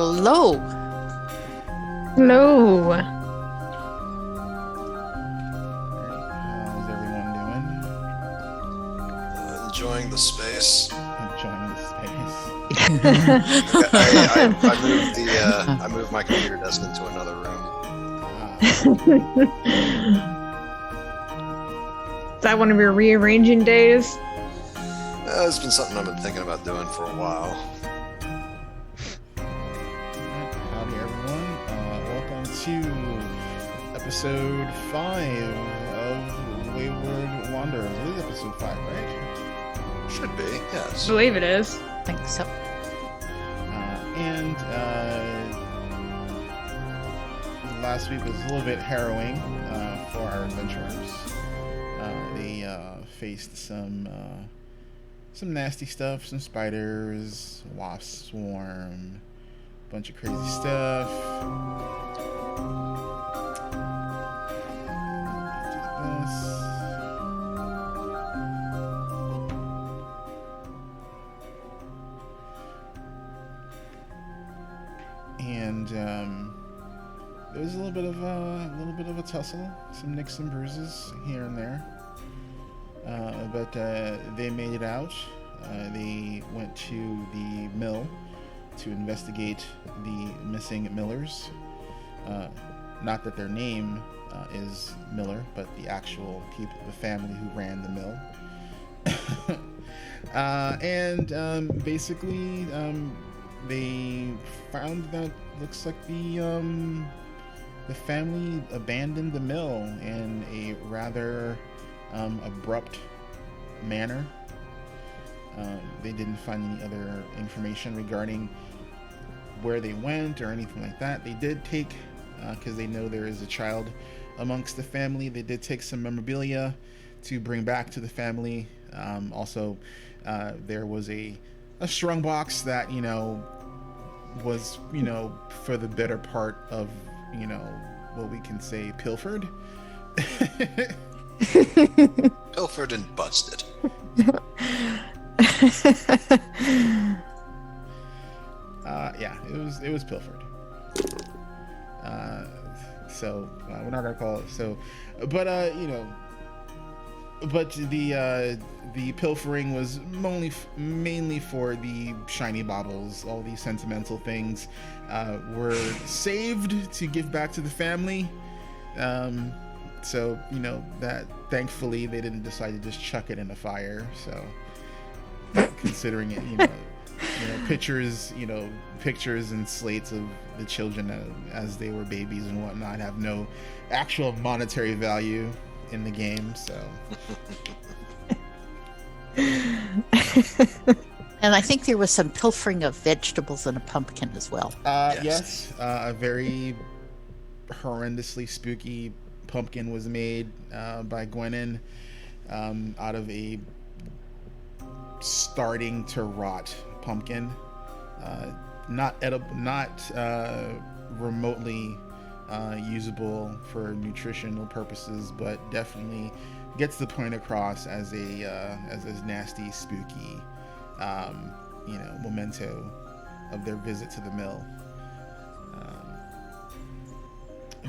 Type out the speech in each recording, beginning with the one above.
Hello. Hello. How's everyone doing? Enjoying the space. Enjoying the space. I moved my computer desk into another room. Is that one of your rearranging days? It's been something I've been thinking about doing for a while. Howdy everyone. Welcome to episode 5 of Wayward Wanderers. It is episode 5, right? Should be, I yes. believe it is. I think so. Last week was a little bit harrowing for our adventurers. They faced some nasty stuff, some spiders, wasp swarm, bunch of crazy stuff. And there was a little bit of a tussle, some nicks and bruises here and there, but they made it out. They went to the mill to investigate the missing millers. Not that their name is Miller, but the actual people, the family who ran the mill. Basically, they found that looks like the family abandoned the mill in a rather abrupt manner. They didn't find any other information regarding where they went or anything like that. They did take, because they know there is a child amongst the family, they did take some memorabilia to bring back to the family. Also, there was a strong box that, was, for the better part of, what we can say, pilfered. Pilfered and busted. It was pilfered. So we're not gonna call it so, but the pilfering was mainly for the shiny baubles. All these sentimental things were saved to give back to the family. So that thankfully they didn't decide to just chuck it in the fire. So considering it, pictures and slates of the children as they were babies and whatnot have no actual monetary value in the game. So. And I think there was some pilfering of vegetables and a pumpkin as well. Yes. A very horrendously spooky pumpkin was made by Gwenin out of a starting to rot pumpkin. Not edible, not remotely usable for nutritional purposes, but definitely gets the point across as a nasty, spooky, memento of their visit to the mill.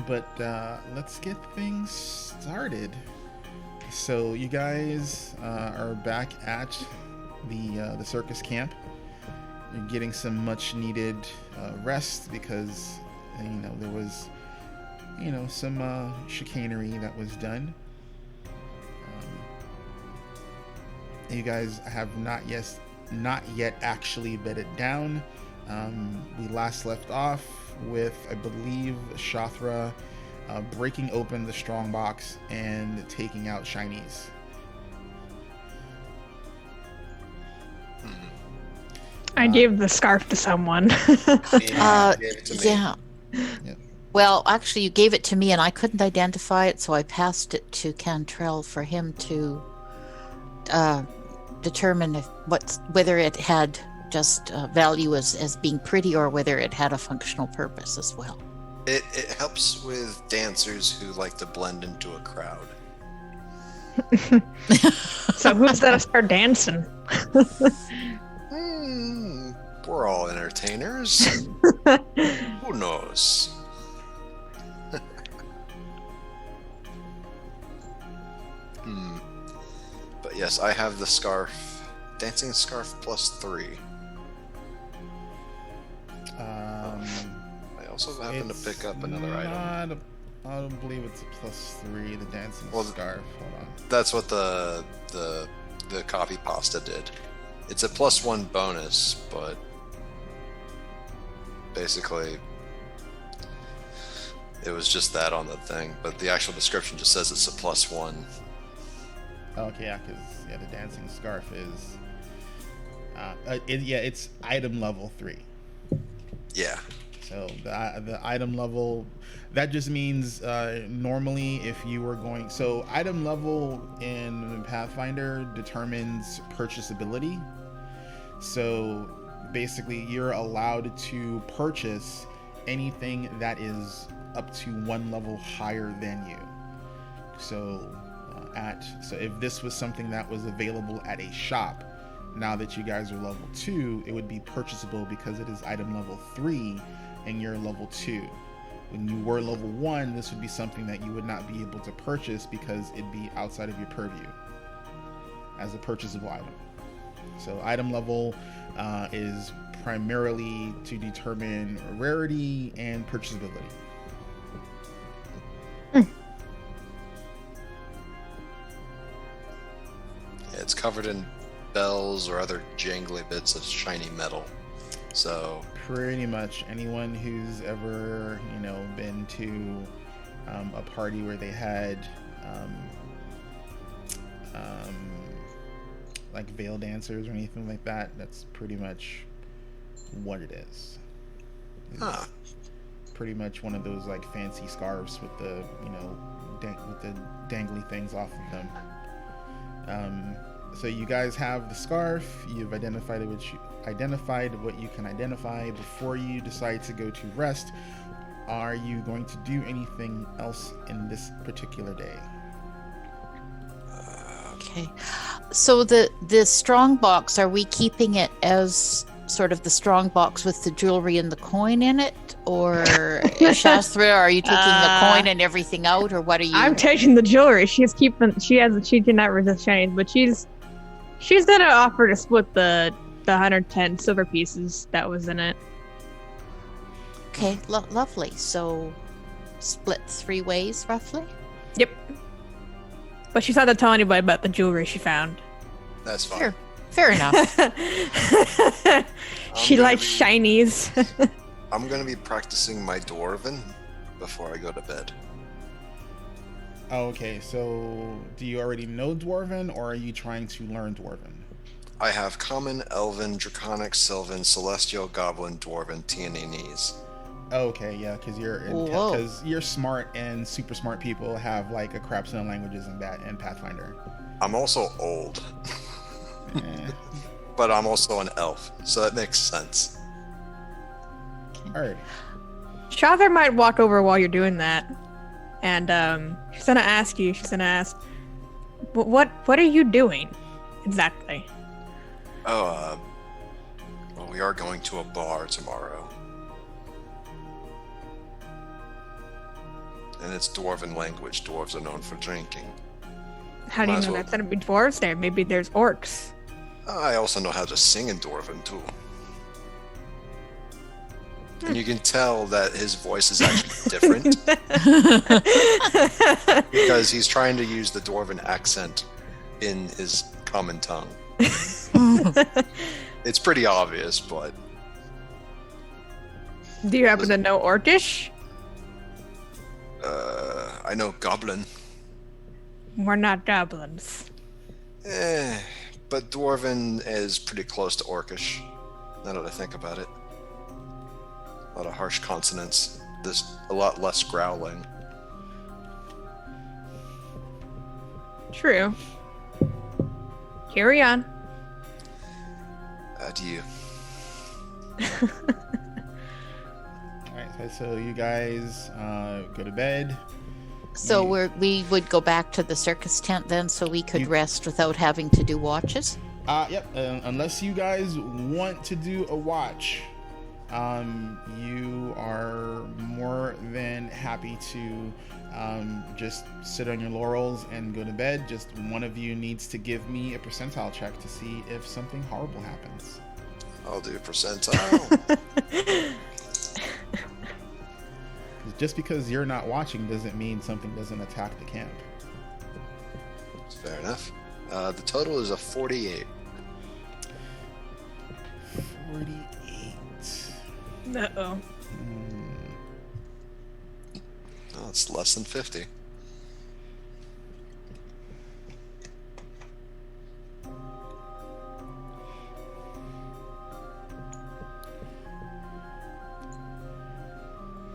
But let's get things started. So you guys are back at the circus camp. You're getting some much needed rest because there was some chicanery that was done. You guys have not yet actually bedded down. We last left off with, I believe, Shathra breaking open the strong box and taking out shinies. I gave the scarf to someone. Yeah, gave it to me. Yeah. Yep. Well, actually, you gave it to me, and I couldn't identify it, so I passed it to Cantrell for him to determine whether it had just value as being pretty or whether it had a functional purpose as well. It helps with dancers who like to blend into a crowd. So who's that start dancing? We're all entertainers? Who knows? But yes, I have the scarf. Dancing scarf +3. I also happen to pick up another item. I don't believe it's a +3. The dancing scarf. Hold on. That's what the copy pasta did. It's a +1 bonus, but basically it was just that on the thing. But the actual description just says it's a +1. Okay, yeah, because the dancing scarf is it's item level 3. Yeah. So the item level, that just means normally if you were going, so item level in Pathfinder determines purchasability. So basically you're allowed to purchase anything that is up to 1 level higher than you. So so if this was something that was available at a shop, now that you guys are level 2, it would be purchasable because it is item level 3 and you're level 2. When you were level 1, this would be something that you would not be able to purchase because it'd be outside of your purview as a purchasable item. So item level is primarily to determine rarity and purchasability. Yeah, it's covered in bells or other jangly bits of shiny metal. So pretty much anyone who's ever, been to a party where they had like veil dancers or anything like that, that's pretty much what it is. It's pretty much one of those like fancy scarves with the, with the dangly things off of them. So you guys have the scarf. You've identified what you can identify. Before you decide to go to rest, are you going to do anything else in this particular day? Okay. So the strong box, are we keeping it as sort of the strong box with the jewelry and the coin in it? Or Shastra, are you taking the coin and everything out, or what are you? I'm taking the jewelry. She cannot resist shiny, but she's gonna offer to split the 110 silver pieces that was in it. Okay, lovely. So split 3 ways, roughly? Yep. But she's not to tell anybody about the jewelry she found. that's fine. Fair enough. She likes shinies. I'm going to be practicing my Dwarven before I go to bed. Oh, okay, so do you already know Dwarven, or are you trying to learn Dwarven? I have Common, Elven, Draconic, Sylvan, Celestial, Goblin, Dwarven, Tianese. Okay, yeah, because you're smart, and super smart people have like a crap ton of languages in Pathfinder. I'm also old. But I'm also an elf, so that makes sense. Alright. Shather might walk over while you're doing that, and she's gonna ask, what are you doing exactly? Oh, well, we are going to a bar tomorrow. And it's Dwarven language. Dwarves are known for drinking. How do you know that's gonna be dwarves there? Maybe there's orcs. I also know how to sing in Dwarven, too. And you can tell that his voice is actually different. Because he's trying to use the Dwarven accent in his common tongue. It's pretty obvious, but... Do you happen to know Orcish? I know Goblin. We're not goblins. But Dwarven is pretty close to Orcish, now that I think about it. A lot of harsh consonants. There's a lot less growling. True. Carry on. Adieu. Alright, so you guys go to bed. So we would go back to the circus tent then, so we could rest without having to do watches? Yep, unless you guys want to do a watch. You are more than happy to just sit on your laurels and go to bed. Just one of you needs to give me a percentile check to see if something horrible happens. I'll do percentile. Just because you're not watching doesn't mean something doesn't attack the camp. Fair enough. The total is a 48. 48. Uh-oh. Oh, it's less than 50.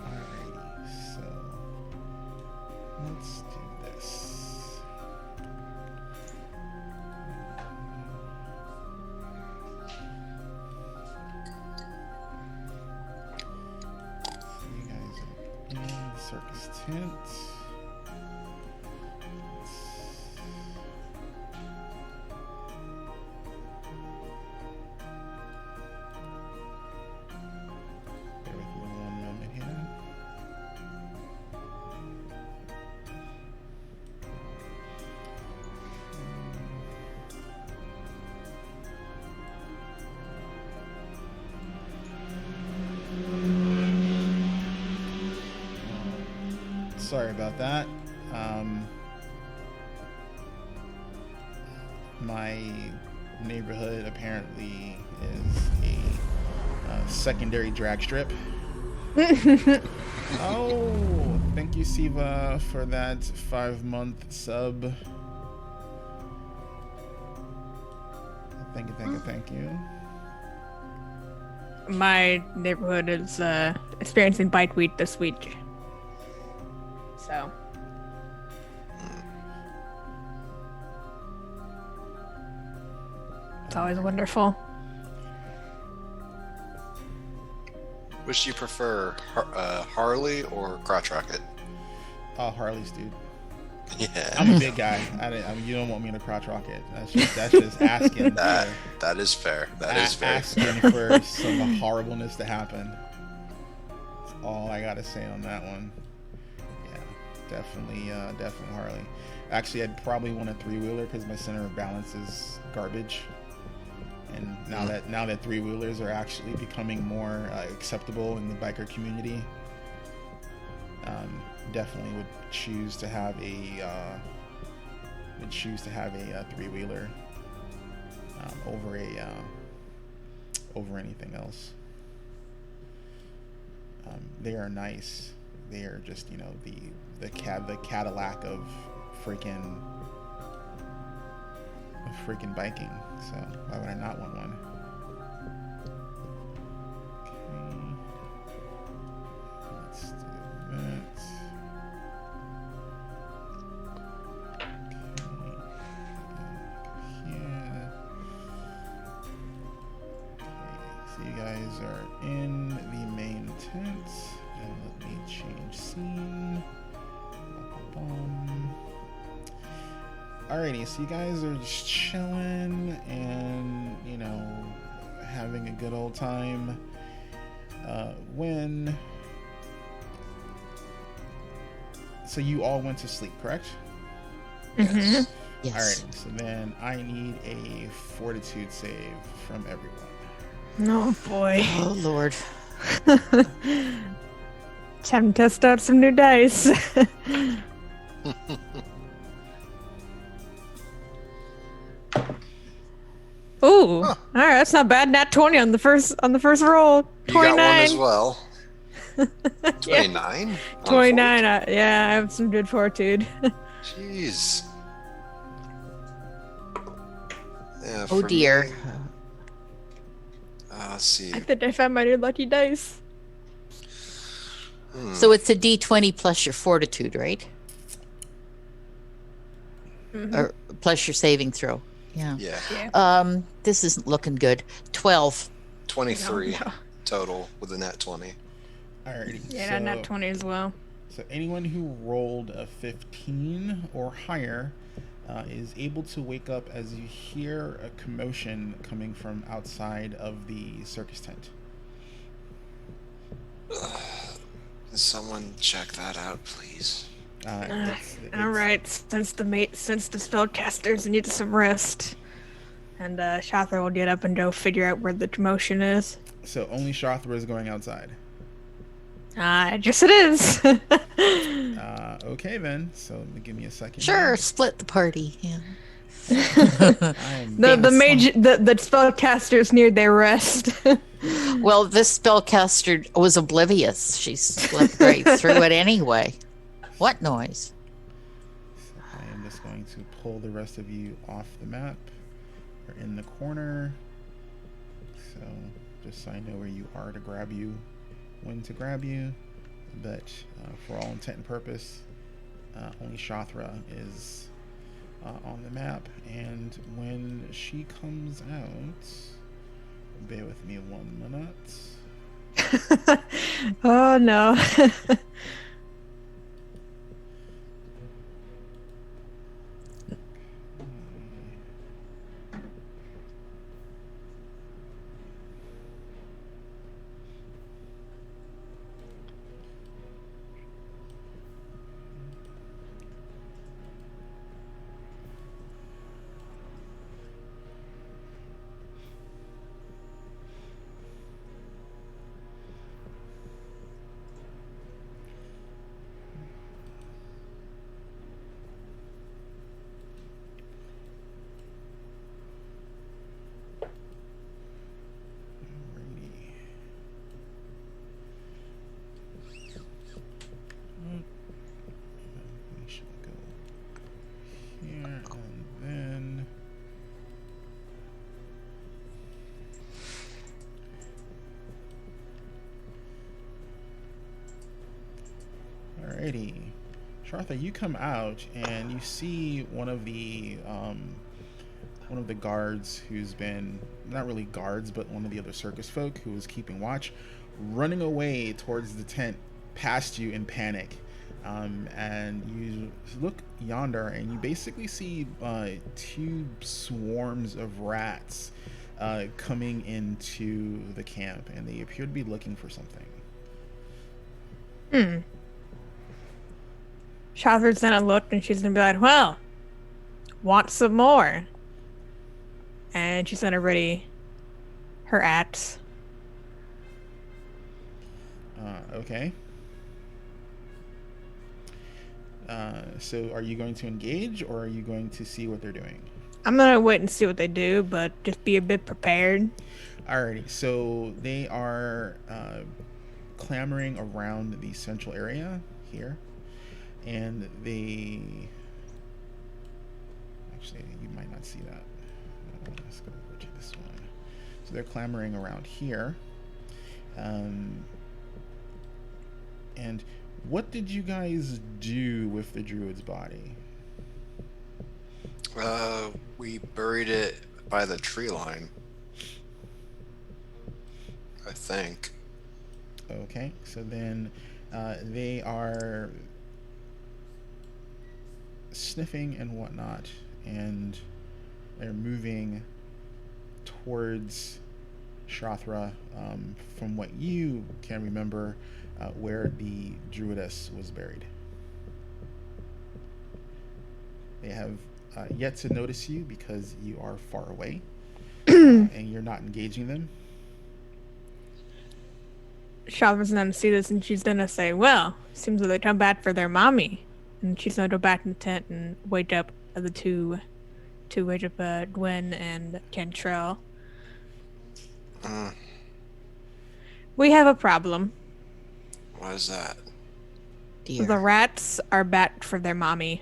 Alrighty, so let's do this. So you guys are in the circus tent. Bear with me one moment here. Sorry about that. My neighborhood apparently is a secondary drag strip. Oh, thank you, Siva, for that 5-month sub. Thank you. My neighborhood is experiencing biteweed this week. So. It's always wonderful. Which do you prefer, Harley or Crotch Rocket? Harleys, dude. Yeah. I'm a big guy. You don't want me to crotch rocket. That's just asking. That is fair. That is fair. Asking for some horribleness to happen. That's all I gotta say on that one. Yeah, definitely Harley. Actually, I'd probably want a 3-wheeler because my center of balance is garbage. And now that 3-wheelers are actually becoming more acceptable in the biker community, definitely would choose to have a 3-wheeler over anything else. They are nice. They are just, the Cadillac of freaking biking. So why would I not want one? Okay, let's do that. Okay, here. Okay, so you guys are in the main tent, and let me change scene. Alrighty, so you guys are just chilling and, having a good old time. So you all went to sleep, correct? Mm-hmm. Yes. Alrighty, so then I need a fortitude save from everyone. Oh boy. Oh Lord. Time to test out some new dice. Ooh, all right, that's not bad. Nat 20 on the first roll. 29. You got one as well. 29? 29. Yeah, I have some good fortitude. Jeez. Yeah, Oh for dear. me, let's see. I think I found my new lucky dice. So it's a D20 plus your fortitude, right? Mm-hmm. Or plus your saving throw. Yeah. Yeah. This isn't looking good. 12. 23 No. total with a nat 20. Alrighty. Yeah, nat 20 as well. So anyone who rolled a 15 or higher is able to wake up as you hear a commotion coming from outside of the circus tent. Can someone check that out, please? All right. Since the spellcasters need some rest, and Shathra will get up and go figure out where the motion is. So only Shothra is going outside. Yes, it is. Okay then. So give me a second. Sure, here. split the party. Yeah. I'm the spellcasters need their rest. Well, this spellcaster was oblivious. She slipped right through it anyway. What noise? So I am just going to pull the rest of you off the map. You're in the corner. So just so I know where you are to grab you, when to grab you. But for all intent and purpose, only Shothra is on the map. And when she comes out, bear with me 1 minute. Oh no. We should go here and then. Alrighty. Shartha, you come out and you see one of the guards who's been, not really guards, but one of the other circus folk who was keeping watch, running away towards the tent past you in panic. And you look yonder and you basically see 2 swarms of rats coming into the camp, and they appear to be looking for something. Shathra's gonna look and she's gonna be like, well, want some more? And she's gonna ready her axe. Okay. So are you going to engage, or are you going to see what they're doing? I'm gonna wait and see what they do, but just be a bit prepared. Alrighty, so they are clamoring around the central area here, and they actually, you might not see that. Let's go over to this one. So they're clamoring around here, and what did you guys do with the druid's body? We buried it by the tree line, I think. Okay, so then they are sniffing and whatnot, and they're moving towards Shothra, from what you can remember, where the druidess was buried. They have yet to notice you because you are far away and you're not engaging them. Shathra's gonna see this and she's gonna say, well, seems like they come back for their mommy. And she's gonna go back in the tent and wake up the two wake up Gwen and Cantrell. We have a problem. What is that? Dear. The rats are back for their mommy.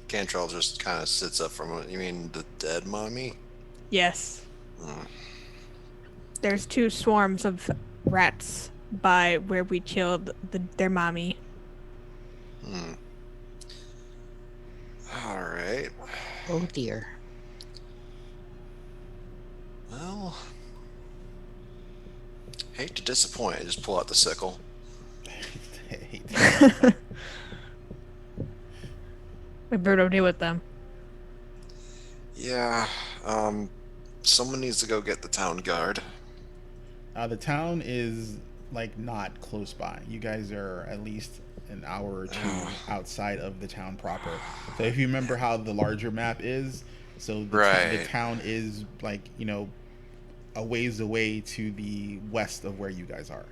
Cantrell just kind of sits up from it. You mean the dead mommy? Yes. There's 2 swarms of rats by where we killed their mommy. All right. Oh dear. Well, hate to disappoint. Just pull out the sickle. We better deal with them. Yeah. Someone needs to go get the town guard. The town is like not close by. You guys are at least an hour or two outside of the town proper. So if you remember how the larger map is, so the Right. town is like, a ways away to the west of where you guys are.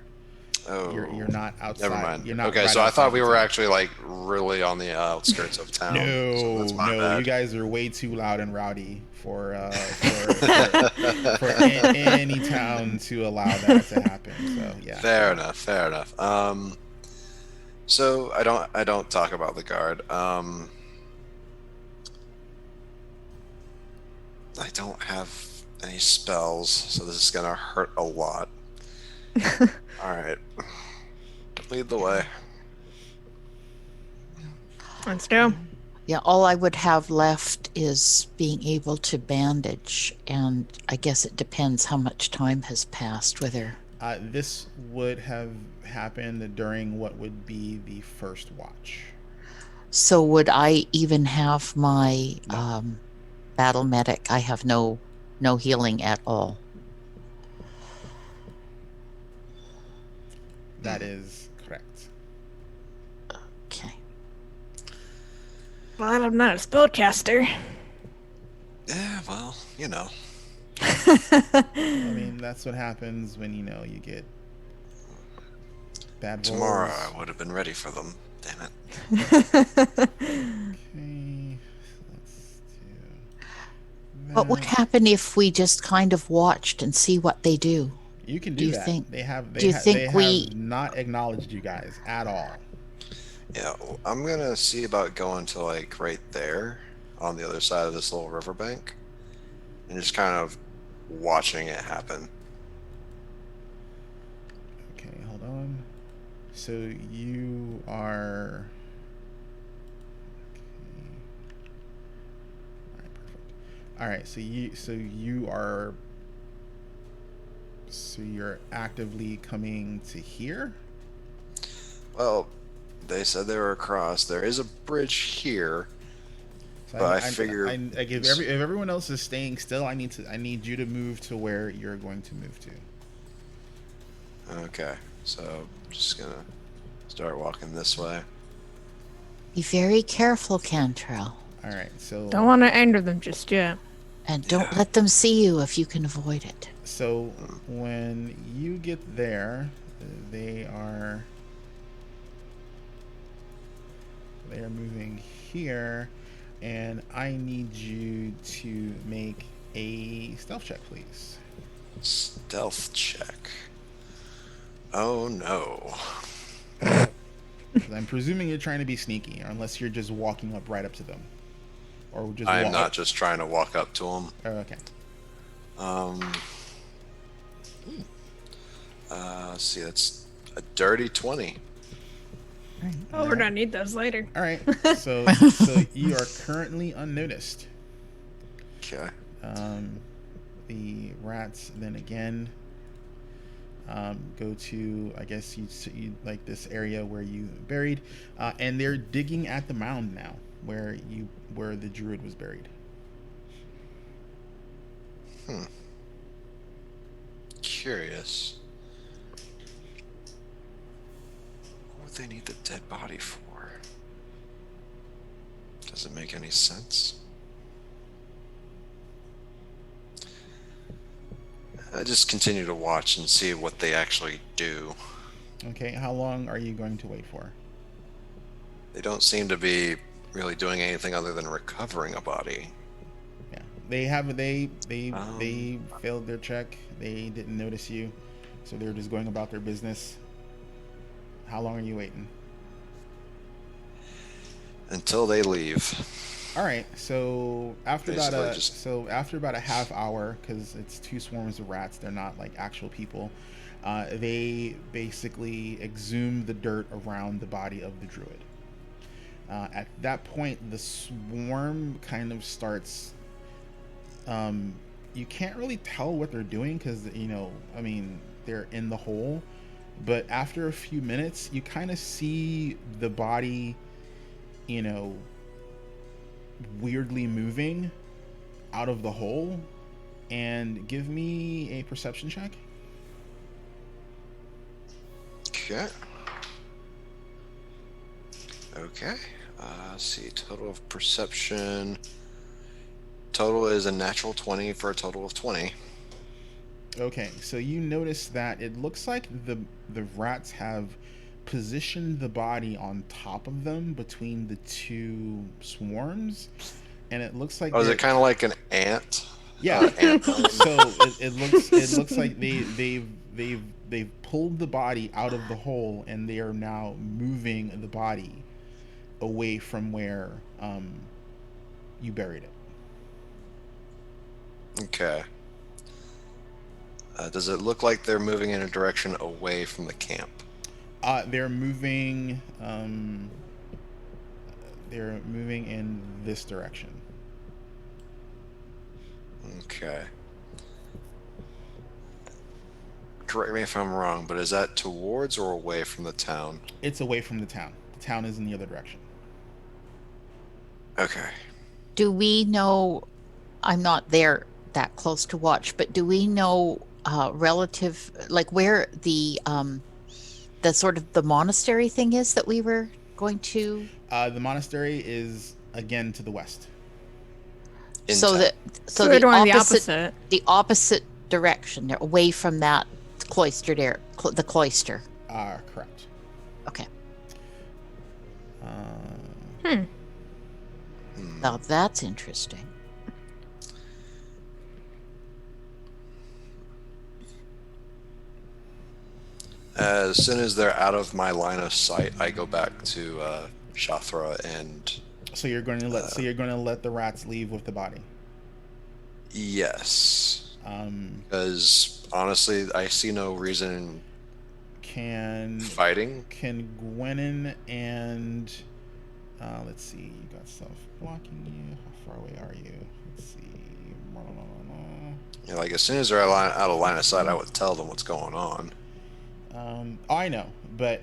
You're Oh, not outside. never mind. You're not Okay, right so I outside thought the we were town. actually like really on the outskirts of town. So that's No, my no, you bad. guys are way too loud and rowdy for any town to allow that to happen. So yeah. Fair enough. Fair enough. So I don't talk about the guard. I don't have any spells, so this is gonna hurt a lot. All right, lead the way. Let's go. Yeah, all I would have left is being able to bandage, and I guess it depends how much time has passed, whether... This would have happened during what would be the first watch. So would I even have my No. battle medic? I have no healing at all. That is correct. Okay. Well, I'm not a spellcaster. Yeah, well, you know. I mean, that's what happens when you get bad rolls. Tomorrow I would have been ready for them. Damn it. Okay, let's do What would that. happen if we just kind of watched and see what they do? You can do do you that. think- They have. do you think we- have not acknowledged you guys at all. Yeah, I'm gonna see about going to like right there on the other side of this little riverbank and just kind of watching it happen. Okay, hold on. So you are. Okay. All right, perfect. All right, so you're actively coming to here. Well, they said they were across. There is a bridge here. So But I figure- like if everyone else is staying still, I need you to move to where you're going to move to. Okay, so just gonna start walking this way. Be very careful, Cantrell. All right, so Don't want to anger them just yet. And don't let them see you if you can avoid it. So when you get there, they are moving here, and I need you to make a stealth check, please. Stealth check. Oh no. 'Cause I'm presuming you're trying to be sneaky, unless you're just walking up right up to them, or just. I'm not just trying to walk up to them. Oh, okay. Let's see, that's a dirty 20. Oh, we're gonna need those later. All right. So you are currently unnoticed. Okay. The rats then again go to, I guess you like this area where you buried, and they're digging at the mound now where the druid was buried. Curious. What would they need the dead body for? Does it make any sense? I just continue to watch and see what they actually do. Okay, how long are you going to wait for? They don't seem to be really doing anything other than recovering a body. Yeah, they failed their check. They didn't notice you, so they're just going about their business. How long are you waiting? Until they leave. All right, so after Basically after about a half hour, because it's two swarms of rats, they're not like actual people. They basically exhume the dirt around the body of the druid. At that point, the swarm kind of starts. You can't really tell what they're doing because they're in the hole. But after a few minutes, you kind of see the body, weirdly moving out of the hole. And give me a perception check. Okay. Okay. Let's see. Total of perception. Total is a natural 20 for a total of 20. Okay, so you notice that it looks like the rats have positioned the body on top of them between the two swarms, and it looks like Oh, is they're it kind of like an ant? yeah. Ant. So it looks like they've pulled the body out of the hole, and they are now moving the body away from where you buried it. Okay. Does it look like they're moving in a direction away from the camp? They're moving. They're moving in this direction. Okay. Correct me if I'm wrong, but is that towards or away from the town? It's away from the town. The town is in the other direction. Okay. Do we know? I'm not there that close to watch, but do we know relative, like where the sort of the monastery thing is that we were going to? The monastery is again to the west. So town. that So so they're the going opposite, the opposite direction. They're away from that cloistered area, the cloister. Correct. Okay. Uh, Now that's interesting. As soon as they're out of my line of sight, I go back to Shathra and so you're going to let the rats leave with the body. yes, Um, because honestly, I see no reason can fighting. can Gwenin and let's see, you got stuff blocking you. How far away are you? Let's see. You know, like as soon as they're out of line of sight, I would tell them what's going on. I know, but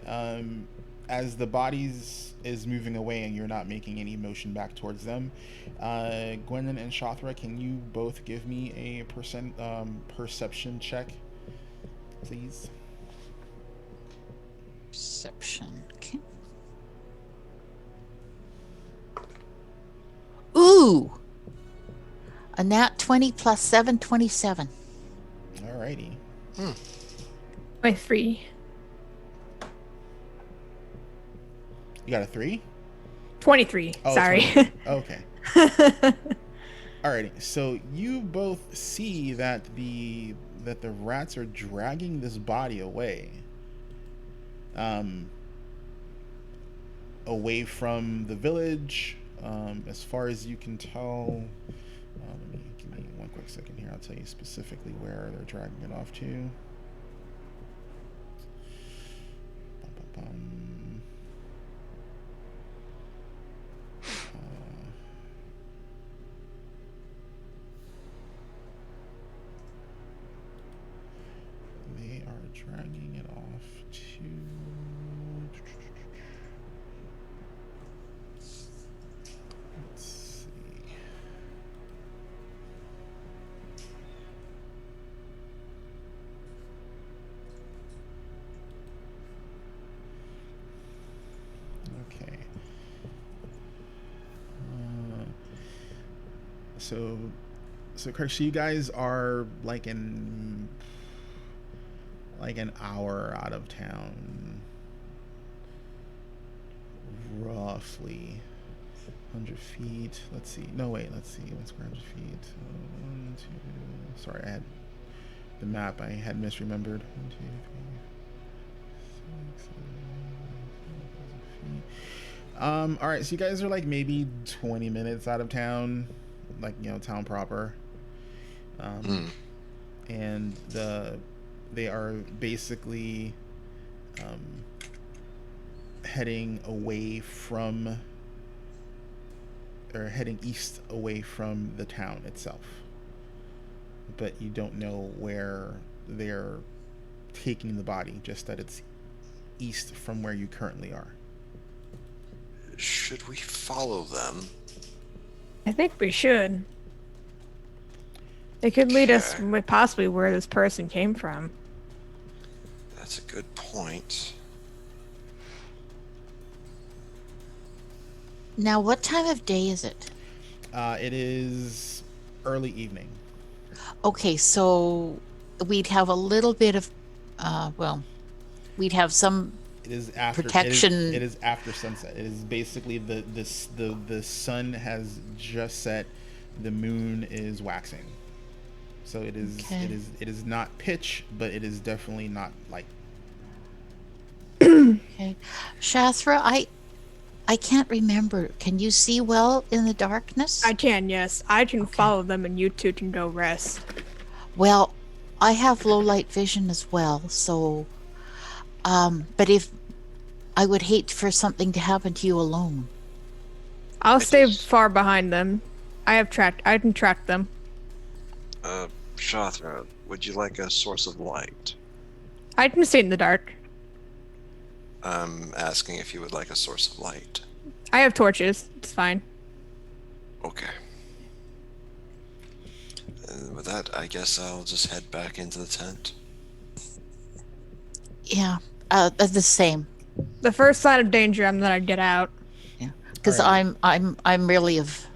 as the bodies is moving away and you're not making any motion back towards them, Gwenin and Shathra, can you both give me a perception check, please? Perception. Okay. Ooh. A nat 20 plus 7, 27. Alrighty. 3. You got a 3? 23. Oh, Sorry. 20. Okay. Alrighty. So you both see that the rats are dragging this body away. Away from the village, as far as you can tell. Give me one quick second here. I'll tell you specifically where they're dragging it off to. They are dragging it off to. Let's see. Okay. So Kirk, so you guys are like an hour out of town, roughly 100 feet. Let's see. No, wait. Let's see. What's 100 feet? 1, 2. Sorry, I had the map. I had misremembered. 1, 2, 3, 6, 7, 8, 9, 10 feet. All right. So you guys are like maybe 20 minutes out of town, like town proper. And they are basically heading away from, or heading east away from the town itself. But you don't know where they're taking the body, just that it's east from where you currently are. Should we follow them? I think we should. It could lead us possibly where this person came from. That's a good point. Now, what time of day is it? It is early evening. Okay, so we'd have a little bit of, we'd have some It is after protection. it is after sunset. It is basically the sun has just set, the moon is waxing. So Okay. it is not pitch, but it is definitely not light. Okay. Shathra, I can't remember. Can you see well in the darkness? I can, yes. I can Okay. follow them and you two can go rest. Well, I have low light vision as well, so but if I would hate for something to happen to you alone. I'll I stay just, far behind them. I can track them. Shathra, would you like a source of light? I can see in the dark. I'm asking if you would like a source of light. I have torches. It's fine. Okay. And with that, I guess I'll just head back into the tent. Yeah, the same. The first sign of danger, I'm gonna get out. Yeah, because Alright. I'm really of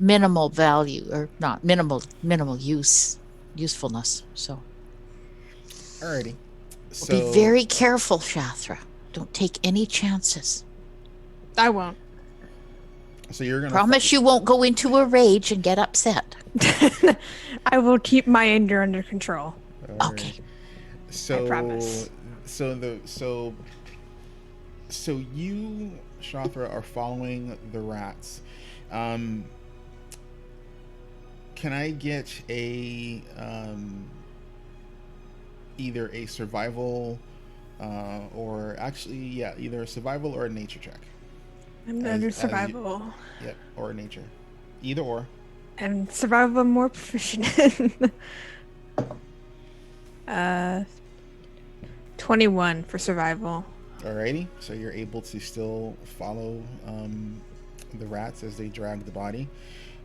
minimal value, or not minimal usefulness. So Alrighty. be So very careful, Shathra. Don't take any chances. I won't. so you're gonna Promise you won't go into a rage and get upset. I will keep my anger under control. Okay. So I promise. so you, Shathra, are following the rats. Um, can I get a either a survival or actually yeah, either a survival or a nature check? I'm gonna As- do as you- survival. Yep, or nature. Either or. And survival I'm more proficient in. 21 for survival. Alrighty, so you're able to still follow the rats as they drag the body.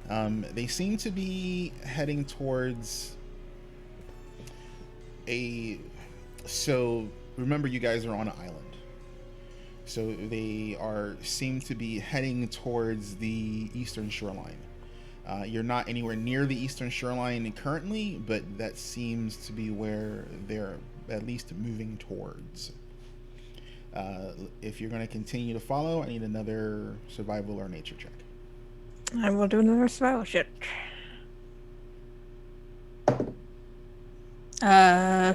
They seem to be heading towards a. So remember, you guys are on an island. So they seem to be heading towards the eastern shoreline. You're not anywhere near the eastern shoreline currently, but that seems to be where they're at least moving towards. If you're going to continue to follow, I need another survival or nature check. I will do another survival check.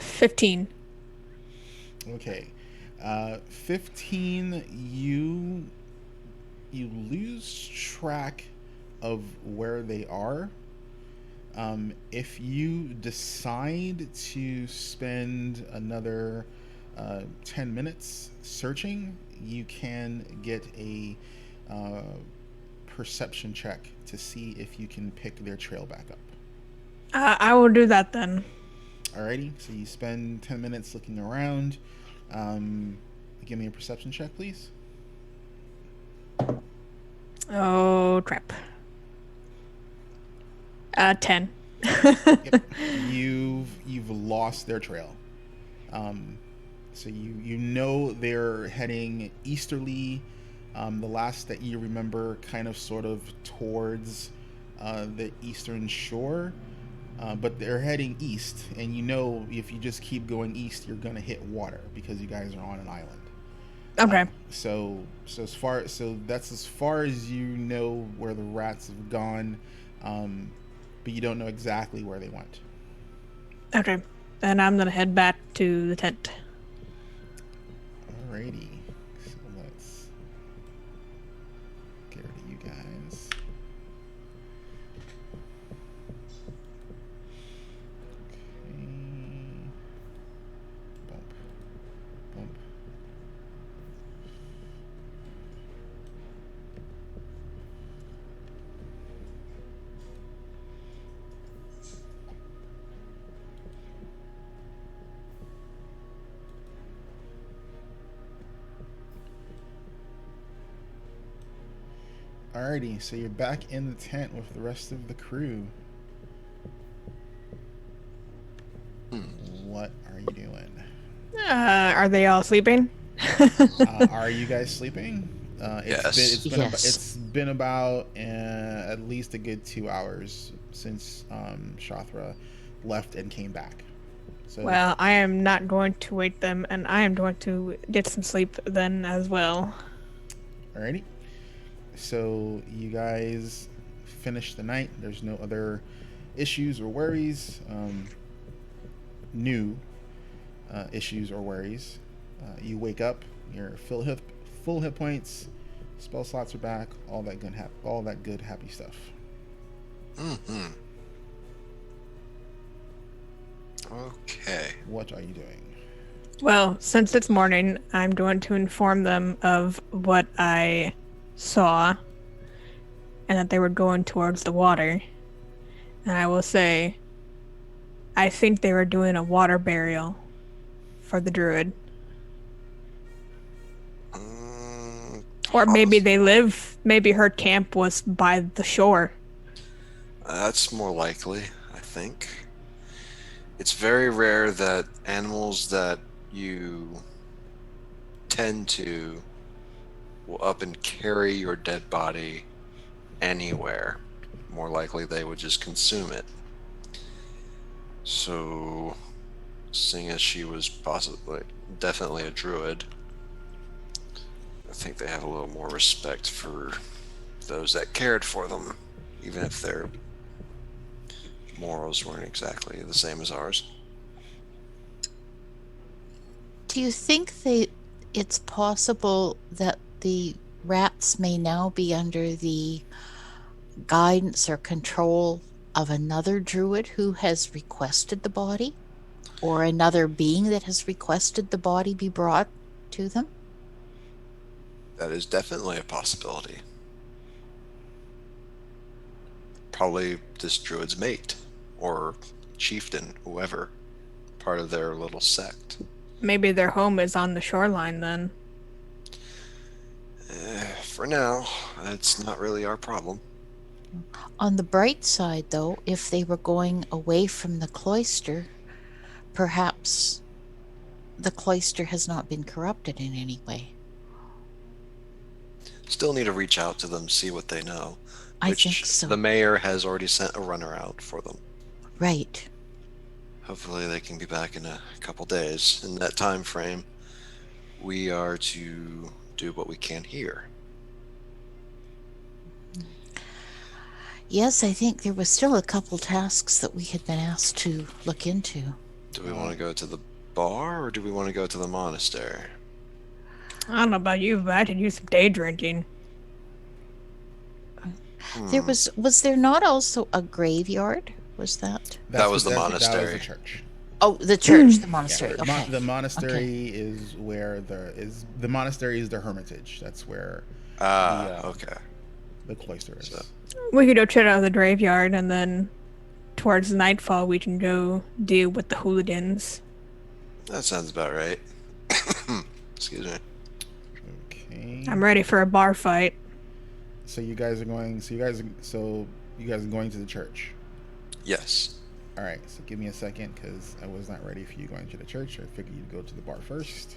15. Okay. 15, you lose track of where they are. If you decide to spend another 10 minutes searching, you can get a perception check to see if you can pick their trail back up. I will do that then. Alrighty, so you spend 10 minutes looking around. Give me a perception check, please. Oh, crap. 10. Yep. You've lost their trail. So you know they're heading easterly. The last that you remember, kind of sort of towards the eastern shore. But they're heading east, and you know if you just keep going east, you're gonna hit water because you guys are on an island. Okay. So that's as far as you know where the rats have gone, but you don't know exactly where they went. Okay. Then I'm gonna head back to the tent. Alrighty, so let's get rid of you guys. Okay. Bump. Bump. Alrighty, so you're back in the tent with the rest of the crew. What are you doing? Are they all sleeping? Are you guys sleeping? Yes. It's been about at least a good 2 hours since Shathra left and came back. So Well, I am not going to wake them, and I am going to get some sleep then as well. alrighty. So you guys finish the night. There's no other issues or worries. New issues or worries. You wake up. You're full hit points. Spell slots are back. All that good happy stuff. Mm-hmm. Okay. What are you doing? Well, since it's morning, I'm going to inform them of what I saw and that they were going towards the water. And I will say, I think they were doing a water burial for the druid. Or maybe maybe her camp was by the shore. That's more likely, I think. It's very rare that animals that you tend to will up and carry your dead body anywhere. More likely they would just consume it. So, seeing as she was definitely a druid, I think they have a little more respect for those that cared for them, even if their morals weren't exactly the same as ours. Do you think it's possible that the rats may now be under the guidance or control of another druid who has requested the body? Or another being that has requested the body be brought to them? That is definitely a possibility. Probably this druid's mate, or chieftain, whoever, part of their little sect. Maybe their home is on the shoreline then. For now, it's not really our problem. On the bright side, though, if they were going away from the cloister, perhaps the cloister has not been corrupted in any way. Still need to reach out to them, see what they know. I think so. The mayor has already sent a runner out for them. Right. Hopefully they can be back in a couple days. In that time frame, we are to do what we can here. Yes, I think there was still a couple tasks that we had been asked to look into. Do we want to go to the bar, or do we want to go to the monastery? I don't know about you, but I could use some day drinking. There was there not also a graveyard? Was that? That was the That monastery. was the church. Oh, the church, the monastery. Yeah, Okay. the monastery is where the monastery is the hermitage. That's where Okay. the cloister is. So- We could go check out the graveyard, and then towards nightfall we can go deal with the hooligans. That sounds about right. Excuse me. Okay. I'm ready for a bar fight. So you guys are going. So you guys are going to the church. Yes. All right. So give me a second, because I was not ready for you going to the church. I figured you'd go to the bar first.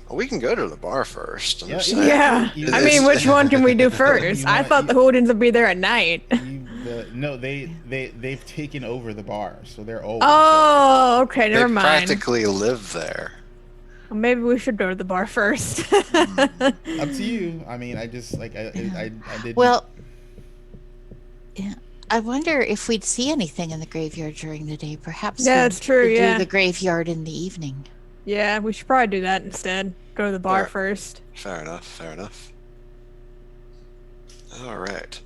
Well, we can go to the bar first. I'm Yeah, just yeah. saying. Yeah, You- I mean, which one can we do first? You I want- thought the hooligans would be there at night. No, they've taken over the bar, so they're old. Oh, okay, They never mind. practically live there. Well, maybe we should go to the bar first. Up to you. I mean, I just I did. Well, yeah. I wonder if we'd see anything in the graveyard during the day. Perhaps Yeah, we'd that's true, do yeah. the graveyard in the evening. Yeah, we should probably do that instead. Go to the bar Sure. first. Fair enough. Fair enough. All right.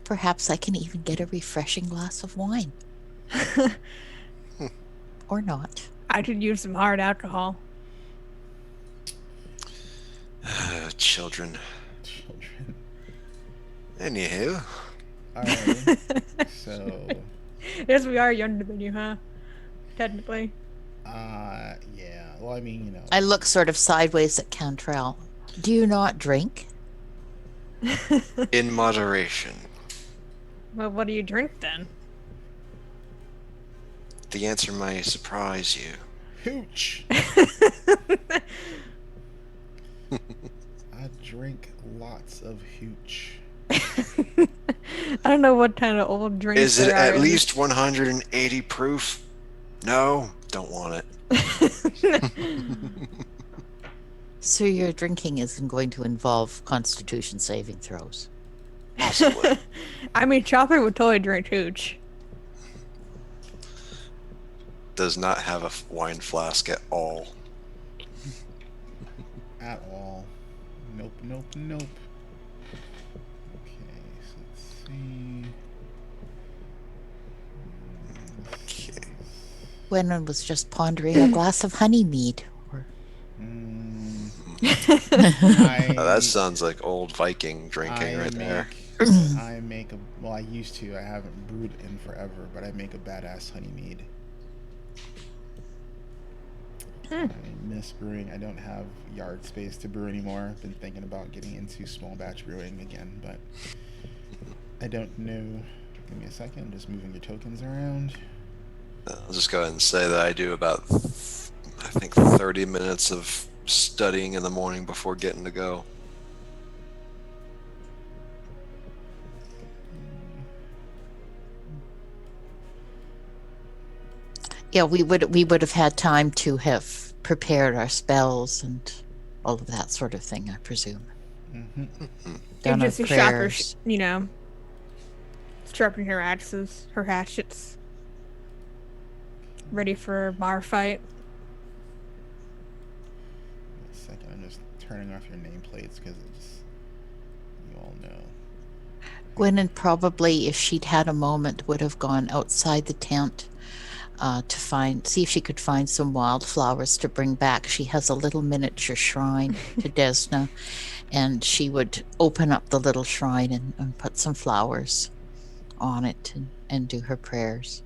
Perhaps I can even get a refreshing glass of wine. Or not. I could use some hard alcohol. Children. Children. Anywho. All right. So, Yes, we are younger than you, huh? Technically. yeah. Well, I mean, you know. I look sort of sideways at Cantrell. Do you not drink? In moderation. Well, what do you drink then? The answer may surprise you. Hooch. I drink lots of hooch. I don't know what kind of old drinks Is it there are at in this. least 180 proof? No, don't want it. So your drinking isn't going to involve Constitution saving throws. Possibly. I mean, Chopper would totally drink hooch. Does not have a wine flask at all. At all. Nope, nope, nope. Okay, so let's see. Okay. Gwennon was just pondering a glass of honey mead. Or That sounds like old Viking drinking right there. Well, I used to. I haven't brewed in forever, but I make a badass honey mead. I miss brewing. I don't have yard space to brew anymore. I've been thinking about getting into small batch brewing again, but I don't know. Give me a second. Just moving your tokens around. I'll just go ahead and say that I do about, I think, 30 minutes of studying in the morning before getting to go. yeah, we would have had time to have prepared our spells and all of that sort of thing, I presume. Done You our just see Chopper, prayers. sharpening her hatchets, ready for a bar fight. A second, I'm just turning off your nameplates because you all know. Gwennon probably, if she'd had a moment, would have gone outside the tent to see if she could find some wildflowers to bring back. She has a little miniature shrine to Desna, and she would open up the little shrine and put some flowers on it and do her prayers.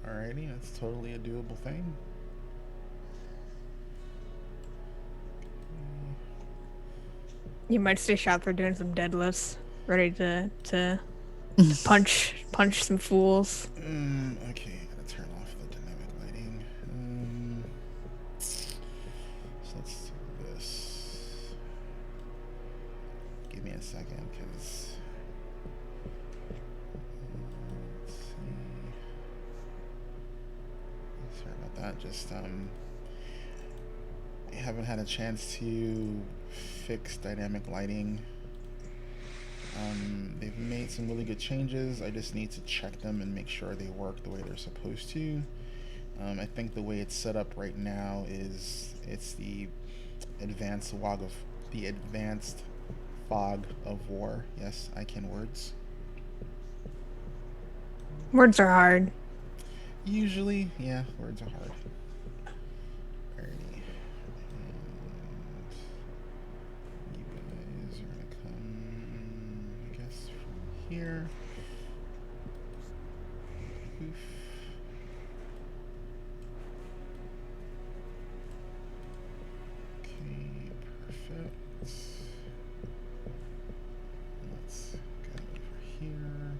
Alrighty, that's totally a doable thing. You might see Chopper doing some deadlifts, ready to punch some fools. Okay, gotta turn off the dynamic lighting. So let's do this. Give me a second, because let's see. Sorry about that. Just I haven't had a chance to fix dynamic lighting. They've made some really good changes. I just need to check them and make sure they work the way they're supposed to. I think the way it's set up right now is it's the advanced fog of war. Yes, I can words. Words are hard. Usually, yeah, words are hard. Alrighty. And you guys are gonna come, I guess, from here. Poof. Okay, perfect. Let's go over here.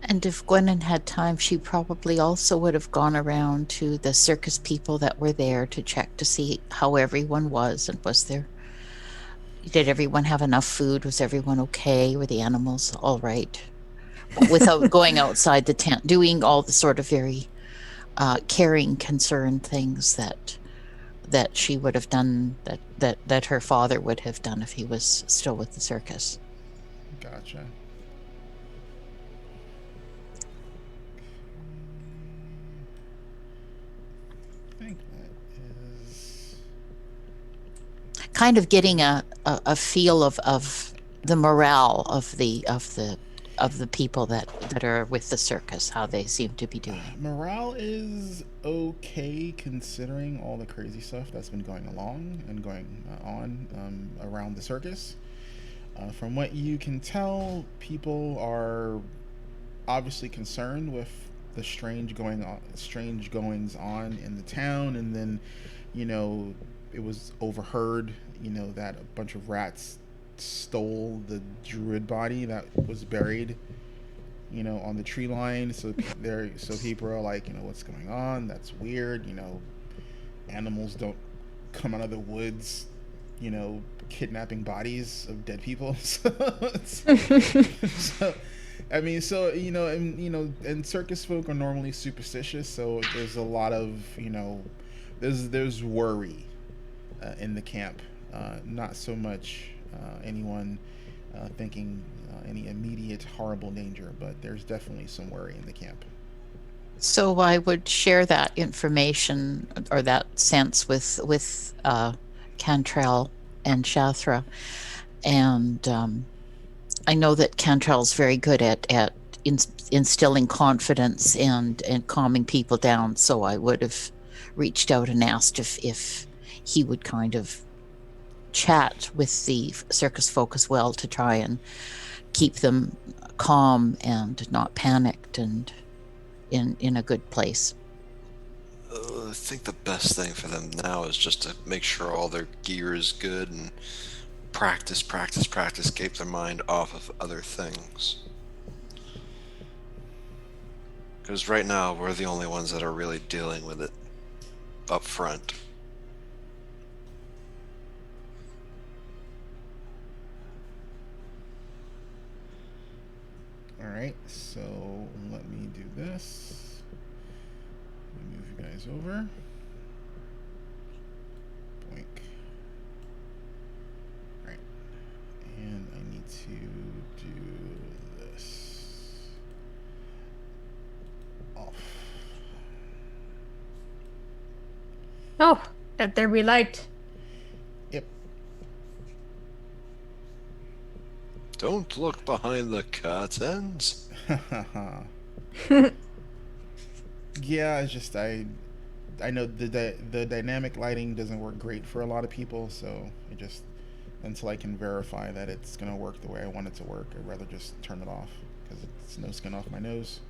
And if Gwennon had time, she probably also would have gone around to the circus people that were there to check to see how everyone was, and did everyone have enough food? Was everyone okay? Were the animals all right? Without going outside the tent, doing all the sort of very caring, concerned things that she would have done, that her father would have done if he was still with the circus. Gotcha. I think that is. Kind of getting a feel of the morale of the people that are with the circus, how they seem to be doing. Morale is okay considering all the crazy stuff that's been going on around the circus. From what you can tell, people are obviously concerned with the strange goings on in the town, and then, it was overheard, that a bunch of rats stole the druid body that was buried, on the tree line. So people are like, what's going on? That's weird. Animals don't come out of the woods kidnapping bodies of dead people. So I mean, and circus folk are normally superstitious, so there's a lot of there's worry in the camp. Not so much anyone thinking any immediate horrible danger, but there's definitely some worry in the camp. So I would share that information or that sense with Cantrell and Shathra, and I know that Cantrell's very good at instilling confidence and calming people down. So I would have reached out and asked if he would kind of chat with the circus folk as well to try and keep them calm and not panicked and in a good place. I think the best thing for them now is just to make sure all their gear is good and practice, keep their mind off of other things. Because right now, we're the only ones that are really dealing with it up front. Alright, so let me do this. Let me move you guys over. Boink. Alright. And I need to do this. Off. Oh, let there be light. Yep. Don't look behind the curtains. Yeah, it's just I know the dynamic lighting doesn't work great for a lot of people, so it just until I can verify that it's gonna work the way I want it to work, I'd rather just turn it off because it's no skin off my nose.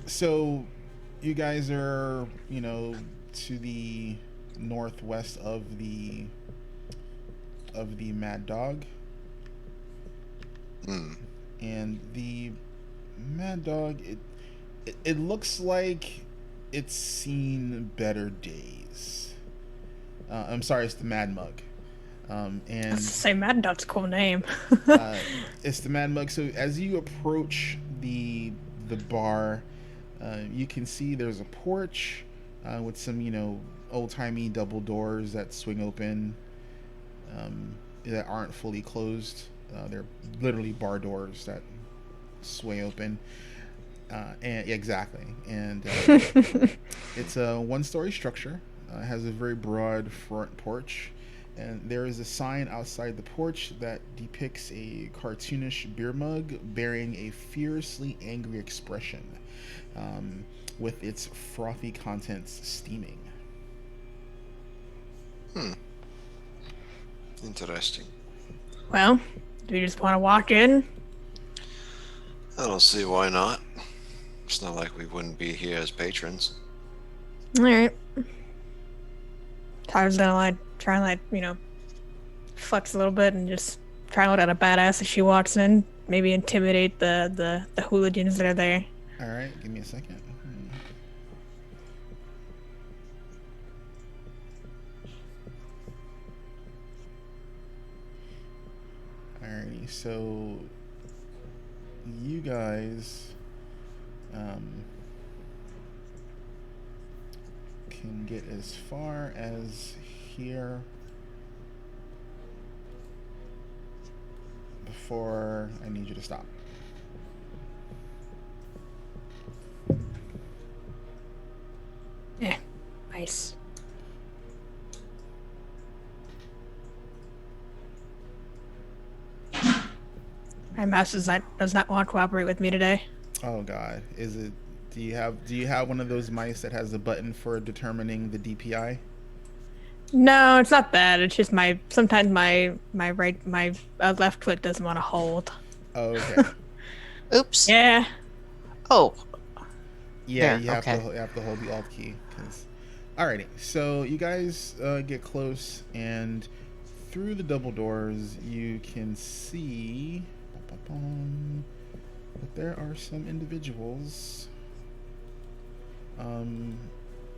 So you guys are to the northwest of the Mad Dog. And the Mad Dog, it looks like it's seen better days. I'm sorry, it's the Mad Mug. And Say Mad Dog's a cool name. it's the Mad Mug. So as you approach the bar, you can see there's a porch with some old-timey double doors that swing open that aren't fully closed. They're literally bar doors that sway open. And exactly. And it's a one-story structure. Has a very broad front porch. And there is a sign outside the porch that depicts a cartoonish beer mug bearing a fiercely angry expression, with its frothy contents steaming. Interesting. Well, do you just want to walk in? I don't see why not. It's not like we wouldn't be here as patrons. Alright. Tyler's gonna try and flex a little bit and just try and look at a badass as she walks in. Maybe intimidate the hooligans that are there. Alright, give me a second. Alrighty, so you guys can get as far as here before I need you to stop. Yeah, nice. My mouse does not want to cooperate with me today. Oh God, is it? Do you have one of those mice that has a button for determining the DPI? No, it's not that. It's just sometimes my left foot doesn't want to hold. Oh, okay. Oops. Yeah. Oh. Yeah, There, you have okay. to hold the Alt key. Alrighty, so you guys get close, and through the double doors, you can see that there are some individuals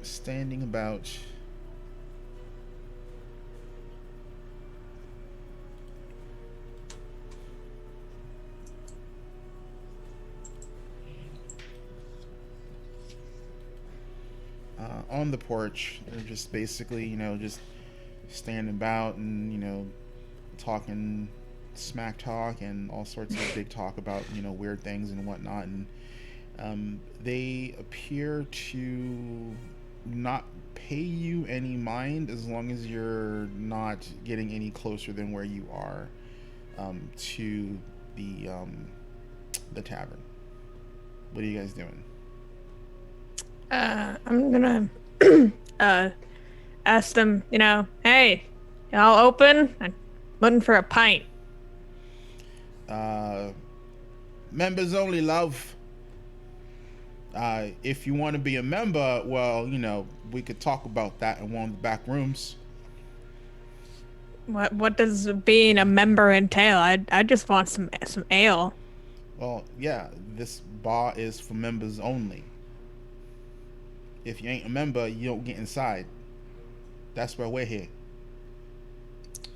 standing about on the porch. They're just basically, just standing about and, talking smack talk and all sorts of big talk about, weird things and whatnot. And they appear to not pay you any mind as long as you're not getting any closer than where you are to the tavern. What are you guys doing? I'm gonna ask them, hey, y'all open? I'm looking for a pint. Members only, love. If you want to be a member, well, we could talk about that in one of the back rooms. What does being a member entail? I just want some ale. Well, yeah, this bar is for members only. If you ain't a member, you don't get inside. That's why we're here.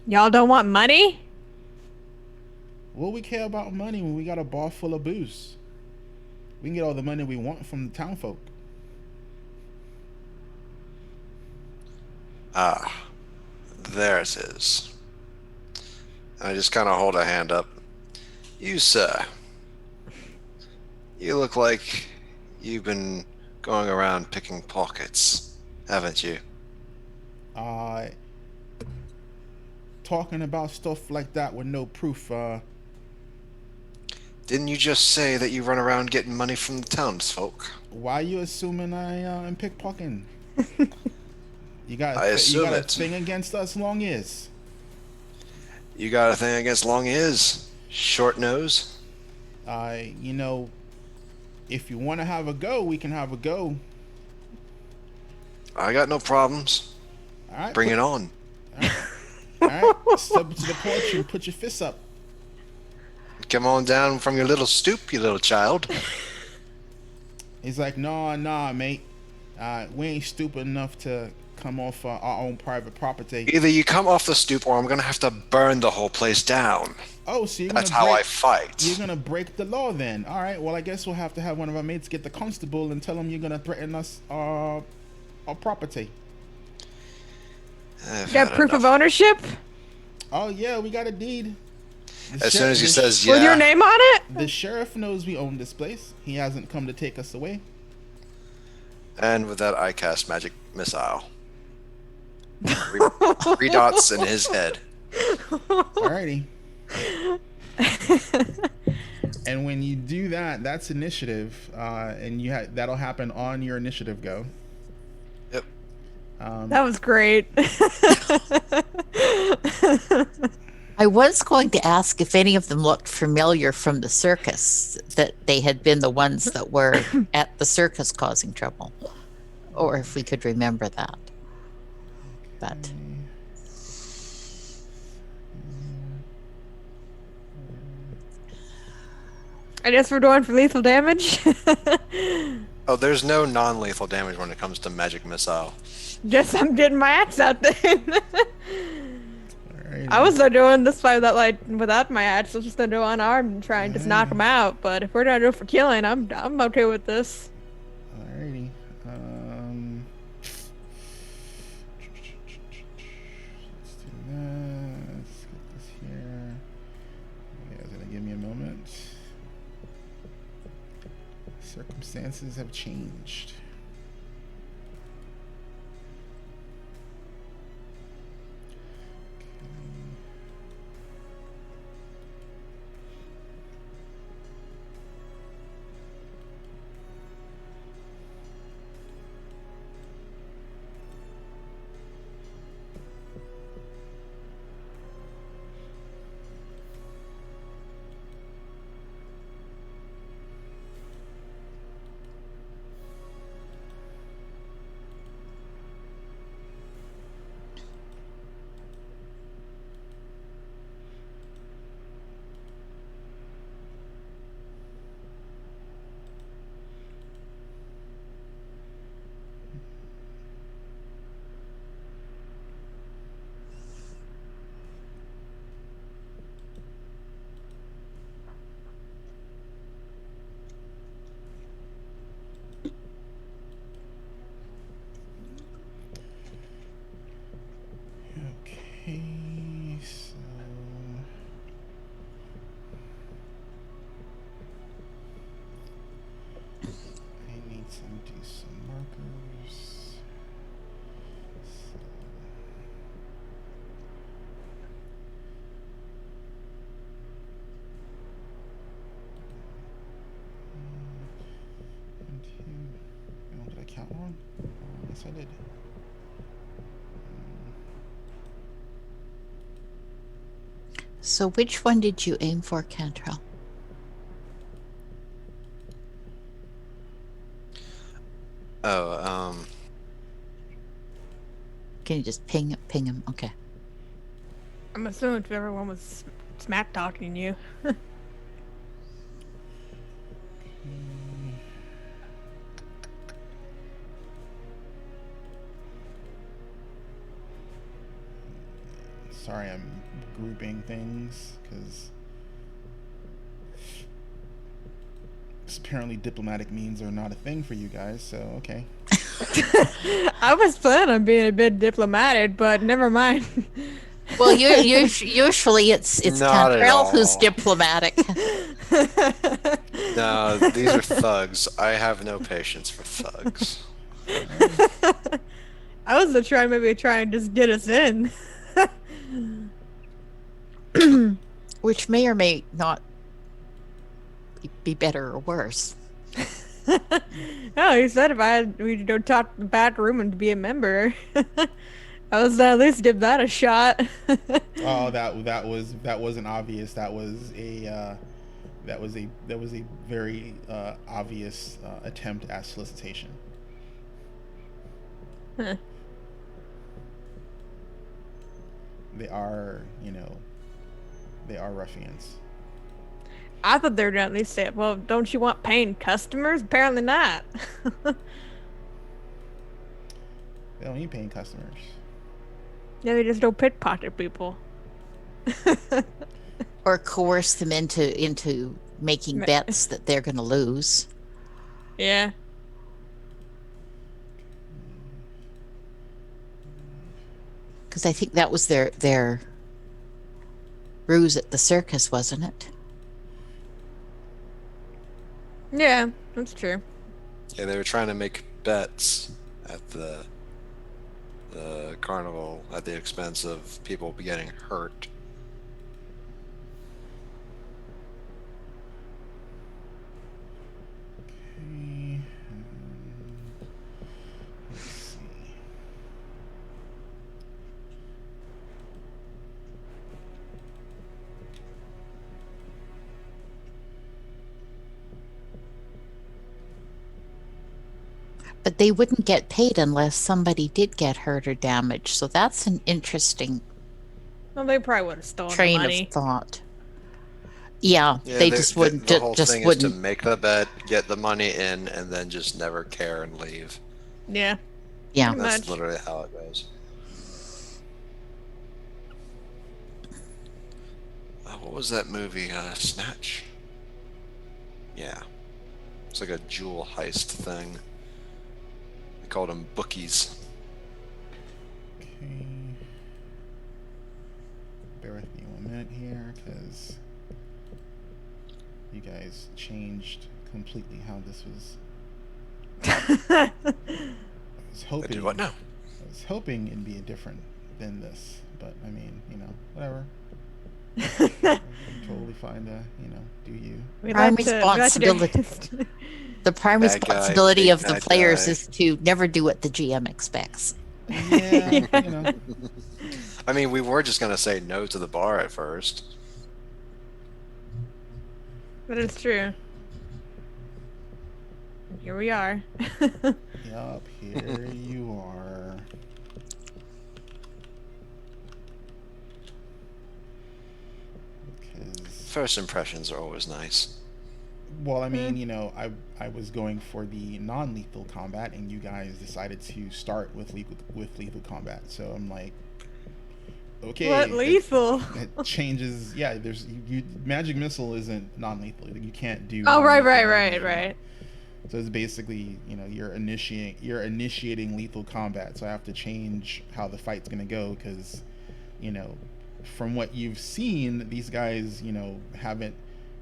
Y'all don't want money? Well, we care about money when we got a bar full of booze. We can get all the money we want from the town folk. Ah, there it is. I just kind of hold a hand up. You, sir. You look like you've been going around picking pockets, haven't you? Talking about stuff like that with no proof, Didn't you just say that you run around getting money from the townsfolk? why are you assuming I am pickpocketing? You got I you assume got a it. thing against us long ears. You got a thing against long ears? Short nose? If you want to have a go, we can have a go. I got no problems. All right, Bring it on. All right, step to the porch and put your fists up. Come on down from your little stoop, you little child. He's like, nah, mate. We ain't stupid enough to come off our own private property. Either you come off the stoop or I'm gonna have to burn the whole place down. Oh, so That's how I fight. You're gonna break the law then? All right. Well, I guess we'll have to have one of our mates get the constable and tell him you're gonna threaten us our property. I've You got had proof of enough. ownership? Oh yeah, we got a deed. As soon as he says With your yeah, name on it? The sheriff knows we own this place. He hasn't come to take us away. and with that I cast magic missile. Three dots in his head. Alrighty. And when you do that, that's initiative, and that'll happen on your initiative go. Yep. That was great. I was going to ask if any of them looked familiar from the circus, that they had been the ones that were at the circus causing trouble, or if we could remember that. But I guess we're going for lethal damage. Oh, there's no non-lethal damage when it comes to magic missile. Guess I'm getting my axe out then. Alrighty. I was doing this fight without my axe. I was just gonna do unarmed and try and just knock him out. But if we're gonna do it for killing, I'm okay with this. Alrighty. Let's do that. Let's get this here. You guys gonna give me a moment. Circumstances have changed. on. Yes, I did. So which one did you aim for, Cantrell? Oh, Can you just ping him? Okay. I'm assuming if everyone was smack talking you. Sorry, I'm grouping things because apparently diplomatic means are not a thing for you guys. So okay. I was planning on being a bit diplomatic, but never mind. Well, usually it's not at Cantrell who's all. diplomatic. No, these are thugs. I have no patience for thugs. I was maybe try and just get us in. Which may or may not be better or worse. No, he said we don't talk in the back room and be a member. I was at least give that a shot. Oh, that wasn't obvious. That was a very obvious attempt at solicitation. Huh. They are, they are ruffians. I thought they were gonna at least say, well, don't you want paying customers? Apparently not. They don't need paying customers. Yeah, they just don't pickpocket people. Or coerce them into making bets that they're going to lose. Yeah. Because I think that was their ruse at the circus, wasn't it? Yeah, that's true. Yeah, they were trying to make bets at the carnival at the expense of people getting hurt. Okay. Let's see. But they wouldn't get paid unless somebody did get hurt or damaged. So that's an interesting Well, they probably would have stolen the train money. of thought. Yeah, they just wouldn't. The whole just thing wouldn't. is to make the bet, get the money in, and then just never care and leave. Yeah. Yeah. Pretty That's much. literally how it goes. What was that movie? Snatch? Yeah. It's like a jewel heist thing. They called them bookies. Okay. Bear with me 1 minute here, because you guys changed completely how this was. I was I hoping. did what now? I was hoping it'd be different than this, but I mean, whatever. I'm totally fine to, do you. The prime Bad guy, responsibility big of the bad players guy. is to never do what the GM expects. Yeah, I mean, we were just gonna say no to the bar at first. That is true. Here we are. Yup, here you are. First impressions are always nice. Well, I mean, I was going for the non-lethal combat, and you guys decided to start with lethal combat. So I'm like, okay, What lethal? It changes. Yeah, there's magic missile isn't non-lethal. You can't do. Oh, right. So it's basically, you're initiating lethal combat. So I have to change how the fight's gonna go because, from what you've seen, these guys, haven't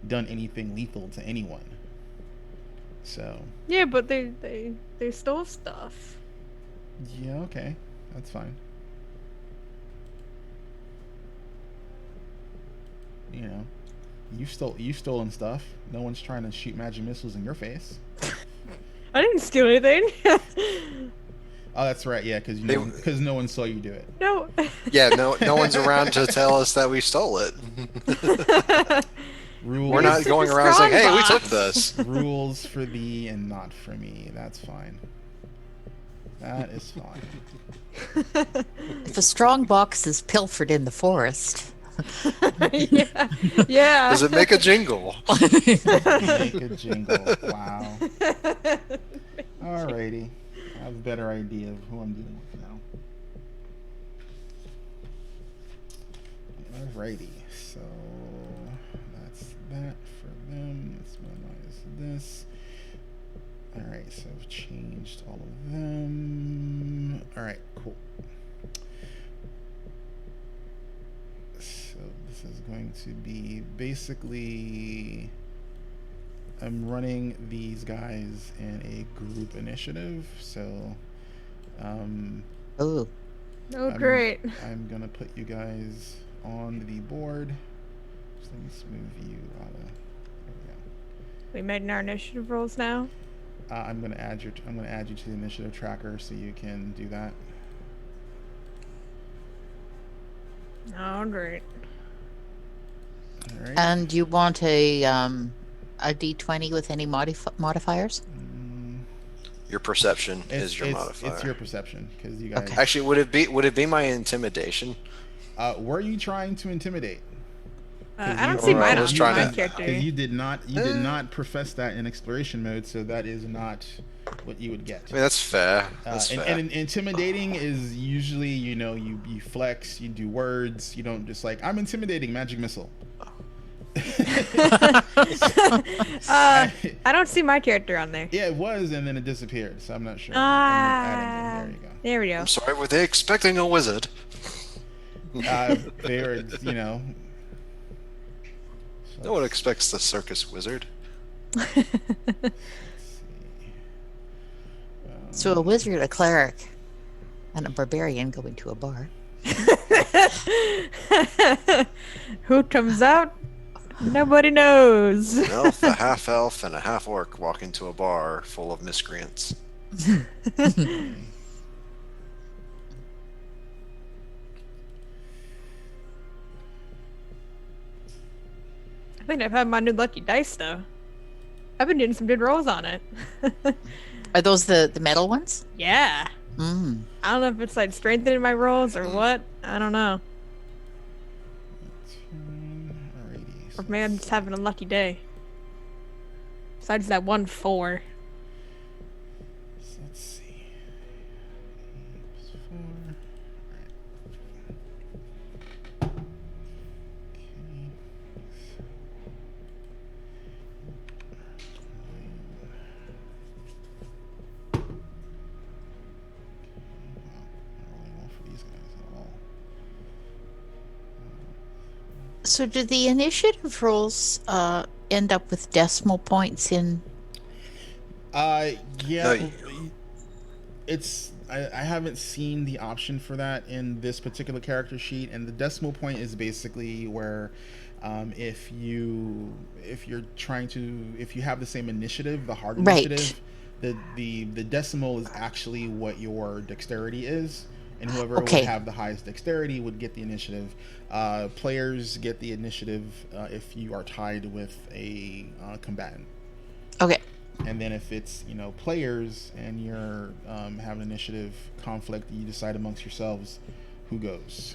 done anything lethal to anyone. So. Yeah, but they stole stuff. Yeah. Okay, that's fine. You've stolen stuff. No one's trying to shoot magic missiles in your face. I didn't steal anything. Oh, that's right. Yeah, because no one saw you do it. No. Yeah, no one's around to tell us that we stole it. Rules. We're not going around saying, "Hey, we took this." Rules for thee and not for me. That's fine. That is fine. If a strong box is pilfered in the forest, Yeah. Yeah. Does it make a jingle? Make a jingle. Wow. Alrighty. I have a better idea of who I'm dealing with now. Alrighty. So that's that for them. Let's minimize this. Alright, so I've changed all of them. Alright, cool. So this is going to be basically I'm running these guys in a group initiative, so oh, Great. I'm gonna put you guys on the board. Just let me smooth you out of. There we go. We made our initiative rolls now. I'm gonna add you to the initiative tracker so you can do that. Oh, great. All right. and you want a D20 with any modifiers? Your perception is your it's, modifier. It's your perception because you guys. Okay. Actually, would it be my intimidation? Were you trying to intimidate? I don't see mine I was on trying my to- character. Because you did not profess that in exploration mode, so that is not what you would get. I mean, that's fair. That's fair. And intimidating is usually, you flex, you do words, you don't just like, I'm intimidating, magic missile. I don't see my character on there. Yeah, it was, and then it disappeared, so I'm not sure. There you go. There we go. I'm sorry, were they expecting a wizard? They were, No one expects the circus wizard. So a wizard, a cleric, and a barbarian go into a bar. Who comes out? Nobody knows. An elf, a half elf, and a half orc walk into a bar full of miscreants. I think I've had my new lucky dice though. I've been doing some good rolls on it. Are those the metal ones? Yeah. Mm. I don't know if it's like strengthening my rolls or what. I don't know. Alrighty. Or maybe I'm just having a lucky day. Besides that 1-4. So let's see. 8 + 4. Alright. So do the initiative rolls end up with decimal points in? Yeah. No, It's I haven't seen the option for that in this particular character sheet, and the decimal point is basically where if you have the same initiative, the hard Right. initiative, the decimal is actually what your dexterity is, and whoever Okay. would have the highest dexterity would get the initiative. Players get the initiative if you are tied with a combatant. Okay. And then if it's players and you're having initiative conflict, you decide amongst yourselves who goes.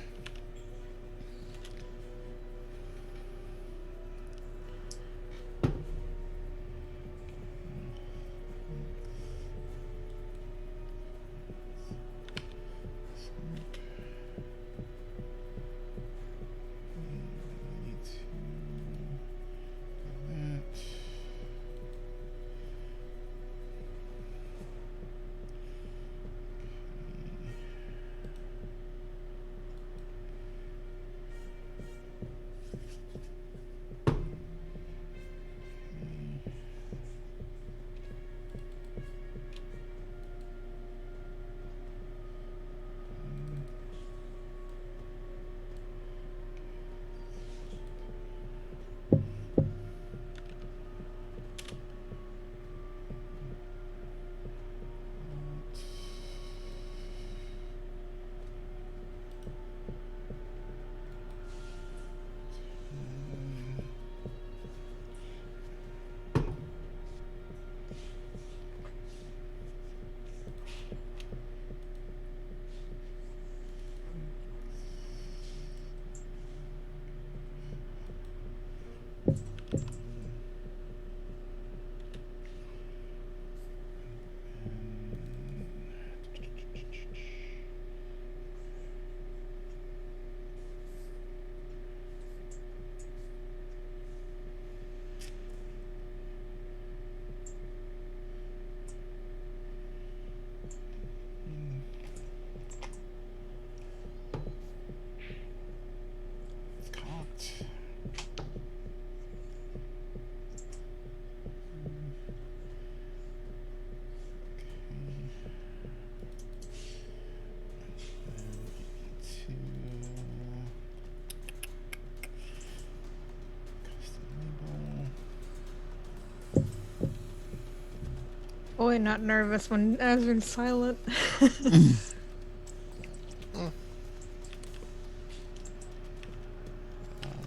Boy, not nervous when Asrin's silent.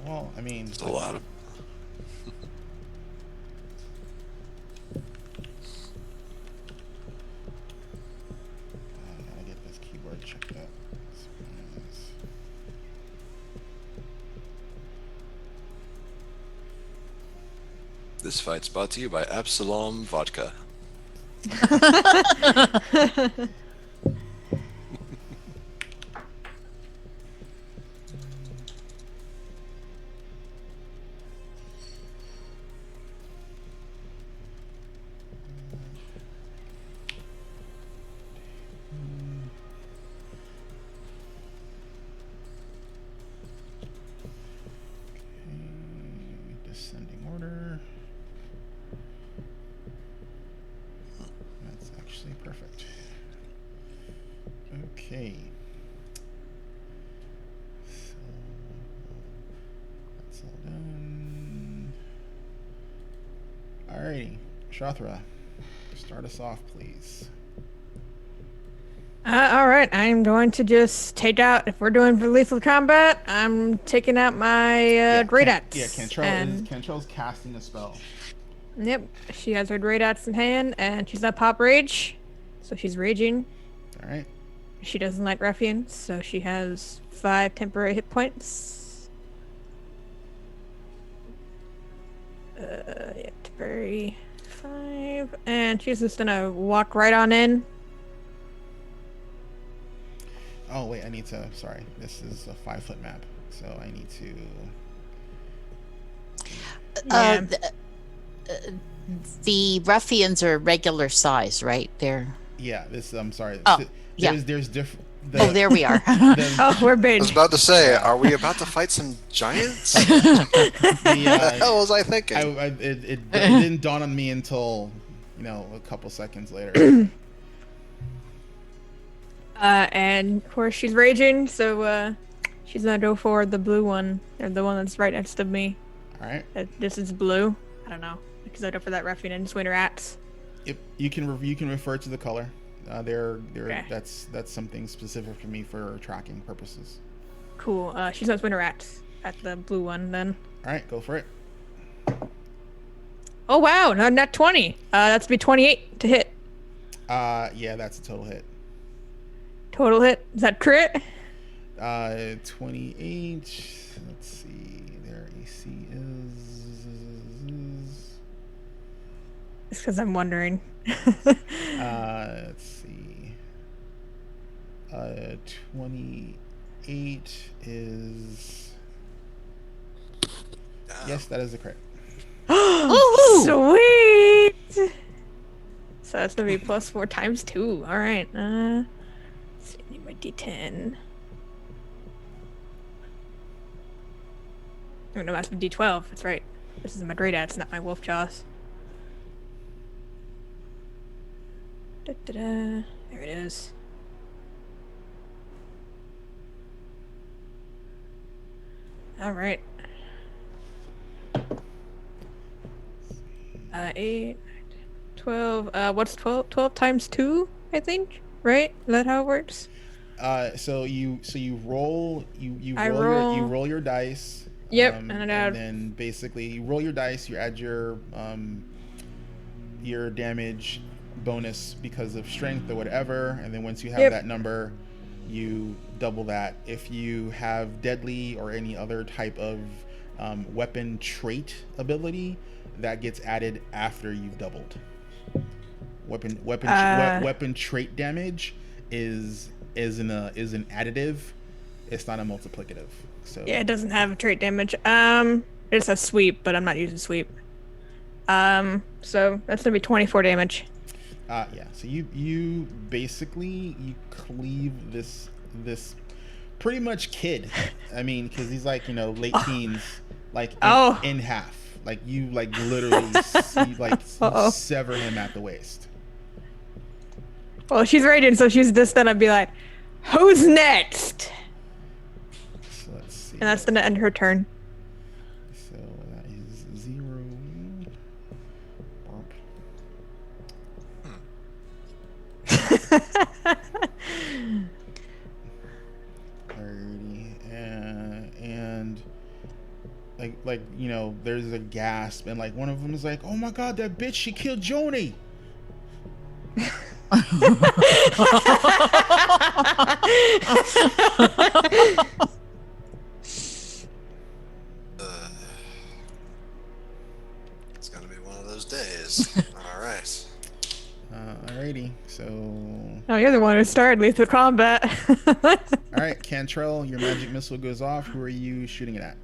Well, I mean, There's a lot of. I gotta get this keyboard checked out. This fight's brought to you by Absalom Vodka. Descending order. That's actually perfect. Okay. So that's all done. Alrighty, Shathra, start us off, please. All right, I'm going to just take out. If we're doing for lethal combat, I'm taking out my great axe. Yeah, Cantrell's casting a spell. Yep, she has her great axe in hand, and she's at pop rage, so she's raging. All right. She doesn't like ruffians, so she has 5 temporary hit points. Yeah, temporary 5, and she's just gonna walk right on in. Oh wait, I need to. Sorry, this is a 5-foot map, so I need to. Yeah. The ruffians are regular size, right? They're. Yeah, this. I'm sorry. Oh, yeah. There's different. Oh, there we are. Oh, we're I big. was about to say, are we about to fight some giants? What the hell was I thinking? It didn't dawn on me until, a couple seconds later. And of course she's raging, so she's gonna go for the blue one, or the one that's right next to me. All right. This is blue. I don't know, because I go for that ruffian and swing her axe. Yep. You can refer to the color. They're Okay. That's something specific for me for tracking purposes. Cool. She's gonna swing her axe at the blue one then. All right, go for it. Oh wow, no, not 20. That's be 28 to hit. Yeah, that's a total hit. Total hit. Is that crit? 28. Let's see. Their AC is. It's because I'm wondering. Let's see. 28 is. Yes, that is a crit. Sweet. So that's gonna be plus 4 times 2. All right. Let's see, I need my D10. Oh no, that's my D12. That's right. This is my great axe, not my wolf jaws. Da-da-da. There it is. All right. 8, 12. What's 12? 12 times 2, I think. Right? Is that how it works? So you roll you roll. you roll your dice. Yep, and then basically you roll your dice. You add your damage bonus because of strength or whatever, and then once you have that number, you double that. If you have deadly or any other type of weapon trait ability, that gets added after you've doubled. Weapon trait damage is an additive. It's not a multiplicative. So yeah, it doesn't have a trait damage. It's a sweep, but I'm not using sweep. So that's gonna be 24 damage. Yeah. So you basically cleave this pretty much kid. I mean, because he's like late teens, like in half. Like you literally sever him at the waist. Well, she's raging, so she's just gonna be like, "Who's next?" So let's see. And that's gonna end her turn. So that is 0. Alrighty. And like you know, there's a gasp, and like one of them is like, "Oh my God, that bitch! She killed Joni." It's gonna be one of those days. All right. Alrighty. So, Oh, you're the one who started lethal combat. all right, Cantrell, your magic missile goes off. Who are you shooting it at?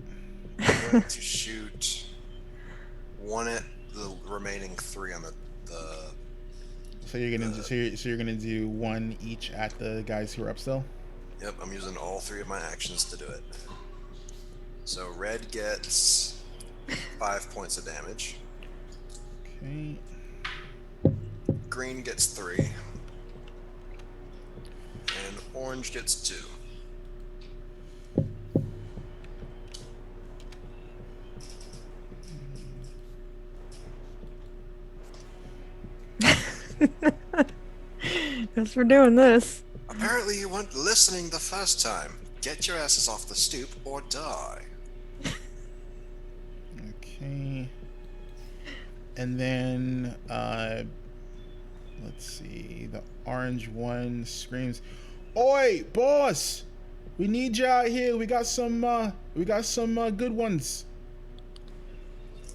I'm going to shoot one at the remaining three on the So you're gonna so you're gonna do one each at the guys who are up still. Yep, I'm using all three of my actions to do it. So red gets 5 points of damage. Okay. Green gets 3. And orange gets 2. Guess we're doing this. Apparently you weren't listening the first time. Get your asses off the stoop or die. Okay. And then let's see. The orange one screams, "Oi, boss! We need you out here. We got some good ones.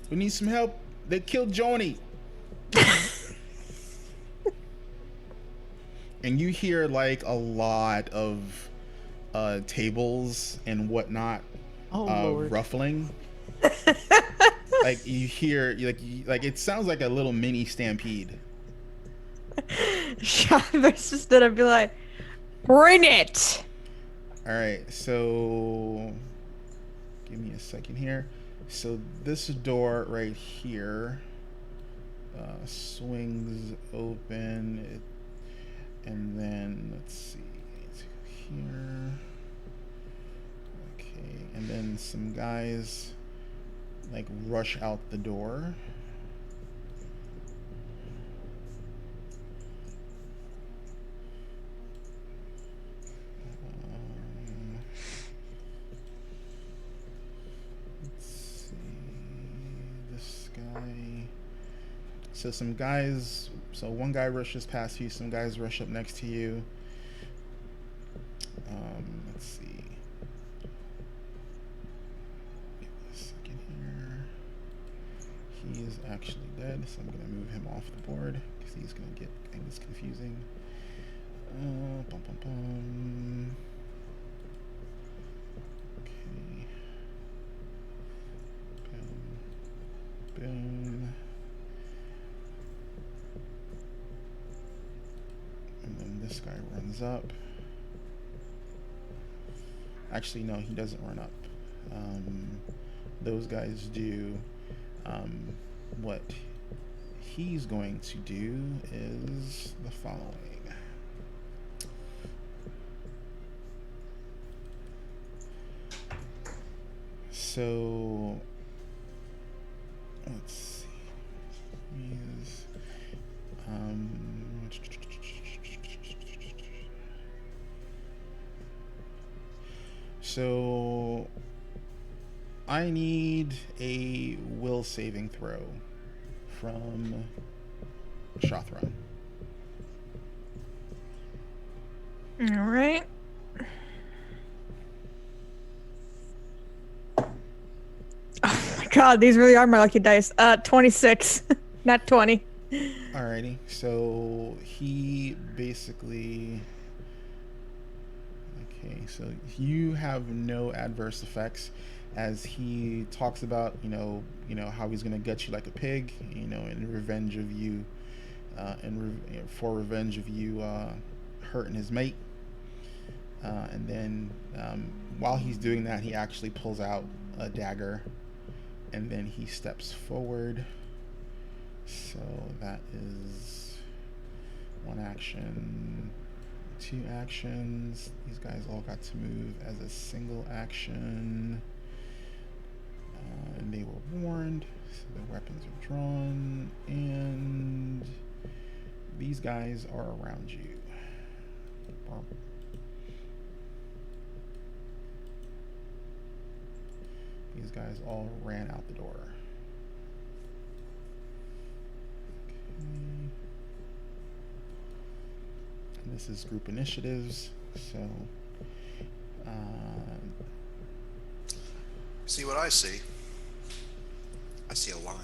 We need some help. They killed Joni." And you hear like a lot of tables and whatnot Lord. ruffling. Like you hear like it sounds like a little mini stampede. Shyver's just gonna be like, bring it! All right, so give me a second here. So this door right here swings open, and then let's see, it's here. Okay, and then some guys like rush out the door. Let's see, this guy. So some guys, so one guy rushes past you, some guys rush up next to you. Let's see. Give me a second here. He is actually dead, so I'm gonna move him off the board because he's gonna get things confusing. Bum, bum, bum. Okay. Boom. Boom. And then this guy runs up. Actually, no, he doesn't run up. Those guys do. What he's going to do is the following. So, let's see. He's, so I need a will saving throw from Shothra. All right. Oh my god, these really are my lucky dice. 26, not 20. Alrighty, so he basically... Okay, so you have no adverse effects as he talks about, you know how he's gonna gut you like a pig, in revenge of you, for revenge of you hurting his mate. And then while he's doing that, he actually pulls out a dagger, and then he steps forward. So that is one action, 2 actions. These guys all got to move as a single action. And they were warned, so the weapons are drawn, and these guys are around you. These guys all ran out the door. Okay. And this is group initiatives, so See what I see? I see a line.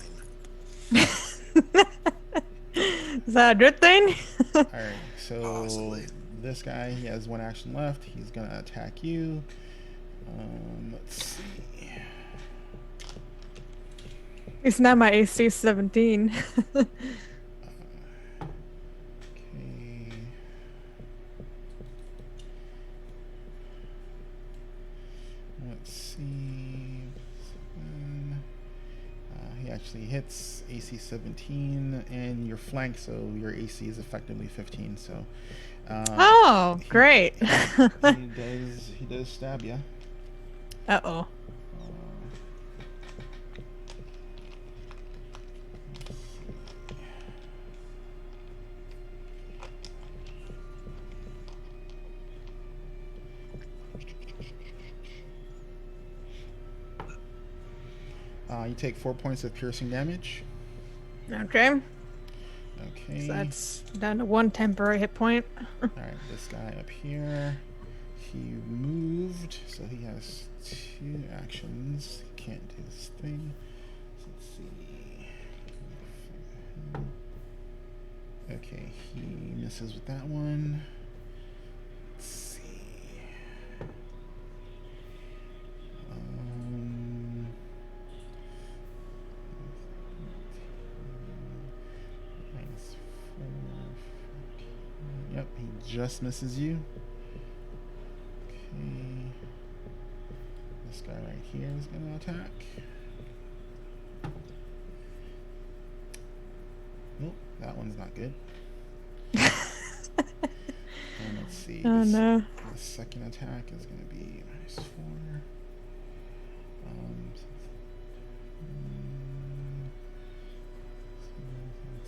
Is that a good thing? all right, so Possibly. this guy, he has one action left. He's gonna attack you. Let's see. It's not my AC 17. Okay. Let's see. He actually hits AC 17 and your flank, so your AC is effectively 15. So. Oh, great. He does stab you. Uh-oh. You take 4 points of piercing damage. Okay. Okay. So that's down to 1 temporary hit point. Alright, this guy up here. He moved, so he has 2 actions. He can't do this thing. So let's see. Okay, he misses with that one. Let's see. Yep, he just misses you. Okay. This guy right here is going to attack. Nope, that one's not good. And let's see. Oh no. The second attack is going to be -4.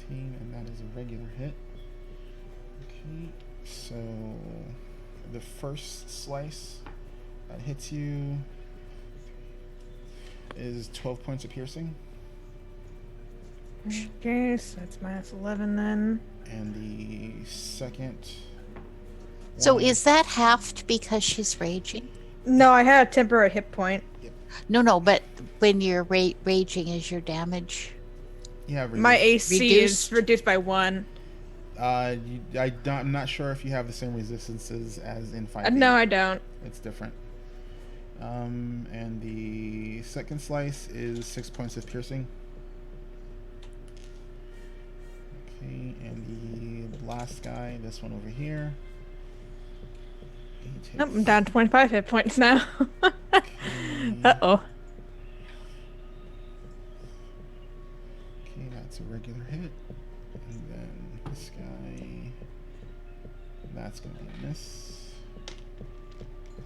17, and that is a regular hit. Okay, so the first slice that hits you is 12 points of piercing. Okay, so that's -11 then. And the second So one- is that halved because she's raging? No, I had a temporary hit point. No, but when you're raging, is your damage? Yeah, My AC Reduced? is reduced by 1. I'm not sure if you have the same resistances as in 5e. No, I don't. It's different. And the second slice is 6 points of piercing. Okay, and the last guy, this one over here. He takes, Nope, I'm down 25 hit points now. Uh-oh. Okay, that's a regular hit. And then this guy, that's going to be a miss.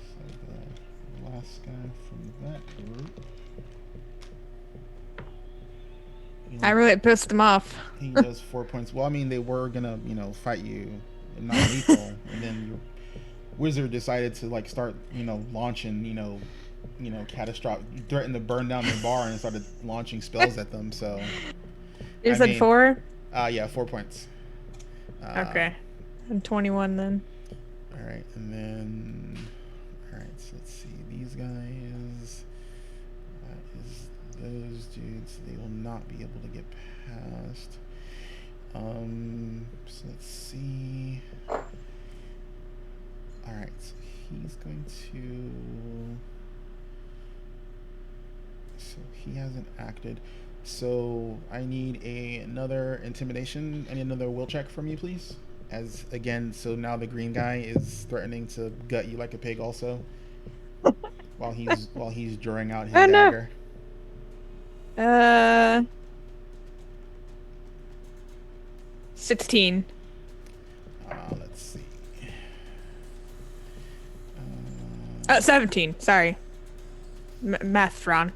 So the last guy from that group. I really pissed him off. He does 4 points. Well, I mean, they were gonna, fight you, non-lethal, and then your wizard decided to start, launching, catastrophic, threatened to burn down their bar, and started launching spells at them. So. You said 4? Yeah, 4 points. Okay, I'm 21 then. All right, and then, all right. So let's see. These guys. That is those dudes. They will not be able to get past. So let's see. All right, so he's going to. So he hasn't acted. So I need another intimidation. I need another will check from you, please. As again, so now the green guy is threatening to gut you like a pig, also, while he's drawing out his dagger. No. 16. Let's see. 17. Sorry. Math's wrong.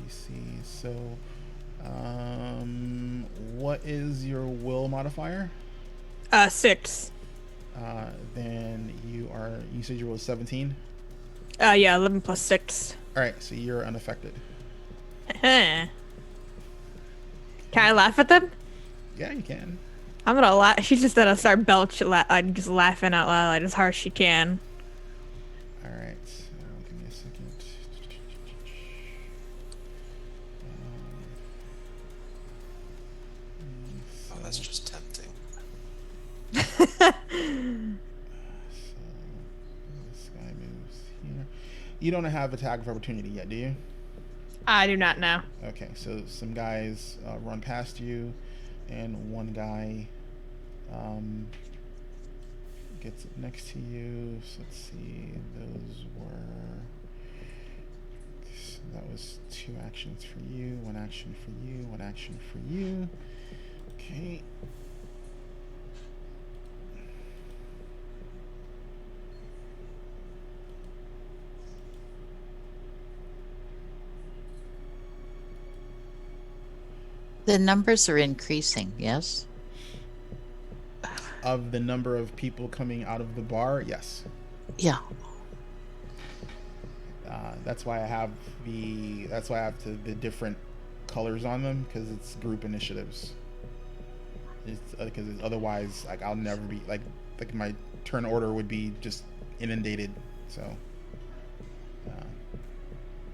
DC. So, what is your will modifier? 6. Then you said your will is 17. Yeah, 11 plus 6. All right, so you're unaffected. Can I laugh at them? Yeah, you can. I'm gonna laugh. She's just gonna start just laughing out loud, like as hard as she can. All right, so give me a second. Oh, that's just tempting. So this guy moves here. You don't have attack of opportunity yet, do you? I do not know. Okay, so some guys run past you, and one guy gets up next to you. So let's see, that was 2 actions for you, 1 action for you, 1 action for you. Okay. The numbers are increasing, yes? Of the number of people coming out of the bar, yes. Yeah. That's why I have the different colors on them, because it's group initiatives. It's because otherwise, like, I'll never be like my turn order would be just inundated. So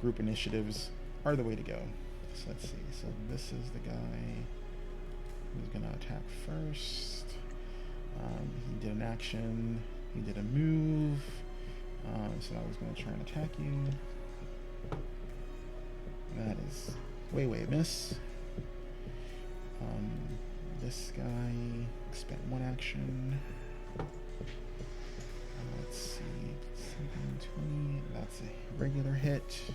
group initiatives are the way to go. So let's see. So this is the guy who's gonna attack first. He did an action. He did a move. So I was gonna try and attack you. That is way miss. This guy spent 1 action. Let's see, 17, 20. That's a regular hit.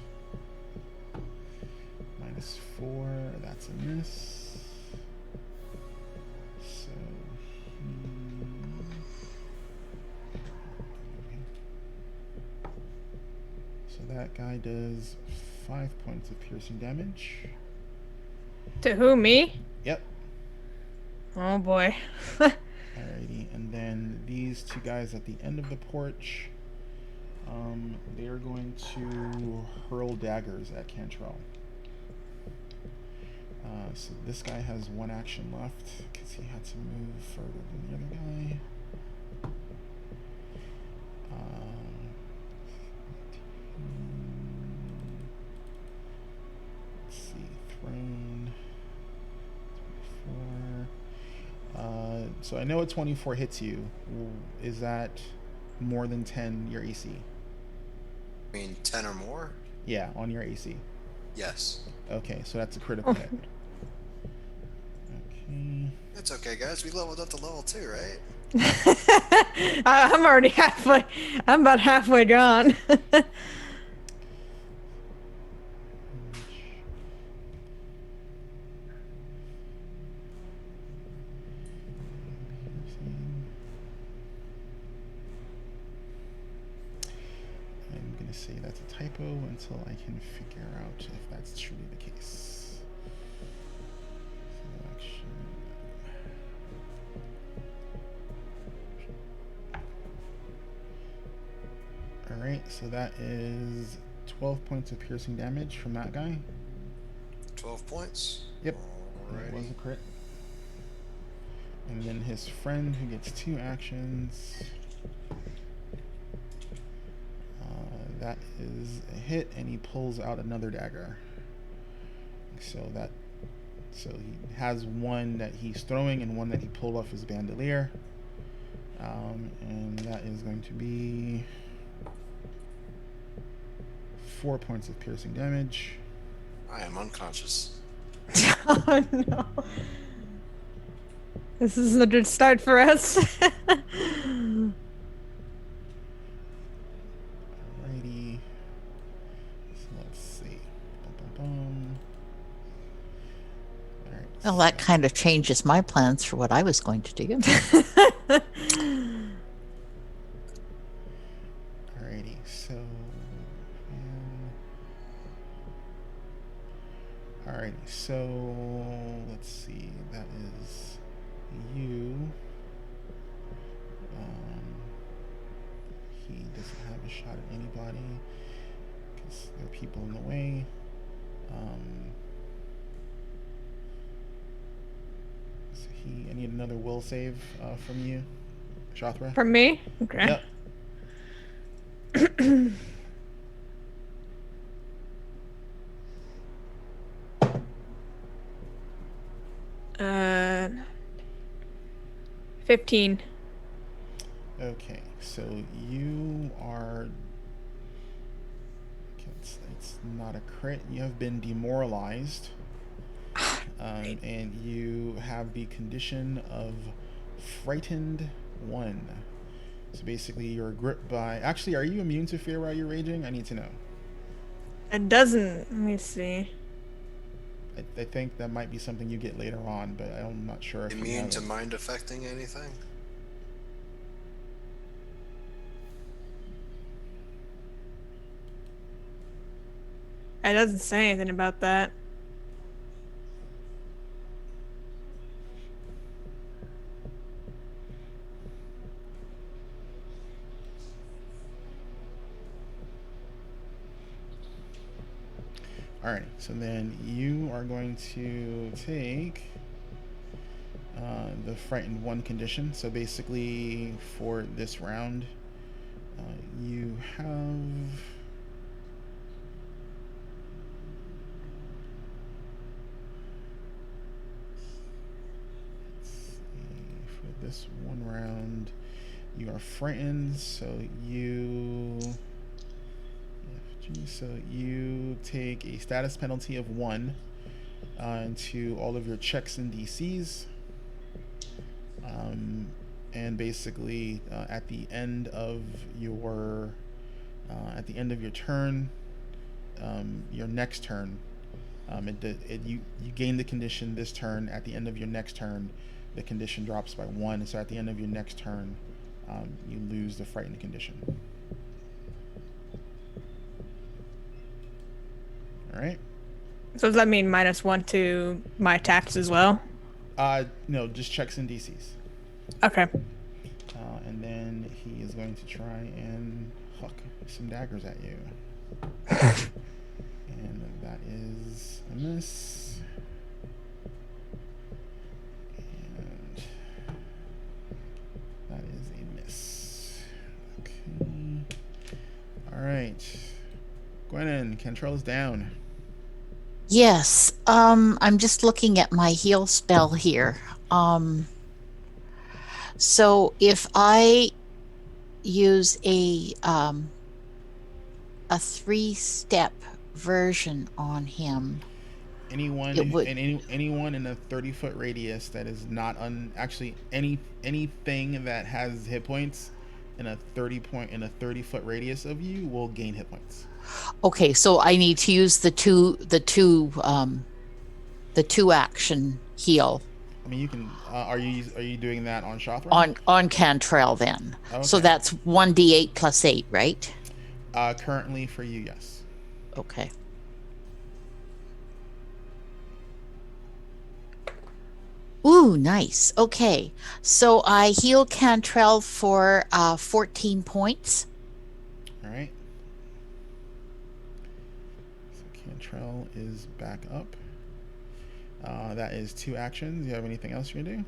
-4. That's a miss. So that guy does 5 points of piercing damage. To who, me? Yep. Oh boy. Alrighty, and then these 2 guys at the end of the porch, they are going to hurl daggers at Cantrell. So this guy has 1 action left because he had to move further than the other guy. Let's see, thrown 24. So I know a 24 hits you. Is that more than 10 your AC? I mean, 10 or more? Yeah, on your AC. Yes. Okay, so that's a critical hit. Okay. It's okay, guys. We leveled up to level 2, right? I'm already halfway. I'm about halfway gone. I'm gonna say that's a typo until I can figure out if that's truly the case. Selection. Alright, so that is 12 points of piercing damage from that guy. 12 points? Yep. That was a crit. And then his friend, who gets 2 actions. That is a hit, and he pulls out another dagger. So he has one that he's throwing and one that he pulled off his bandolier. And that is going to be 4 points of piercing damage. I am unconscious. Oh no. This is a good start for us. Alrighty. So let's see. Alright. Well, that kind of changes my plans for what I was going to do. Alrighty, so Alrighty, so let's see. That is you. He doesn't have a shot at anybody because there are people in the way. So I need another will save from you, Shathra. From me? Okay. Yep. 15. Okay, so you are. It's not a crit. You have been demoralized. And you have the condition of frightened 1. So basically, you're gripped by. Actually, are you immune to fear while you're raging? I need to know. It doesn't. Let me see. I think that might be something you get later on, but I'm not sure if you Immune have to it. mind affecting anything? It doesn't say anything about that. Alright, so then you are going to take the frightened 1 condition. So basically, for this round, you have. Let's see, for this 1 round, you are frightened, so you. So you take a status penalty of 1 to all of your checks and DCs. And basically, at the end of your turn, your next turn, you gain the condition this turn. At the end of your next turn, the condition drops by 1. So at the end of your next turn, you lose the frightened condition. All right. So does that mean -1 to my attacks as well? No, just checks and DCs. Okay. And then he is going to try and huck some daggers at you. And that is a miss. And that is a miss. Okay. All right. Gwennon, Cantrell is down. Yes. I'm just looking at my heal spell here. So if I use a 3-step version on him, anyone in a 30-foot radius that is not anything that has hit points in a 30-foot radius of you will gain hit points. Okay, so I need to use the two action heal. I mean, you can. Are you doing that on Shathra? On Cantrell then. Okay. So that's 1d8 plus 8, right? Currently for you, yes. Okay. Ooh, nice. Okay, so I heal Cantrell for 14 points. All right. So Cantrell is back up. That is 2 actions. Do you have anything else you're gonna do?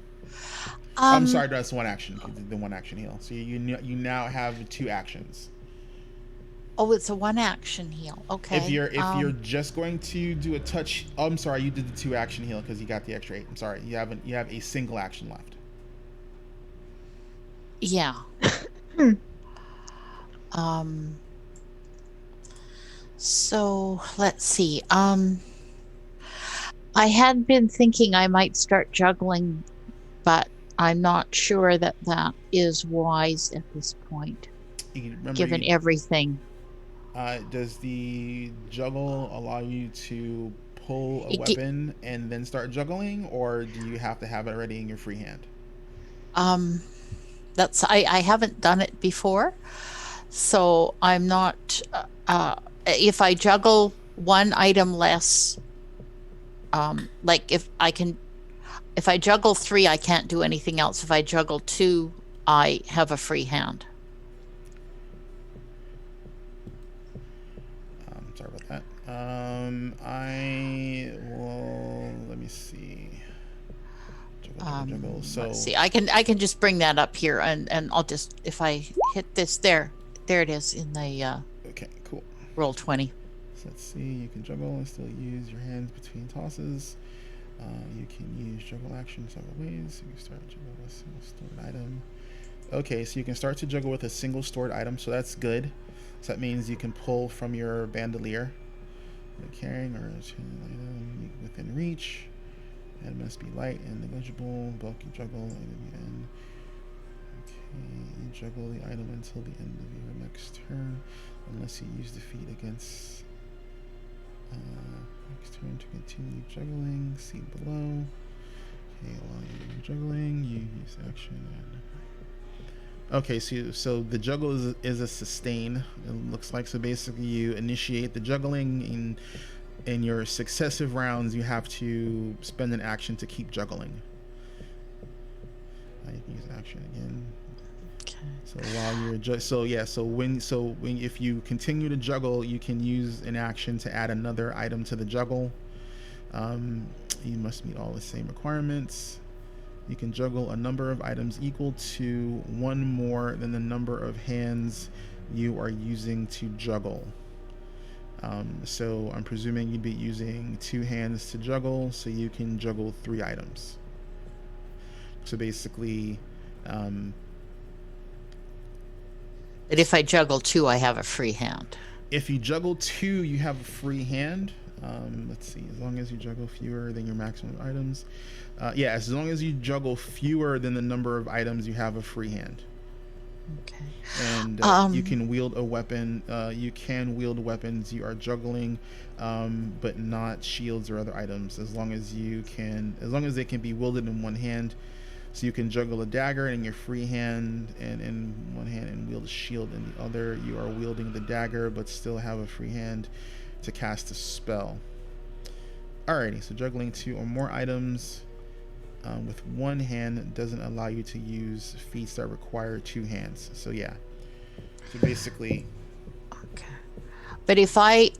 I'm sorry, that's 1 action. The 1 action heal. So you now have 2 actions. Oh, it's a 1 action heal. Okay. If you're just going to do a touch, I'm sorry, you did the 2 action heal because you got the extra 8. I'm sorry, you have a single action left. Yeah. So let's see. I had been thinking I might start juggling, but I'm not sure that is wise at this point, given everything. Does the juggle allow you to pull a weapon and then start juggling, or do you have to have it already in your free hand? I haven't done it before, so I'm not. If I juggle 1 item less like if I juggle 3, I can't do anything else. If I juggle 2, I have a free hand. Sorry about that. Let me see. Juggle. So Let's see. I can just bring that up here, and I'll just, if I hit this there it is in the okay, cool. roll 20. So let's see. You can juggle and still use your hands between tosses. You can use juggle action several ways. You can start juggle with a single stored item. Okay, so you can start to juggle with a single stored item, so that's good. So that means you can pull from your bandolier. Carrying or item within reach. It must be light and negligible. Bulky juggle item. Okay, you juggle the item until the end of your next turn, unless you use defeat against next turn to continue juggling. See below. Okay, while you're juggling, you use action and. Okay, so the juggle is a sustain. It looks like, so basically you initiate the juggling in your successive rounds. You have to spend an action to keep juggling. You can use action again. Okay. So while you're when if you continue to juggle, you can use an action to add another item to the juggle. You must meet all the same requirements. You can juggle a number of items equal to 1 more than the number of hands you are using to juggle. So I'm presuming you'd be using 2 hands to juggle, so you can juggle 3 items. So basically, But if I juggle 2, I have a free hand. If you juggle 2, you have a free hand. Let's see, as long as you juggle fewer than your maximum items. Yeah, as long as you juggle fewer than the number of items, you have a free hand. Okay. And you can wield a weapon. You can wield weapons you are juggling, but not shields or other items. As long as they can be wielded in one hand. So you can juggle a dagger in your free hand and in one hand and wield a shield in the other. You are wielding the dagger, but still have a free hand to cast a spell. Alrighty, so juggling 2 or more items with one hand doesn't allow you to use feats that require 2 hands. So yeah, so basically. Okay. But if I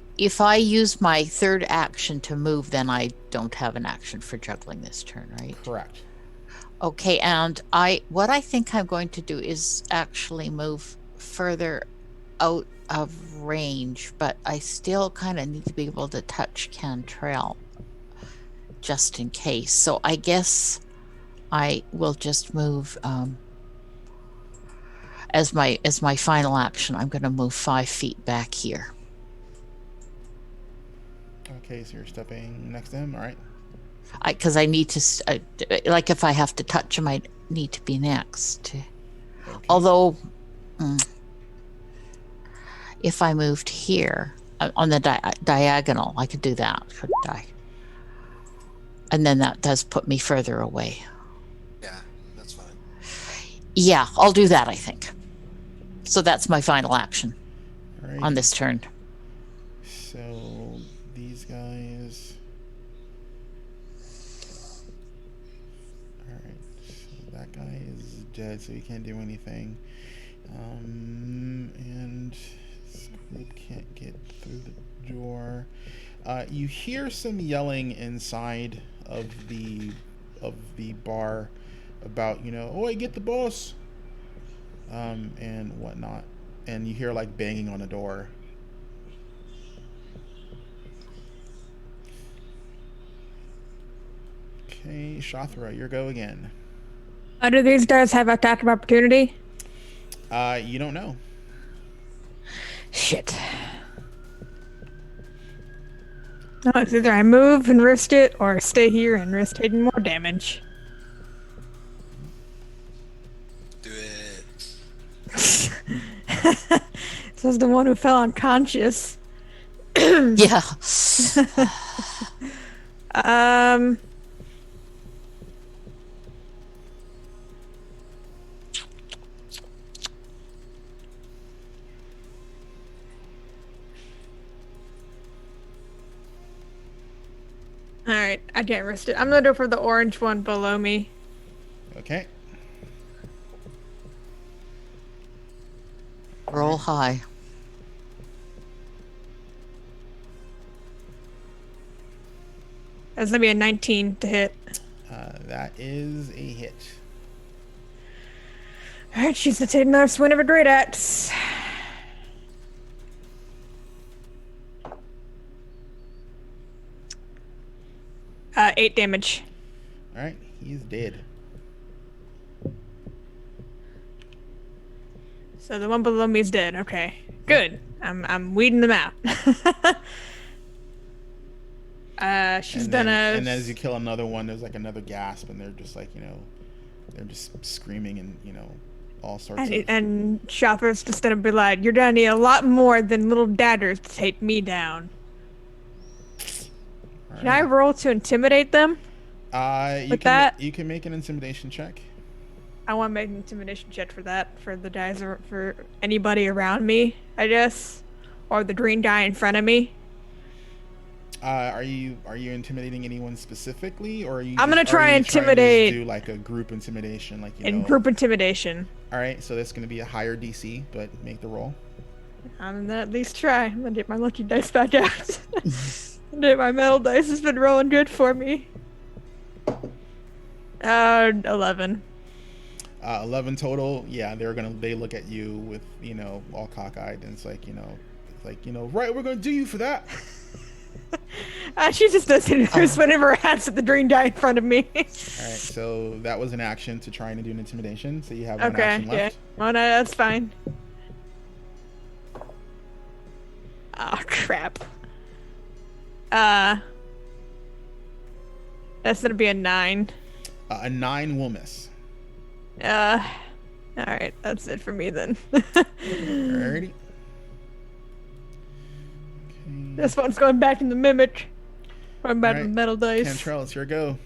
use my 3rd action to move, then I don't have an action for juggling this turn, right? Correct. Okay, and what I think I'm going to do is actually move further out of range, but I still kind of need to be able to touch Cantrell just in case. So I guess I will just move as my final action. I'm going to move 5 feet back here. Okay, so you're stepping next to him. All right. Because I need to, like, if I have to touch him, I need to be next. Okay. Although, if I moved here on the diagonal, I could do that, couldn't I? And then that does put me further away. Yeah, that's fine. Yeah, I'll do that, I think. So that's my final action on this turn. So these guys. That guy is dead, so he can't do anything. And Squid can't get through the door. You hear some yelling inside of the bar about, "Oi, get the boss," and whatnot. And you hear like banging on a door. Okay, Shathra, your go again. Do these guys have attack of opportunity? You don't know. Shit. No, it's either I move and risk it, or stay here and risk taking more damage. Do it. This is the one who fell unconscious. Yeah. All right, I can't risk it. I'm gonna go for the orange one below me. Okay. Roll high. That's gonna be a 19 to hit. That is a hit. All right, she's gonna take another swing of a great axe. Uh, 8 damage. All right, he's dead. So the one below me is dead. Okay, good. I'm weeding them out. She's And done then, a. and as you kill another one, there's like another gasp, and they're just like, they're just screaming and all sorts of. And Shoppers just gonna be like, "You're gonna need a lot more than little daggers to take me down." Can I roll to intimidate them? You can make an intimidation check. I want to make an intimidation check for that, for the guys, or for anybody around me, I guess, or the green guy in front of me. Are you intimidating anyone specifically, or are you? I'm gonna try and intimidate. Do like a group intimidation, like group intimidation. All right, so that's gonna be a higher DC, but make the roll. I'm gonna at least try. I'm gonna get my lucky dice back out. My metal dice has been rolling good for me. 11. 11 total. Yeah, they look at you with all cockeyed, and it's like right, we're gonna do you for that. She just doesn't just whenever hats at the green guy in front of me. All right, so that was an action to try and do an intimidation. So you have one action left. Okay, yeah. Oh no, that's fine. Oh crap. That's gonna be a 9. A 9 will miss. Alright, that's it for me then. Alrighty. Okay. This one's going back in the mimic. I'm back to the metal dice. Cantrell, it's your go.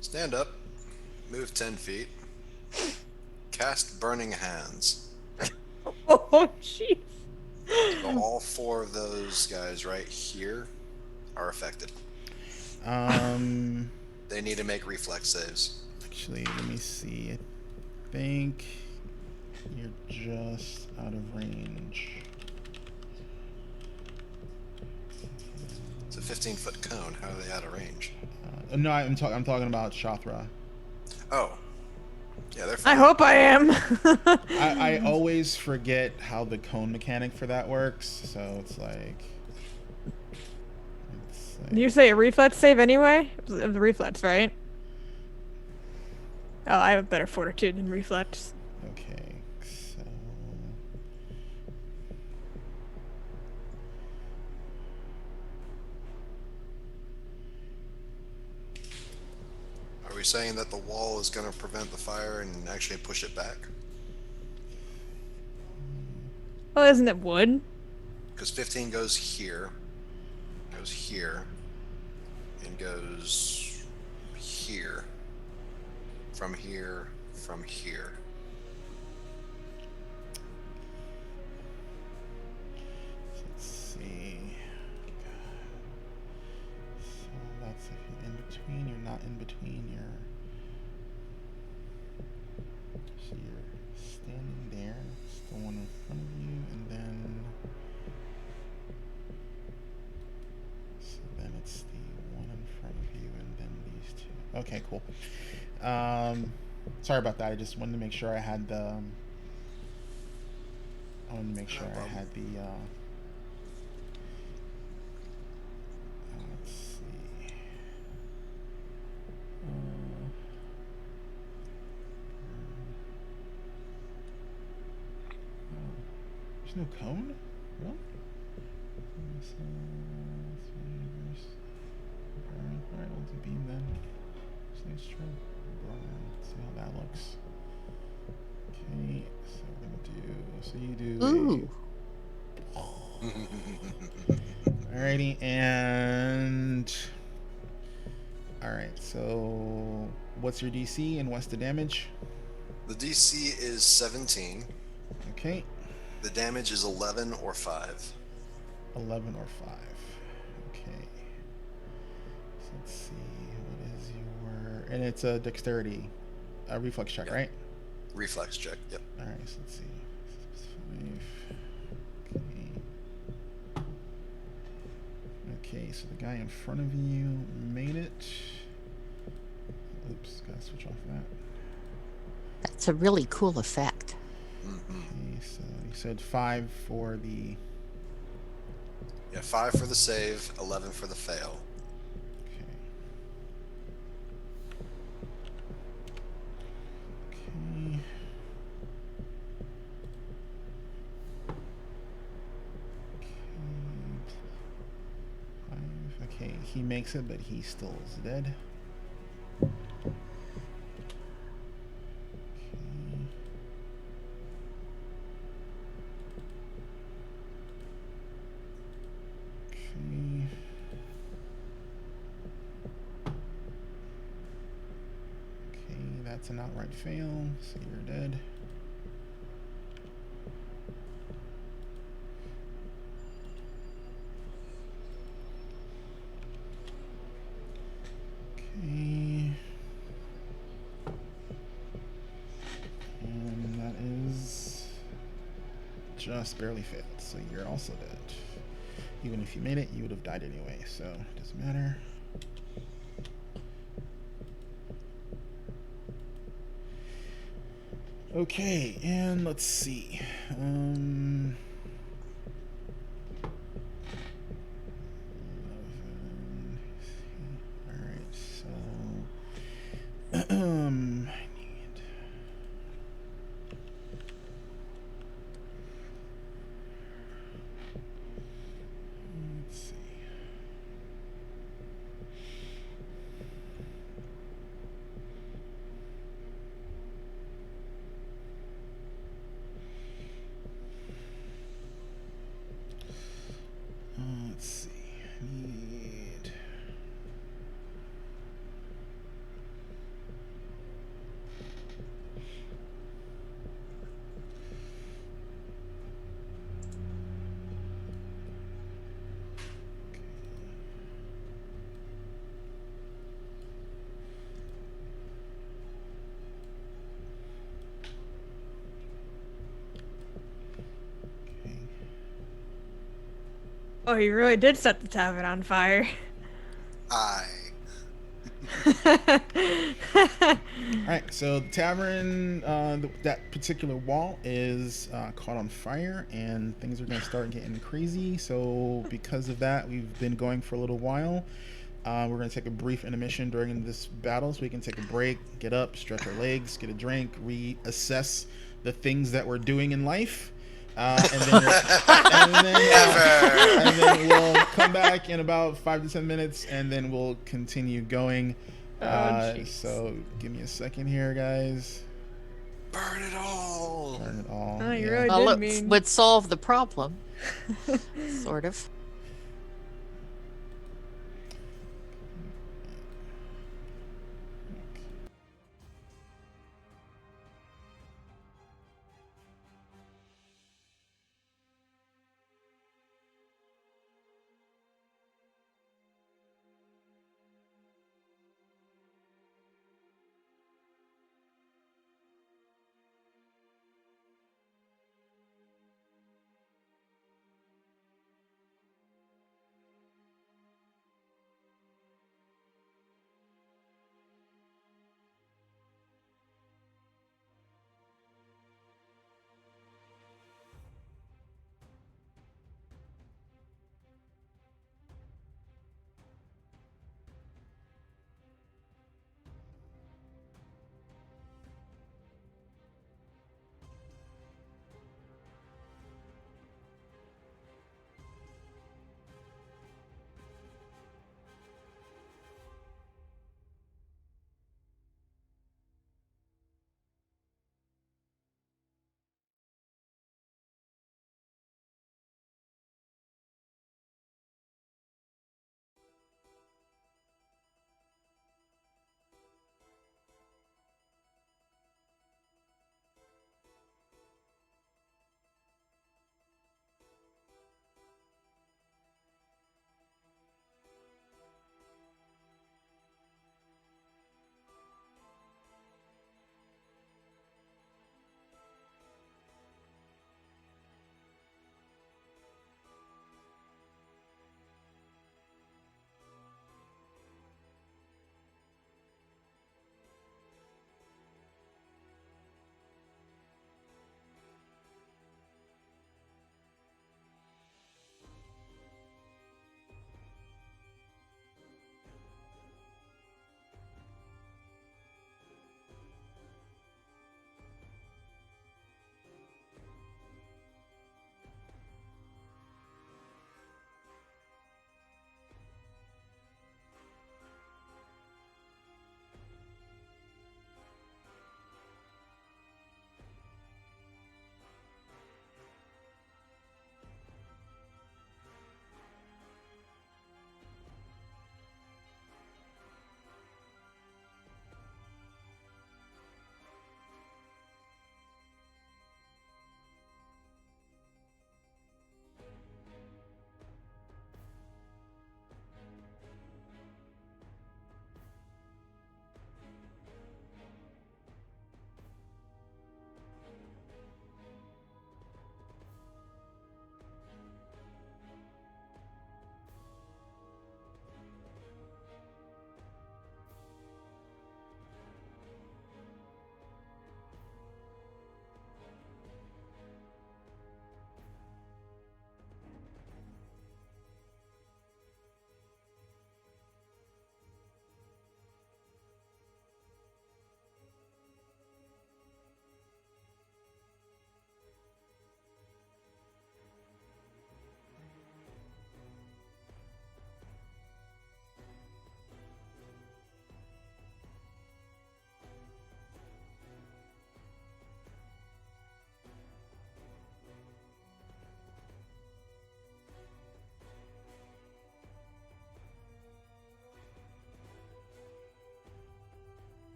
Stand up. Move 10 feet. Cast Burning Hands. Oh, jeez. So all 4 of those guys right here are affected. They need to make reflex saves. Actually, let me see. I think you're just out of range. It's a 15-foot cone. How are they out of range? No, I'm talking about Shathra. Oh. Yeah, they're fine. I hope I am. I always forget how the cone mechanic for that works, so it's like... Did you say a reflex save anyway? It was a reflex, right? Oh, I have better fortitude than reflex. Okay, so... Are we saying that the wall is going to prevent the fire and actually push it back? Well, isn't it wood? Because 15 goes here, and goes here, from here, from here. Let's see. So that's if you're in between, you're not in between, so you're standing there, it's the one in front of you, and then it's the one in front of you, and then these two. Okay, cool. Sorry about that. I just wanted to make sure I had the. I wanted to make sure I had the. Let's see. There's no cone? Really? Alright, we'll do beam then. Let's try burn. See how that looks. Okay, so we're gonna do. So you do. Ooh. Alrighty, and. Alright, so what's your DC and what's the damage? The DC is 17. Okay. The damage is 11 or 5. 11 or 5. Okay. let's see. What is your? And it's a dexterity, a reflex check, Yep. right? Reflex check. Yep. All right. So let's see. 5. Okay. So the guy in front of you made it. Oops. Gotta switch off that. That's a really cool effect. Mm-hmm. Okay. So you said 5 for the. Yeah, 5 for the save, 11 for the fail. Okay. Okay. Okay, he makes it, but he still is dead. Okay. Okay. Okay, that's an outright fail, so you're dead. Okay. And that is just barely failed, so you're also dead. Even if you made it, you would have died anyway, so it doesn't matter. Okay, and let's see. Alright, so I need. Let's see. Let's see. Need. Okay. Oh, you really did set the tavern on fire. Alright, so the tavern, that particular wall is caught on fire, and things are going to start getting crazy. So, because of that, we've been going for a little while. We're going to take a brief intermission during this battle so we can take a break, get up, stretch our legs, get a drink, reassess the things that we're doing in life. And then we'll come back in about 5 to 10 minutes, and then we'll continue going. So give me a second here, guys. Burn it all! Burn it all. Oh, you yeah. really Well, did it mean. would solve the problem, sort of.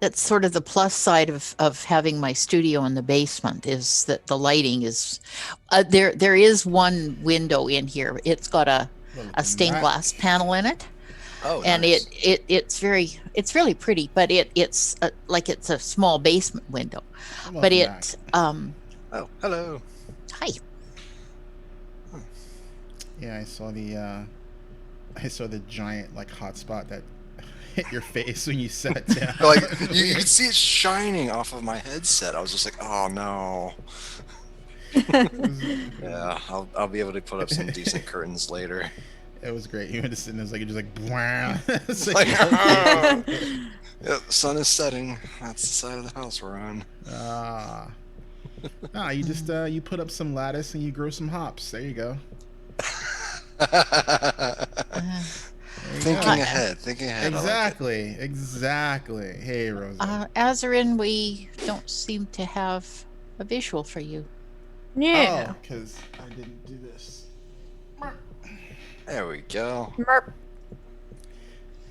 That's sort of the plus side of having my studio in the basement, is that the lighting is there is one window in here. It's got a stained glass panel in it, Oh, and nice. it's really pretty, but it's like it's a small basement window. Welcome But back. Oh, hello. Hi. Yeah, I saw the giant like hotspot that hit your face when you sat down. Like you could see it shining off of my headset. I was just like, oh no. Yeah, I'll be able to put up some decent curtains later. It was great. You were just sitting there, like, you're just like, wow. It's Like, okay. yeah, the sun is setting. That's the side of the house we're on. You just you put up some lattice and you grow some hops. There you go. Thinking ahead. Exactly. Exactly. Hey, Rosa. Azarin, we don't seem to have a visual for you. Yeah. Oh, because I didn't do this. There we go. Merp.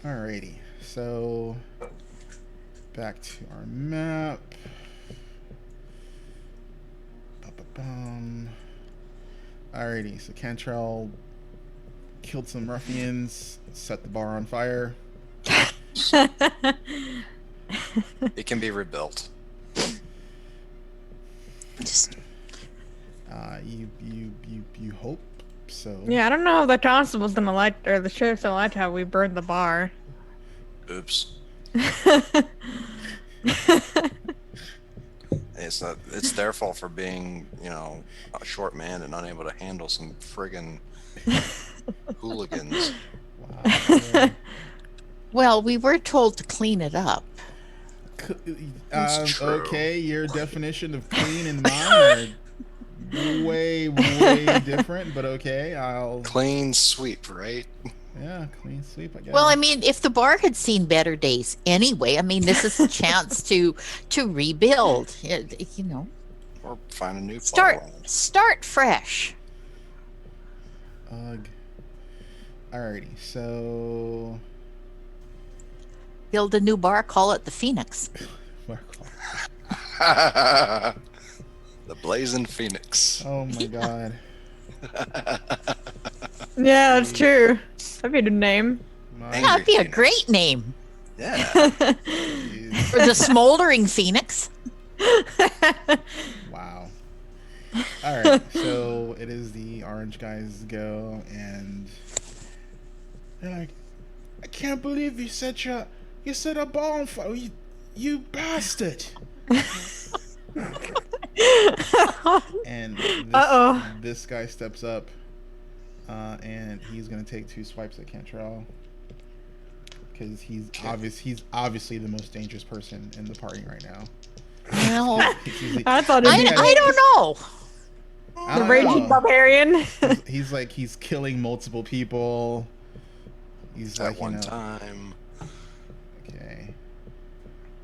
Alrighty. So back to our map. Ba-ba-bum. Alrighty. So Cantrell killed some ruffians, set the bar on fire. It can be rebuilt. Just You hope so. Yeah, I don't know if the constable's gonna like, or the sheriff's gonna like how we burned the bar. Oops. It's their fault for being, a short man and unable to handle some friggin' hooligans. Wow. well, we were told to clean it up. It's true. Okay, your definition of clean and mine are way different, but okay, I'll Clean sweep, right? clean sweep, I guess. Well, I mean, if the bar had seen better days anyway, I mean, this is a chance to rebuild. Or find a new Start fresh. Ugh. Alrighty, so Build a new bar. Call it the Phoenix. The Blazing Phoenix. oh my god. Yeah, that's true. That'd be the name. My, That'd be a Phoenix. great name Yeah. jeez. for the smoldering Phoenix. Wow. Alright, so it is the orange guys go, and they're like, I can't believe you set a ball on fire. You bastard. And this guy steps up, and he's gonna take 2 swipes at Cantrell because he's obviously the most dangerous person in the party right now. Well, I thought I it'd be don't know. the raging barbarian. He's killing multiple people. He's At like, one time. Okay.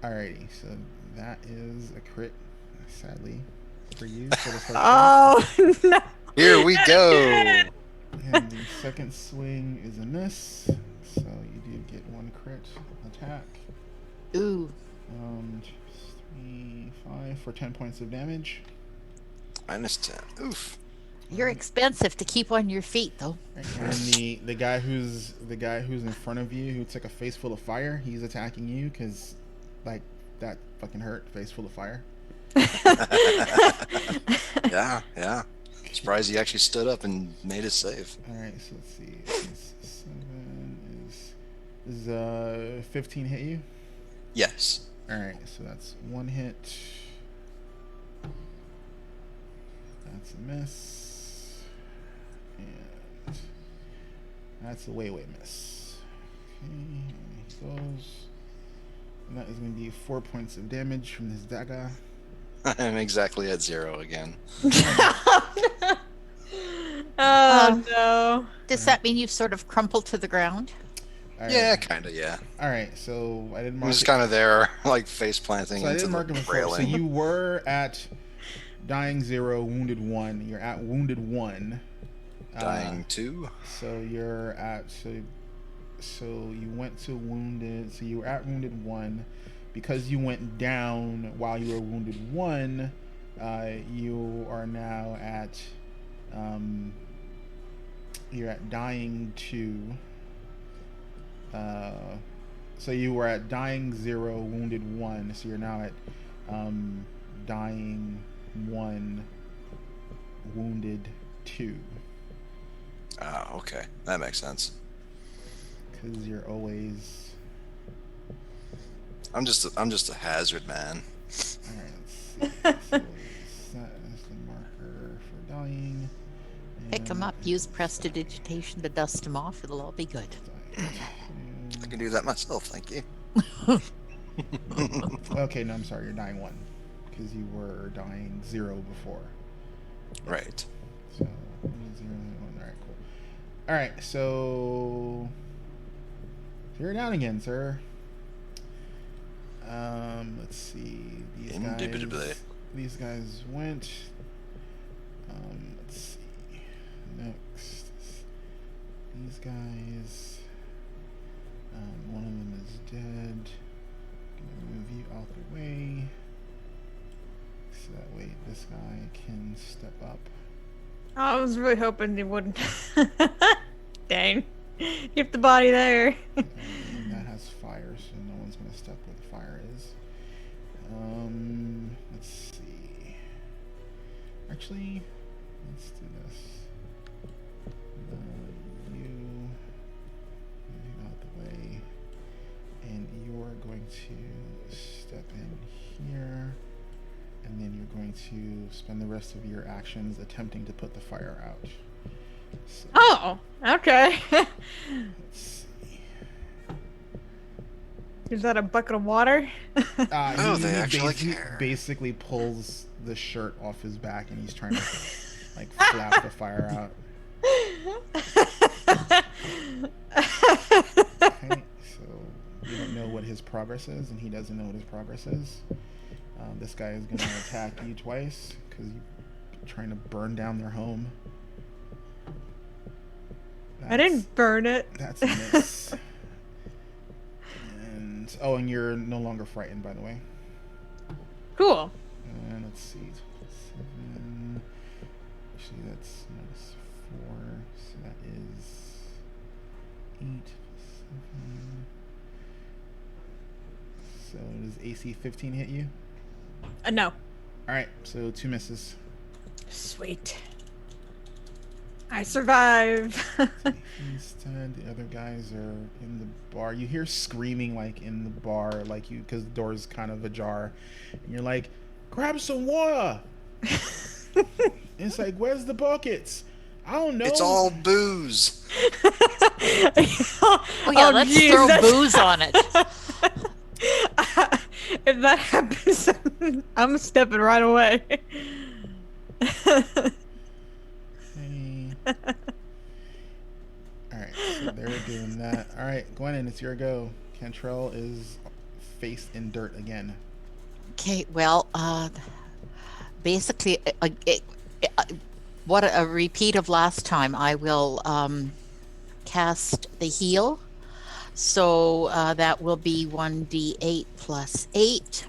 Alrighty, so that is a crit, sadly, for you for the first time. Oh no! Here we go. And the second swing is a miss, so you did get 1 crit attack. Ooh. 3, 5 for 10 points of damage. -10. Oof. You're expensive to keep on your feet, though. And the guy who's in front of you, who took a face full of fire, he's attacking you because, like, that fucking hurt. Face full of fire. Yeah. Surprised he actually stood up and made his save. All right, so let's see. 7 is 15 hit you? Yes. All right, so that's 1 hit. That's a miss. And that's a way miss. Okay, and he goes. And that is going to be 4 points of damage from this dagger. I'm exactly at 0 again. Oh no! Does that mean you've sort of crumpled to the ground? All right. Yeah, kind of, yeah. All right, so I didn't I'm mark just it. kind of there, like face planting So I into didn't mark the him before. So railing. you were at dying 0, wounded 1. You're at wounded 1. Dying 2. So you're at so you went to wounded. So you were at wounded 1. because you went down while you were wounded 1, you are now at you're at dying 2. So you were at dying 0, wounded 1. So you're now at dying 1, wounded 2. Okay, that makes sense. Because you're always. I'm just a hazard man. All right, let's see. So set as the marker for dying. Pick them up, use prestidigitation to dust them off. It'll all be good. I can do that myself, thank you. Okay, no, I'm sorry. You're dying 1 because you were dying 0 before. Right. So 0, 1. All right, cool. All right, so you're down again, sir. Let's see. Indubitably. These guys went. Let's see. Next, these guys. One of them is dead. Gonna move you out the way, so that way this guy can step up. I was really hoping they wouldn't. Dang. Keep the body there. And that has fire, so no one's gonna step where the fire is. Let's see. Actually, let's do this. You move out the way, and you're going to step in here, and then you're going to spend the rest of your actions attempting to put the fire out. So, Oh, okay. let's see. Is that a bucket of water? Oh, they actually care. Basically pulls the shirt off his back, and he's trying to like flap the fire out. Okay, so you don't know what his progress is, and he doesn't know what his progress is. This guy is going to attack you twice because you're trying to burn down their home. I didn't burn it. That's a miss. And you're no longer frightened, by the way. Cool. And let's see, 7. Actually, that's -4. So that is 8, 7. So does AC 15 hit you? No. All right, so 2 misses. Sweet. I survive. Instead, the other guys are in the bar. You hear screaming like in the bar, like you, because the door's kind of ajar, and you're like, "Grab some water." And it's like, "Where's the buckets?" I don't know. It's all booze. Oh yeah, let's geez, throw booze on it. If that happens, I'm stepping right away. Okay. Alright, so they're doing that. Alright, Gwennon, it's your go. Cantrell is faced in dirt again. Okay, well, basically, what a repeat of last time. I will cast the heal. So that will be 1d8 plus 8.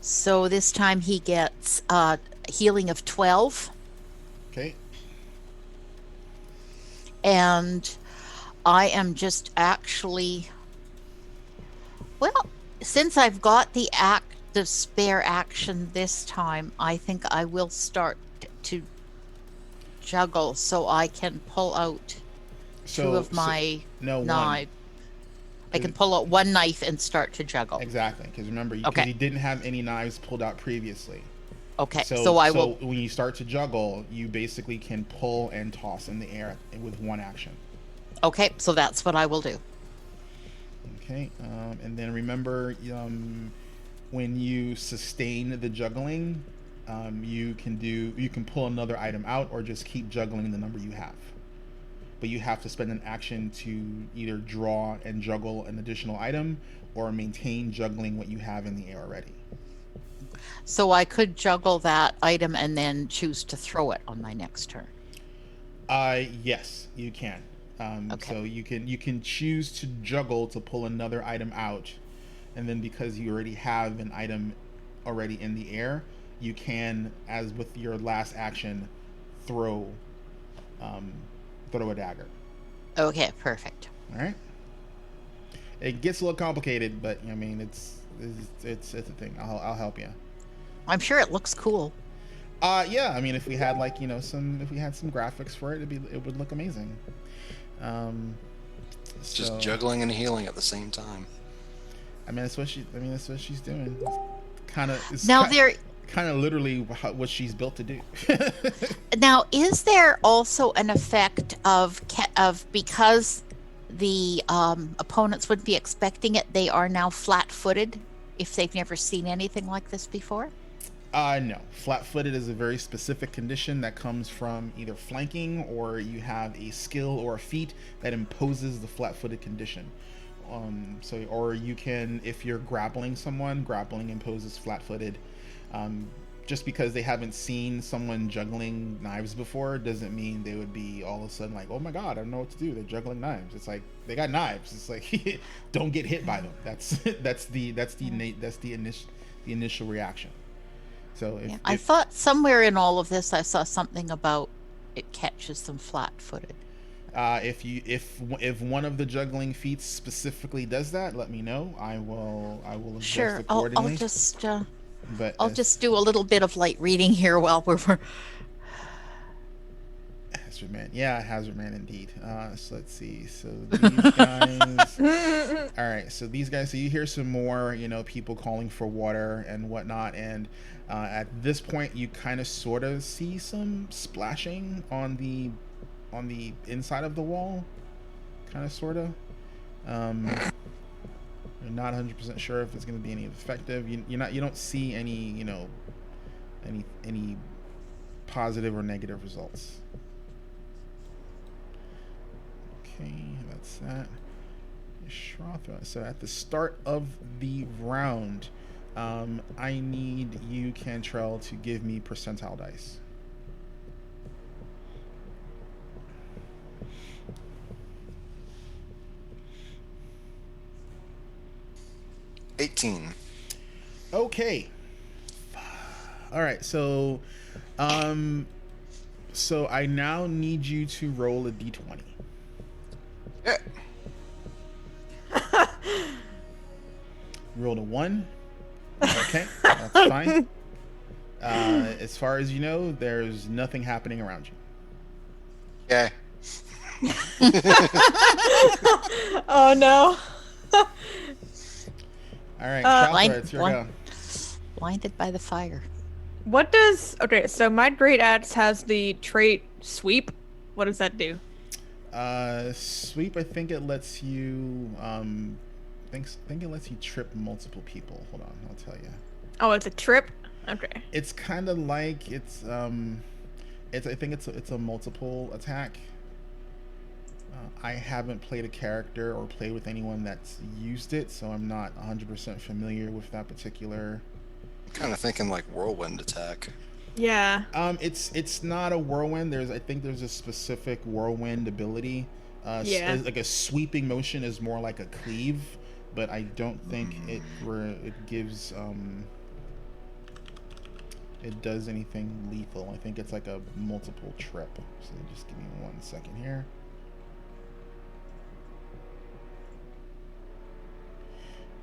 So this time he gets healing of 12. Okay. And I am just actually, well, since I've got the active spare action this time, I think I will start to juggle so I can pull out two of my knives. I can pull out one knife and start to juggle. Exactly, because remember, Okay. you didn't have any knives pulled out previously. Okay, So so I will. when you start to juggle, you basically can pull and toss in the air with one action. Okay, so that's what I will do. Okay, and then remember, when you sustain the juggling, you can pull another item out or just keep juggling the number you have. But you have to spend an action to either draw and juggle an additional item or maintain juggling what you have in the air already. So I could juggle that item and then choose to throw it on my next turn. Yes, you can. Okay. So you can choose to juggle to pull another item out, and then because you already have an item already in the air, you can, as with your last action, throw um, throw a dagger. Okay, perfect. All right. It gets a little complicated, but I mean it's a thing. I'll help you. I'm sure it looks cool. Yeah. I mean, if we had if we had some graphics for it, it would look amazing. It's So, just juggling and healing at the same time. I mean, that's what she's doing. It's Now there kind of literally what she's built to do. Now, is there also an effect of because the opponents wouldn't be expecting it, they are now flat-footed if they've never seen anything like this before? No. Flat-footed is a very specific condition that comes from either flanking or you have a skill or a feat that imposes the flat-footed condition. Or you can, if you're grappling someone, grappling imposes flat-footed. Just because they haven't seen someone juggling knives before doesn't mean they would be all of a sudden like, oh my god, I don't know what to do. They're juggling knives. It's like they got knives. It's like don't get hit by them. That's the initial reaction. So I thought somewhere in all of this I saw something about it catches them flat-footed. If one of the juggling feats specifically does that, let me know. I will adjust Sure, accordingly. I'll just do a little bit of light reading here while we're Hazard Man. Yeah, Hazard Man indeed. So let's see. So these guys. All right. So these guys. So you hear some more, people calling for water and whatnot. And at this point, you kind of sort of see some splashing on the inside of the wall. Kind of, sort of. You're not 100% sure if it's going to be any effective. You don't see any, any positive or negative results. Okay, that's that. Shrothra. So at the start of the round, I need you, Cantrell, to give me percentile dice. $18. Okay. All right. So I now need you to roll a d20. Yeah. Rolled a 1. Okay, that's fine. As far as you know, there's nothing happening around you. Yeah. Oh no. All right, Shrothra, it's your blind- go. blinded by the fire. What does so my great axe has the trait sweep. What does that do? Sweep. I think it lets you. Think it lets you trip multiple people. Hold on, I'll tell you. Oh, it's a trip. Okay. It's kind of like it's. I think it's a multiple attack. I haven't played a character or played with anyone that's used it, so I'm not 100% familiar with that particular. I'm kind of thinking like whirlwind attack. Yeah. It's not a whirlwind. I think there's a specific whirlwind ability. Yeah. Like a sweeping motion is more like a cleave, but I don't think it gives it does anything lethal. I think it's like a multiple trip. So just give me 1 second here.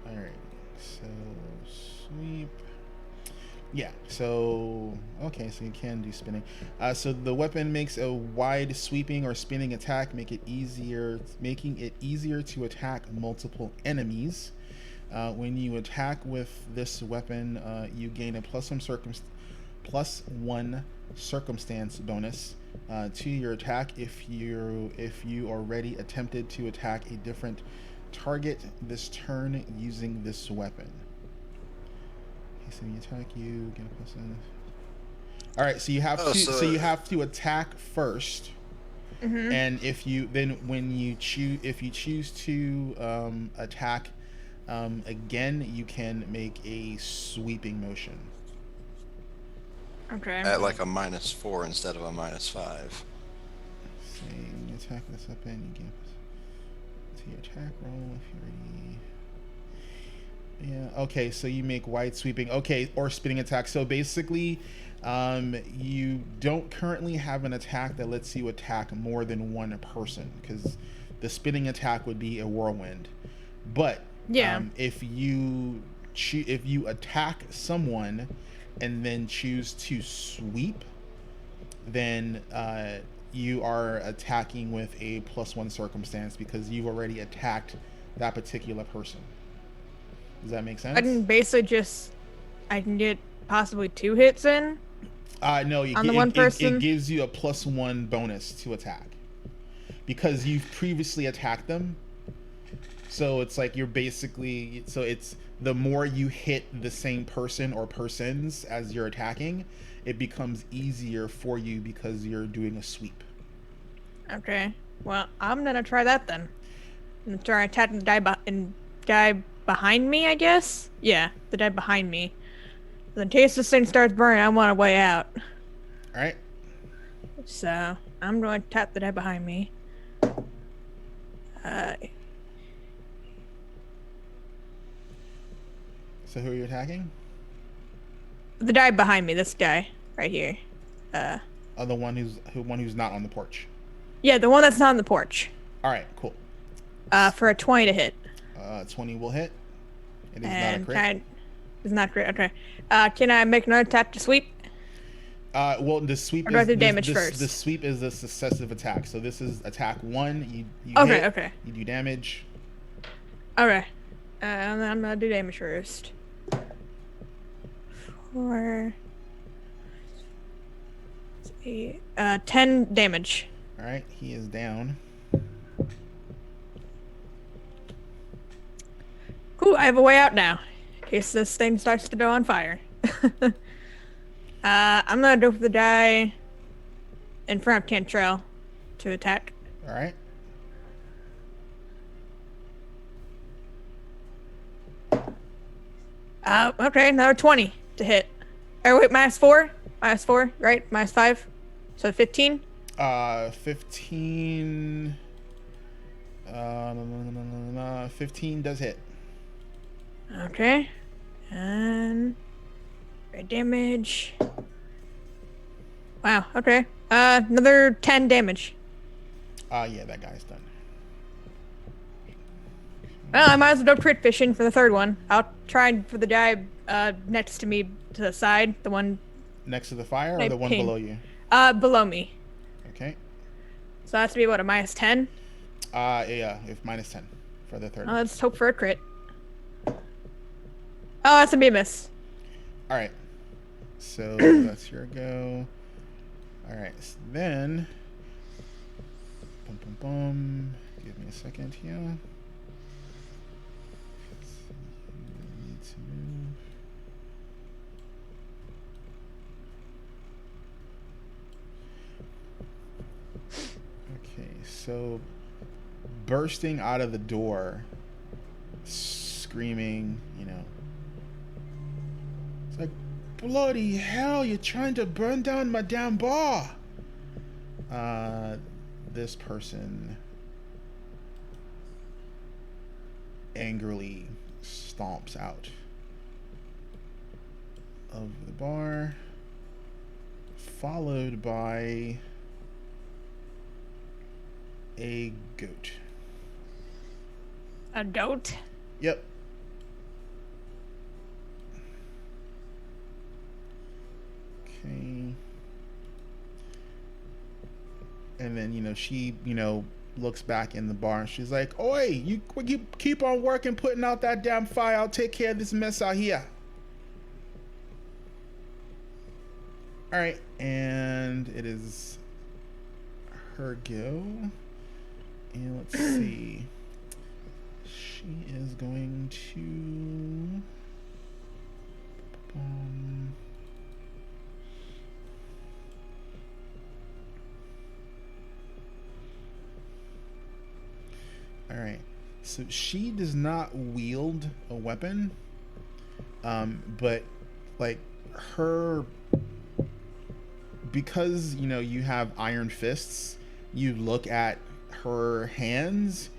All right. So sweep. Yeah, so okay, so you can do spinning. So the weapon makes a wide sweeping or spinning attack, making it easier to attack multiple enemies. When you attack with this weapon, you gain a plus one circumstance bonus to your attack if you already attempted to attack a different target this turn using this weapon. So you attack, you get a plus one. All right, so you have you have to attack first, and if you choose to attack again, you can make a sweeping motion. Okay. At like a -4 instead of a -5. saying attack this up and you give to your attack roll if you already. Yeah. Okay. So you make wide sweeping. Okay, or spinning attack. So basically, you don't currently have an attack that lets you attack more than one person, because the spinning attack would be a whirlwind. But Yeah. if you attack someone and then choose to sweep, then you are attacking with a +1 circumstance because you've already attacked that particular person. Does that make sense? I can basically I can get possibly 2 hits in. No, On the one person? It gives you a +1 bonus to attack because you've previously attacked them. So it's like it's the more you hit the same person or persons as you're attacking, it becomes easier for you because you're doing a sweep. Okay. Well, I'm gonna try that then. I'm gonna try attacking the guy behind me, I guess? Yeah, the guy behind me. In case this thing starts burning, I want a way out. Alright. So, I'm going to tap the guy behind me. So who are you attacking? The guy behind me, this guy right here. Oh, the one who's not on the porch. Yeah, the one that's not on the porch. Alright, cool. For a 20 to hit. 20 will hit. It is And not a crit. It's not crit, okay. Can I make another attack to sweep? Well, the sweep Or do I is do damage first? The sweep is a successive attack. So this is attack 1. You Okay, hit, okay. You do damage. Okay. And then I'm gonna do damage first. 4... 8... 10 damage. Alright, he is down. Cool, I have a way out now. In case this thing starts to go on fire. I'm gonna go for the guy in front of Cantrell to attack. Alright. Okay, another 20 to hit. Oh wait, -4? -4, right? -5. So 15? 15... 15 does hit. Okay. And... great damage. Wow, okay. Another 10 damage. Yeah, that guy's done. Well, I might as well go crit fishing for the third one. I'll try for the guy next to me to the side, the one Next to the fire or I the one ping. below you? Below me. Okay. So that has to be what, a -10? Yeah, if -10 for the third. Let's hope for a crit. Oh, that's a miss. Alright. So that's your go. Alright, so then... Boom, boom, boom. Give me a second here. Need to move. Okay, so bursting out of the door, screaming, it's like, bloody hell, you're trying to burn down my damn bar. This person angrily stomps out of the bar, followed by a goat. A goat? Yep. Okay. And then, she, looks back in the bar and she's like, oi, you keep on working, putting out that damn fire. I'll take care of this mess out here. All right. And it is her go. And let's see. She is going to... all right. So she does not wield a weapon. But like her... because, you have iron fists, you look at her hands,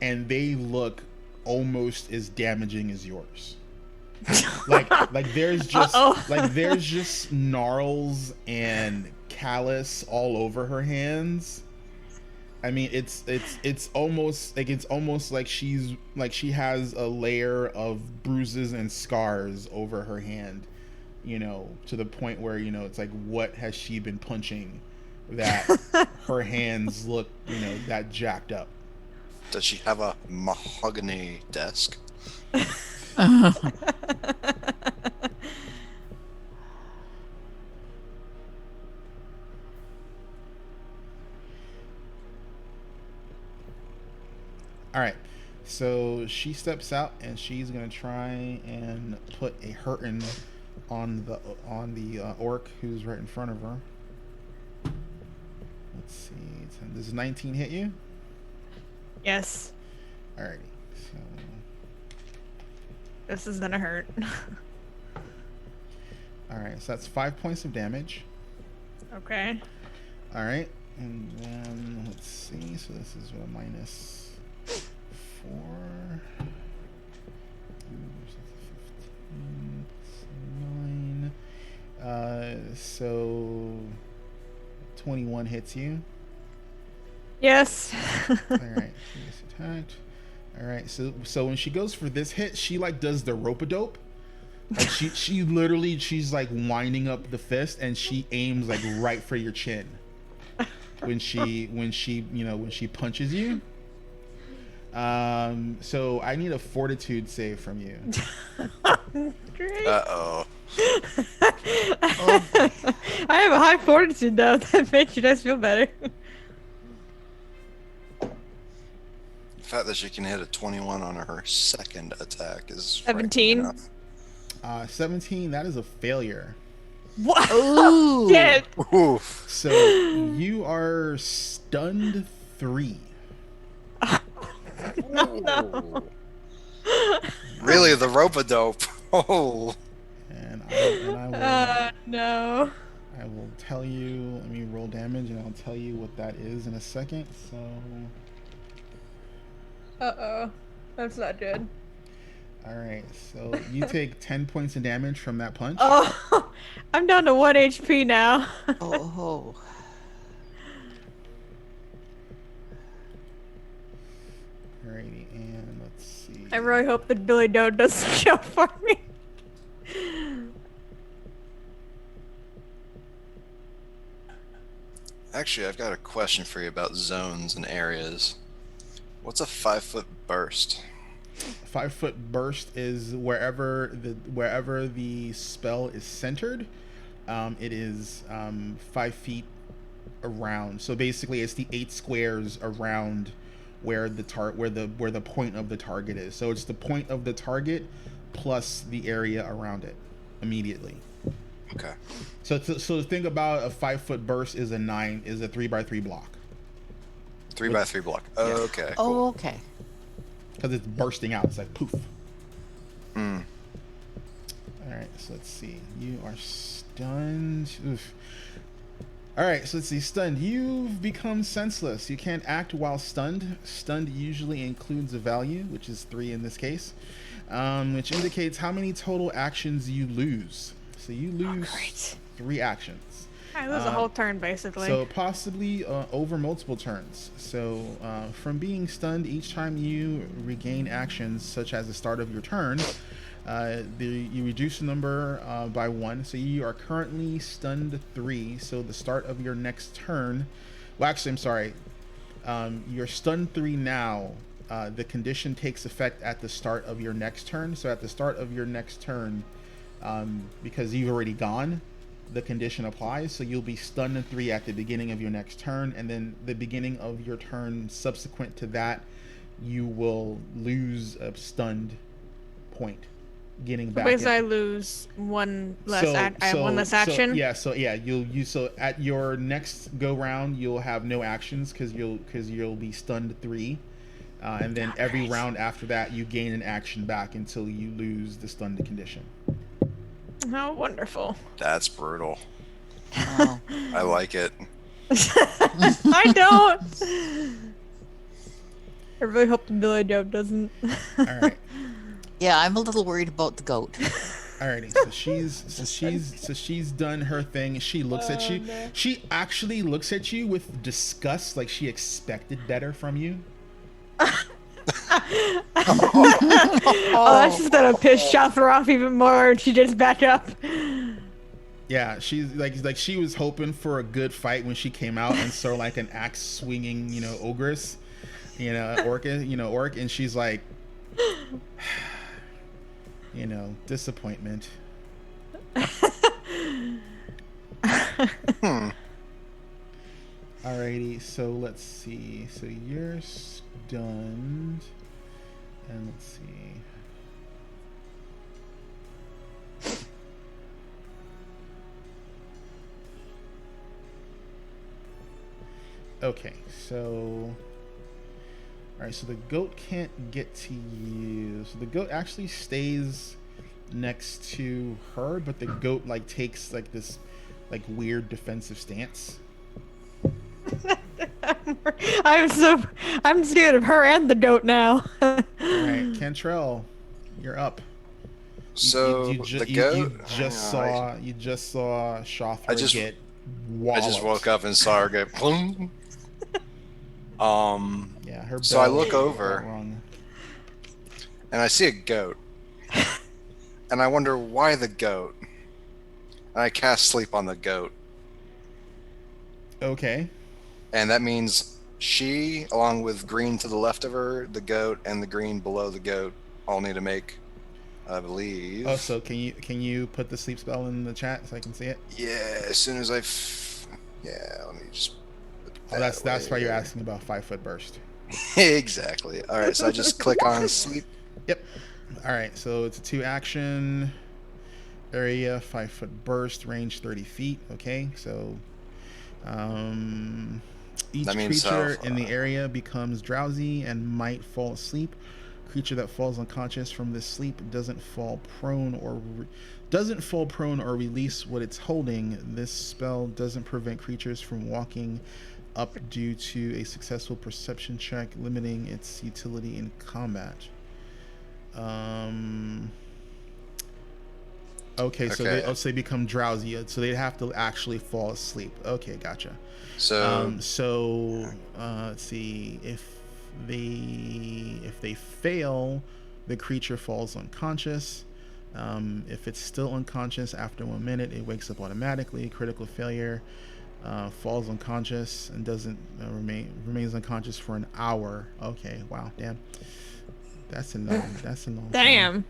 and they look almost as damaging as yours. like there's just there's just gnarls and callus all over her hands. I mean, it's almost like she has a layer of bruises and scars over her hand, to the point where, it's like, what has she been punching that her hands look, that jacked up? Does she have a mahogany desk? All right, so she steps out and she's gonna try and put a hurtin' on the orc who's right in front of her. Let's see. Does 19 hit you? Yes. Alrighty. So this is gonna hurt. all right. So that's 5 points of damage. Okay. All right, and then let's see. So this is a minus 4. So 21 hits you. Yes. All right, she's attacked. All right, so when she goes for this hit, she like does the rope-a-dope. Like she literally, she's like winding up the fist, and she aims like right for your chin when she punches you. So I need a fortitude save from you. Great. Uh-oh. I have a high fortitude though. That makes you guys feel better. The fact that she can hit a 21 on her second attack is 17. enough. 17. That is a failure. What? Ooh. Shit. Oof. So you are stunned 3. No. Really, the rope-a-dope. Oh. And I No. will tell you. Let me roll damage, and I'll tell you what that is in a second. So. Uh-oh. That's not good. All right. So you take 10 points of damage from that punch. Oh, I'm down to 1 HP now. Oh. Alrighty, and let's see. I really hope that Billy Doe doesn't show for me. Actually, I've got a question for you about zones and areas. What's a 5-foot burst? 5-foot burst is wherever the spell is centered. It is 5 feet around. So basically, it's the 8 squares around where the point of the target is. So it's the point of the target plus the area around it immediately. Okay. So think about a 5-foot burst is a 3x3 block. 3x3 block. Yeah. Okay. Cool. Oh, okay. Because it's bursting out. It's like poof. Hmm. All right, so let's see. You are stunned. Oof. All right, so let's see. Stunned. You've become senseless. You can't act while stunned. Stunned usually includes a value, which is 3 in this case, which indicates how many total actions you lose. So you lose 3 actions. I lose a whole turn, basically. So possibly over multiple turns. So from being stunned, each time you regain actions, such as the start of your turn, you reduce the number by 1. So you are currently stunned 3. So the start of your next turn, well, actually, I'm sorry. You're stunned 3 now. The condition takes effect at the start of your next turn. So at the start of your next turn, because you've already gone, the condition applies. So you'll be stunned 3 at the beginning of your next turn, and then the beginning of your turn subsequent to that, you will lose a stunned point. Getting back. Basically, I lose one less. I have one less action. So at your next go round, you'll have no actions because you'll be stunned 3, and then every round after that, you gain an action back until you lose the stunned condition. How wonderful. That's brutal. Wow. I like it. I don't. I really hope the Billy Joe doesn't. All right. Yeah, I'm a little worried about the goat. Alrighty, so she's done her thing. She looks at you. No. She actually looks at you with disgust, like she expected better from you. Oh, that's just gonna piss Shaffer off even more, and she just back up. Yeah, she's like she was hoping for a good fight when she came out and saw like an axe swinging, ogress, orc, and she's like, disappointment. Alrighty, so let's see. So you're stunned, and let's see. Okay, so alright, so the goat can't get to you. So the goat actually stays next to her, but the goat like takes like this like weird defensive stance. I'm scared of her and the goat now. Alright, Cantrell, you're up. So the goat. You just saw Shothra get walloped. I just woke up and saw her get plum. Yeah, her. So I look over, and I see a goat, and I wonder why the goat. And I cast sleep on the goat. Okay. And that means she, along with green to the left of her, the goat, and the green below the goat, all need to make, I believe. Oh, so can you put the sleep spell in the chat so I can see it? Yeah, as soon as yeah, let me just. Oh, that's why you're asking about 5-foot burst. Exactly. All right, so I just click on sleep. Yep. All right, so it's a 2-action area, 5-foot burst, range 30 feet. Okay, so each creature in the area becomes drowsy and might fall asleep. Creature that falls unconscious from this sleep doesn't fall prone or release what it's holding. This spell doesn't prevent creatures from walking up due to a successful perception check, limiting its utility in combat. Okay, so they become drowsy, so they have to actually fall asleep. Okay, gotcha. So let's see, if they fail, the creature falls unconscious. If it's still unconscious after 1 minute, it wakes up automatically. Critical failure, falls unconscious and doesn't remains unconscious for an hour. Okay, wow, damn, that's a long Damn.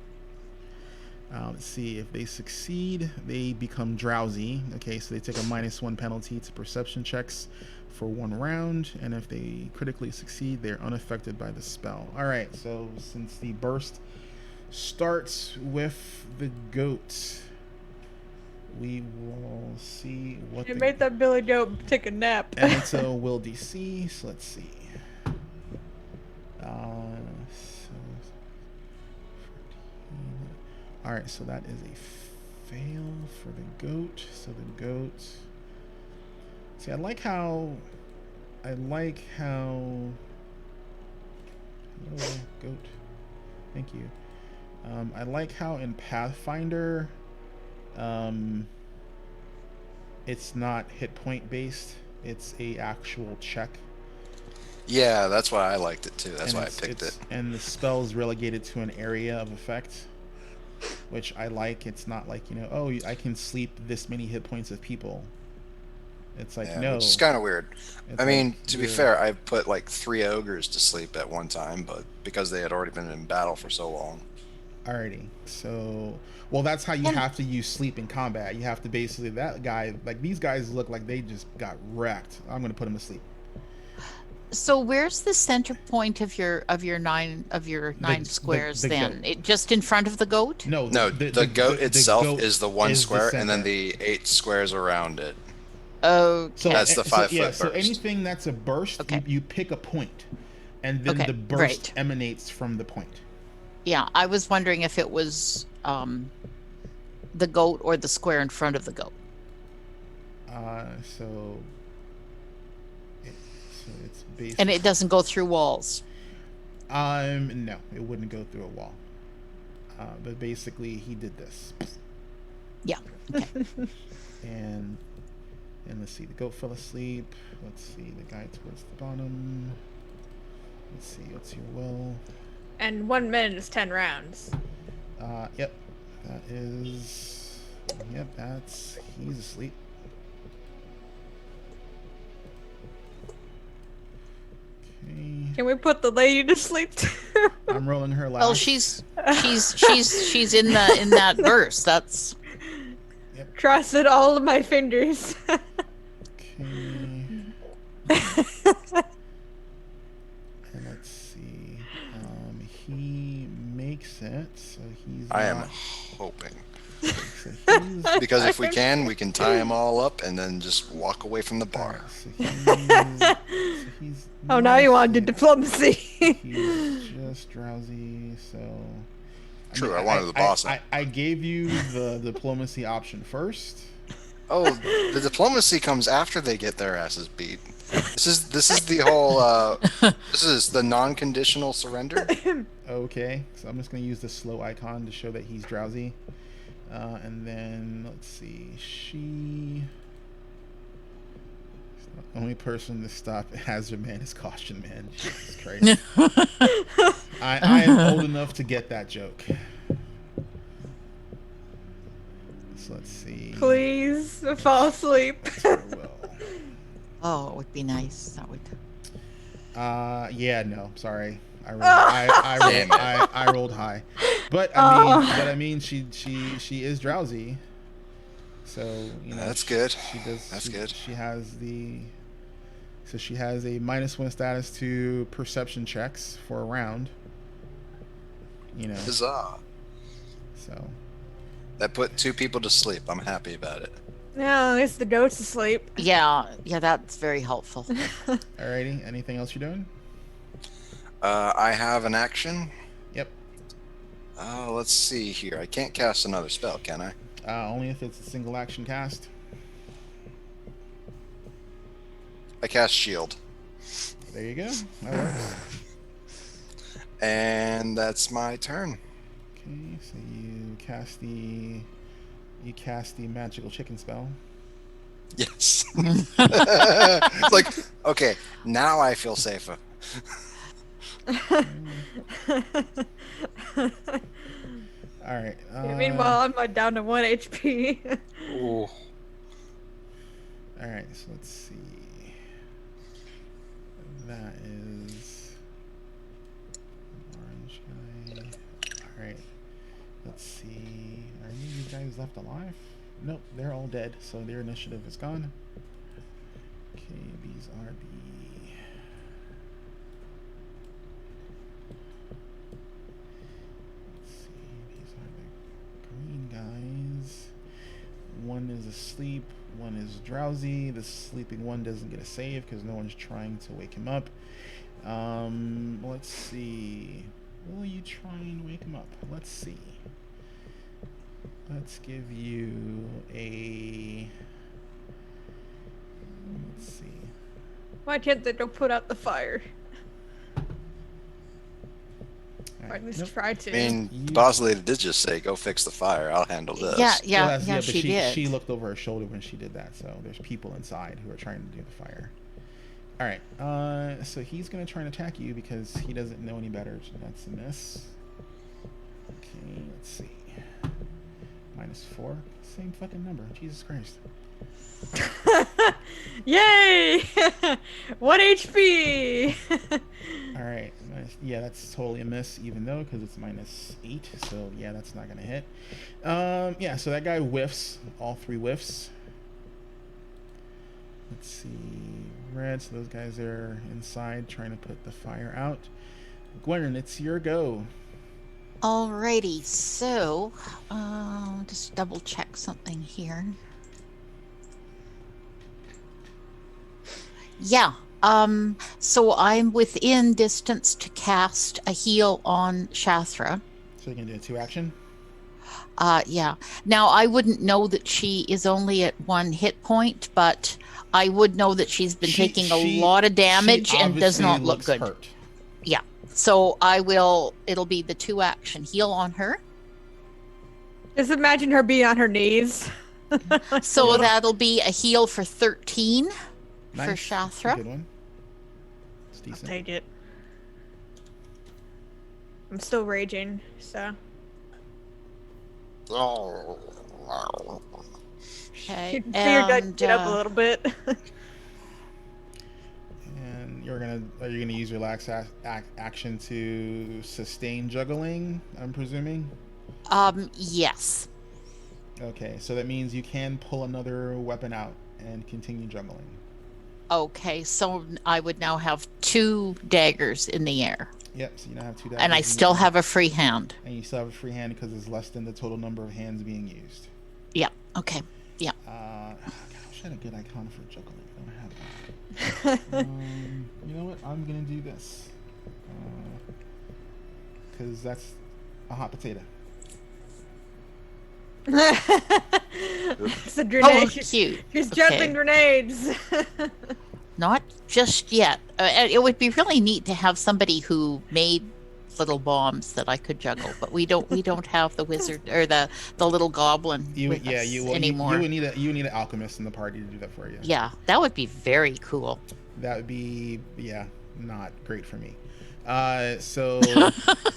Let's see, if they succeed, they become drowsy. Okay, so they take a -1 penalty to perception checks for 1 round, and if they critically succeed, they're unaffected by the spell. All right, so since the burst starts with the goat, we will see what It made that Billy Joe take a nap. and it's a will DC, so let's see. All right, so that is a fail for the goat. So the goat. See, I like how. Hello, goat. Thank you. I like how in Pathfinder, it's not hit point based. It's a actual check. yeah, that's why I liked it too. That's why I picked it. And the spell is relegated to an area of effect, which I like. It's not like, I can sleep this many hit points of people. It's like, no. It's kind of weird. I mean, like, to be fair, I put like 3 ogres to sleep at one time, but because they had already been in battle for so long. Alrighty. So, well, that's how you have to use sleep in combat. You have to basically, that guy, like these guys look like they just got wrecked. I'm going to put him to sleep. So where's the center point of your 9 squares then? goat. It just in front of the goat? No, The goat itself is the 1 is the square, and then center. the 8 squares around it. Okay. So That's the 5-foot yeah, burst. So anything that's a burst, Okay. you pick a point, and then Okay, the burst right. emanates from the point. Yeah, I was wondering if it was the goat or the square in front of the goat. So It's based. And it doesn't go through walls. No, it wouldn't go through a wall. But basically, he did this. Yeah. Okay. And let's see. The goat fell asleep. Let's see. The guy towards the bottom. Let's see. What's your will? And 1 minute is 10 rounds. Yep. That is. Yep. That's. He's asleep. Okay. Can we put the lady to sleep too? I'm rolling her last. Well, she's in that verse. That's Crossed all of my fingers. Okay. And let's see. He makes it, so he's. I am not- hoping. So he's. Because if we can tie them all up and then just walk away from the bar. So he's Oh, now you want to do not diplomacy. He's just drowsy, so. True, I wanted the boss. I gave you the diplomacy option first. Oh, the diplomacy comes after they get their asses beat. This is the whole. This is the non-conditional surrender. Okay, so I'm just gonna use the slow icon to show that he's drowsy, and then let's see. She's the only person to stop Hazard Man is Caution Man. Jesus Christ. I am old enough to get that joke. So let's see. Please fall asleep. Well, oh, it would be nice. That would. yeah, no, sorry. I rolled, Damn it. I rolled high, but I mean, she is drowsy, so you know That's good. She does. That's she, good. She has she has a -1 status to perception checks for a round. You know, Huzzah! so That put 2 people to sleep. I'm happy about it. No, it's the goat's asleep. Yeah, that's very helpful. alrighty. Anything else you're doing? I have an action. Yep. Let's see here. I can't cast another spell, can I? Only if it's a single action cast. I cast shield, There you go. That works. and that's my turn. Okay, so you cast the magical chicken spell. Yes. It's like, okay, now I feel safer. All right. Meanwhile, I'm down to 1 HP. Ooh. All right. So let's see. That is orange guy. All right. Let's see. Are any of these guys left alive? Nope. They're all dead. So their initiative is gone. Okay. These are the. Let's see. These are the green guys. One is asleep, one is drowsy. The sleeping one doesn't get a save because no one's trying to wake him up. Let's see. Will you try and wake him up? Let's see. Let's give you a. Let's see. Why can't they don't put out the fire? All Or right. at least Nope. try to. I mean, You- the boss lady did just say, "Go fix the fire. I'll handle this." Yeah, Well, but she did. She looked over her shoulder when she did that, so there's people inside who are trying to do the fire. All right, so he's gonna try and attack you because he doesn't know any better. So that's a miss. Okay, let's see. -4, same fucking number. Jesus Christ. Yay! 1 HP! All right, yeah, that's totally a miss, even though because it's -8. So yeah, that's not gonna hit. Yeah, so that guy whiffs. All 3 whiffs. Let's see, red. So those guys are inside trying to put the fire out. Gwen, it's your go. Alrighty, so just double check something here. Yeah, so I'm within distance to cast a heal on Shathra. So you're gonna do a 2 action. Yeah. Now, I wouldn't know that she is only at 1 hit point, but I would know that she's been taking a lot of damage and does obviously not look looks good. hurt. Yeah. So it'll be the 2 action heal on her. Just imagine her being on her knees. So that'll be a heal for 13 for Nice. Shathra. Good one. It's decent. Take it. I'm still raging, so. Okay. You can see her get up a little bit. And are you gonna use your last action to sustain juggling? I'm presuming. Yes. Okay, so that means you can pull another weapon out and continue juggling. Okay, so I would now have 2 daggers in the air. Yep. So you now have 2 daggers. And I still have a free hand. And you still have a free hand because it's less than the total number of hands being used. Yeah. Okay. Yeah. God, I wish I had a good icon for juggling. I don't have that. You know what? I'm gonna do this because that's a hot potato. It's a grenade. Oh, cute. She's juggling grenades. Not just yet. It would be really neat to have somebody who made little bombs that I could juggle, but we don't have the wizard or the little goblin anymore. You would need an alchemist in the party to do that for you. Yeah, that would be very cool. That would be not great for me. So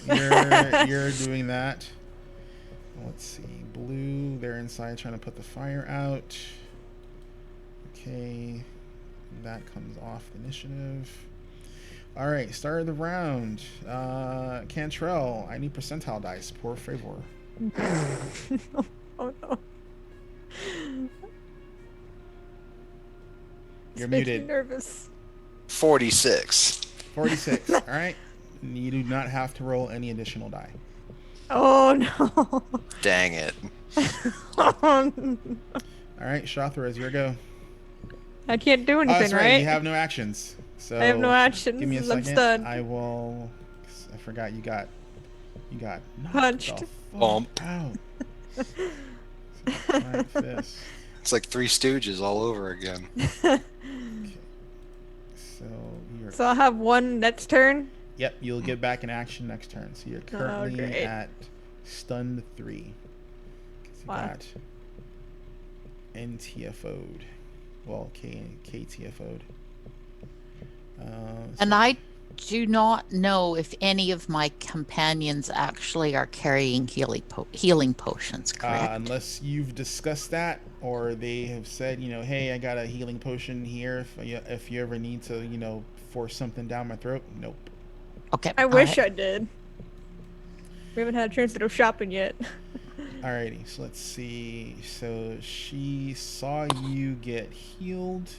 you're doing that. Let's see, blue. They're inside trying to put the fire out. Okay, that comes off initiative. All right, start of the round. Cantrell, I need percentile dice. Por favor. Oh no. You're It's making muted. me nervous. 46. 46. All right. You do not have to roll any additional die. Oh no. Dang it. All right, Shathra, is your go. I can't do Oh, anything, that's right. right? You have no actions. So I have no actions. Give me a I'm second. stunned. I will. I forgot you got knocked Punched. the fuck Bumped. out. Right fist. It's like Three Stooges all over again. So you're. So I'll have one next turn. Yep, you'll get back in action next turn. So you're currently great. at stunned 3. 'Cause you Wow. got NTFO'd. Well, KTFO'd. And I do not know if any of my companions actually are carrying healing potions, correct? Unless you've discussed that, or they have said, hey, I got a healing potion here if you ever need to, force something down my throat. Nope. Okay. I wish I did. We haven't had a chance to go shopping yet. Alrighty, so let's see. So she saw you get healed.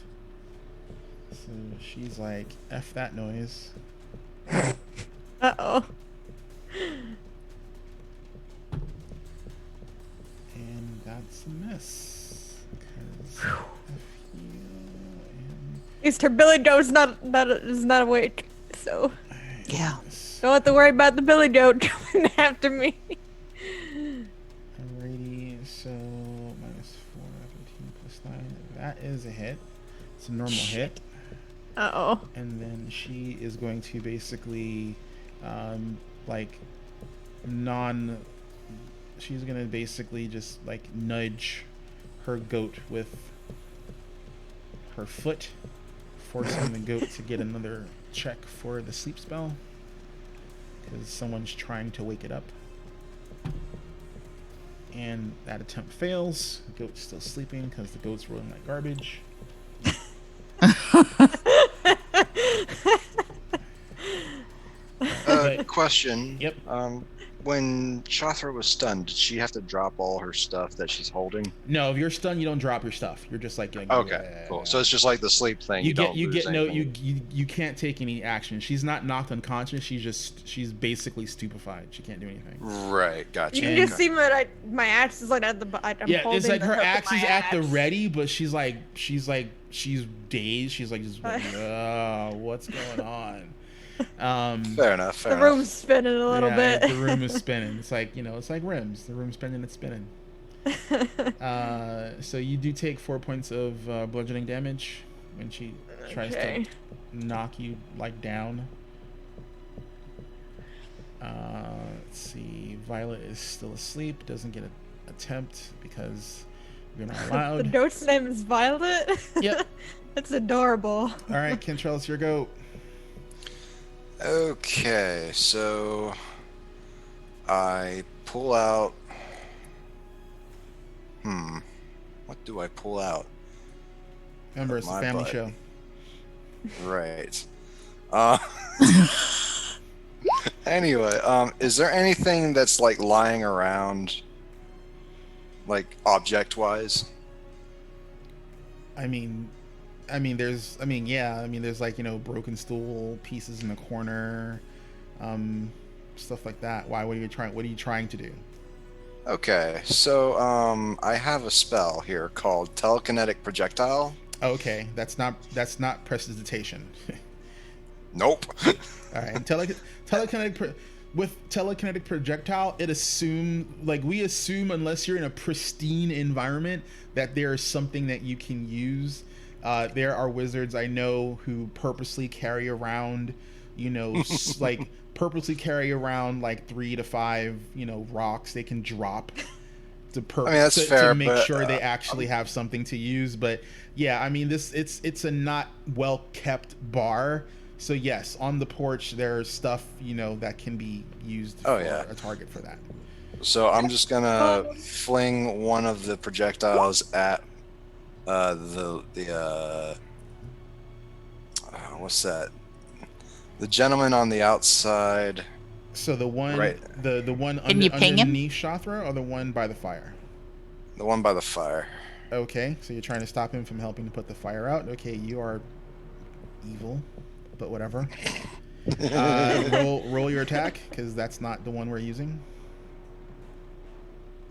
So she's like, F that noise. Uh-oh. And that's a miss. 'Cause F heal and... At least her billy goat is not awake, so Yeah. don't have to worry about the billy goat coming after me. Alrighty, so -4, 13 plus 9. That is a hit. It's a normal hit. Uh-oh. And then she is going to basically, she's going to basically just, nudge her goat with her foot, forcing the goat to get another check for the sleep spell, because someone's trying to wake it up. And that attempt fails. The goat's still sleeping because the goat's rolling like garbage. Question. Yep. When Shathra was stunned, did she have to drop all her stuff that she's holding? No, if you're stunned, you don't drop your stuff. You're just like Okay, cool. So it's just like the sleep thing. You can't take any action. She's not knocked unconscious. She's basically stupified. She can't do anything. Right, gotcha. You can just see my axe is like at the I'm It's like holding her the hook axe with is my at the axe. ready, but she's dazed. She's like just what's going on? Fair enough. Fair The enough. room's spinning a little bit. The room is spinning. It's like, it's like rims. The room's spinning, it's spinning. So you do take 4 points of bludgeoning damage when she tries to knock you like down. Let's see. Violet is still asleep. Doesn't get an attempt because you're not allowed. The goat's name is Violet? Yep. That's adorable. All right, Kentrell, it's your go. Okay, so I pull out. What do I pull out? Remember, it's a family show. Right. Anyway, is there anything that's like lying around, like object-wise? There's like, broken stool pieces in the corner, stuff like that. What are you trying to do? Okay, so I have a spell here called telekinetic projectile. Okay, that's not prestidigitation. Nope. All right, with telekinetic projectile, we assume unless you're in a pristine environment that there is something that you can use. There are wizards I know who purposely carry around, like 3 to 5, rocks they can drop to make sure they actually have something to use. But yeah, it's a not well kept bar. So yes, on the porch there's stuff that can be used for a target for that. So I'm just gonna fling one of the projectiles at what's that? The gentleman on the outside. So the one, right. the one underneath Shathra, or the one by the fire? The one by the fire. Okay, so you're trying to stop him from helping to put the fire out. Okay, you are evil, but whatever. Roll your attack, because that's not the one we're using.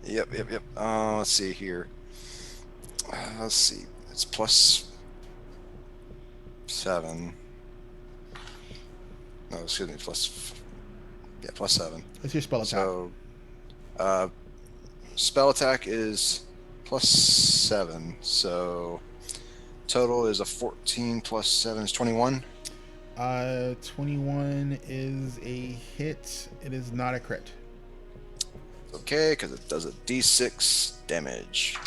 Yep. Let's see here. Let's see. It's +7. No, excuse me. +7. What's your spell attack? So, spell attack is +7. So, total is a 14 + 7 is 21. 21 is a hit. It is not a crit. Okay, because it does a D6 damage.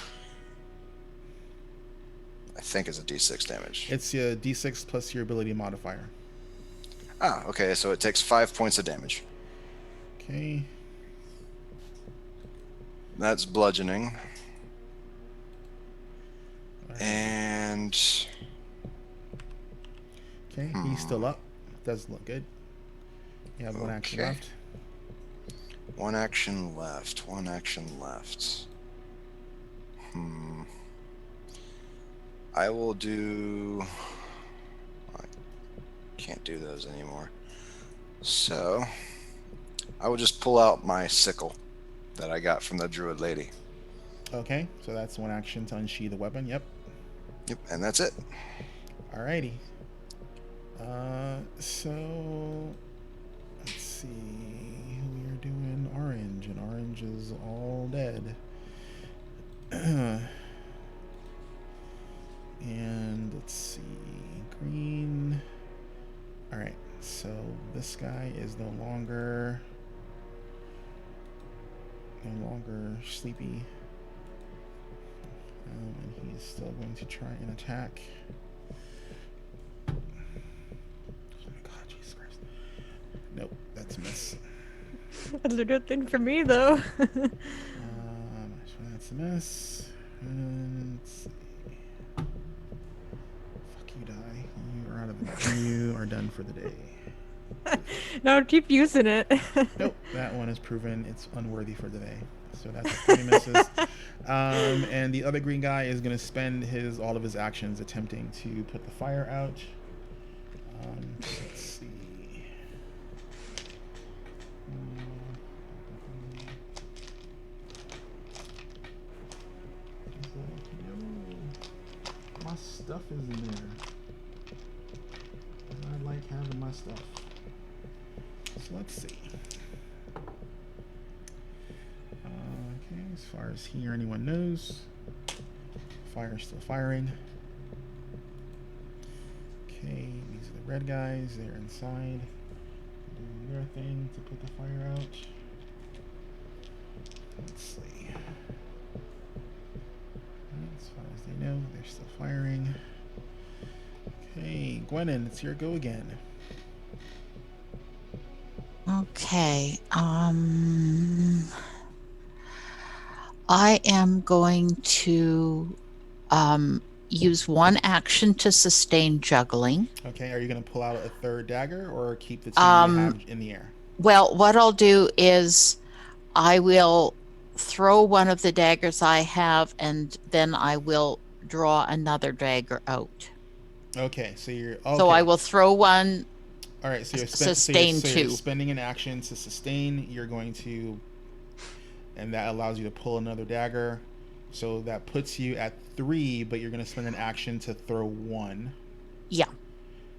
I think it's a D6 damage. It's a D6 plus your ability modifier. Okay, so it takes 5 points of damage. Okay. That's bludgeoning. Right. And... Okay, he's still up. Does look good. You have one action left. One action left. I will do... I can't do those anymore. So, I will just pull out my sickle that I got from the druid lady. Okay, so that's one action to unsheath the weapon. Yep, and that's it. Alrighty. So let's see. We are doing orange, and orange is all dead. And let's see, green. All right, so this guy is no longer sleepy, and he's still going to try and attack. Oh my God, Jesus Christ! Nope, that's a miss. That's a good thing for me, though. That's a miss. And let's see. Fuck you, die. You are done for the day. No, keep using it. Nope, that one is proven it's unworthy for the day. So that's 3 misses. And the other green guy is going to spend all of his actions attempting to put the fire out. Let's see. My stuff is in there. I like having my stuff. So let's see. Okay, as far as here, anyone knows, fire's still firing. Okay, these are the red guys. They're inside, doing their thing to put the fire out. Let's see. As far as they know, they're still firing. Okay, Gwennon, it's your go again. Okay. I am going to use one action to sustain juggling. Okay, are you going to pull out a third dagger or keep the two you have in the air? Well, what I'll do is I will throw one of the daggers I have, and then I will draw another dagger out. Okay, so you're okay. So I will throw one. All right, so you're Sustain so you're two. spending an action to sustain. You're going to, and that allows you to pull another dagger. So that puts you at 3, but you're going to spend an action to throw 1. Yeah.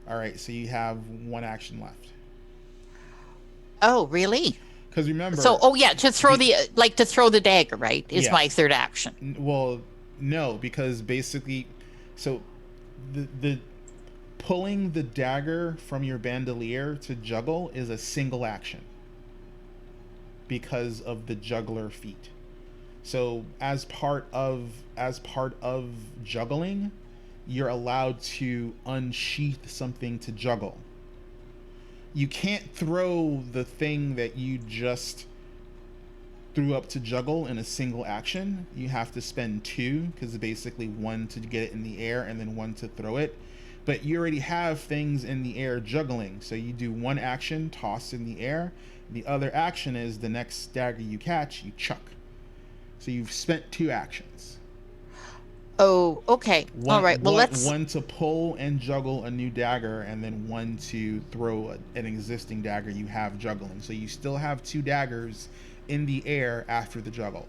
All right, so you have 1 action left. Oh, really? Because remember. So, to throw to throw the dagger, right? Is Yeah. my third action. Well, no, because basically, so the pulling the dagger from your bandolier to juggle is a single action because of the juggler feat. So as part of juggling, you're allowed to unsheath something to juggle. You can't throw the thing that you just threw up to juggle in a single action. You have to spend 2, because basically 1 to get it in the air and then 1 to throw it. But you already have things in the air juggling, so you do 1 action, toss in the air. The other action is the next dagger you catch, you chuck. So you've spent 2 actions. Oh, okay. All right. Well, let's. 1 to pull and juggle a new dagger, and then 1 to throw an existing dagger you have juggling. So you still have 2 daggers in the air after the juggle.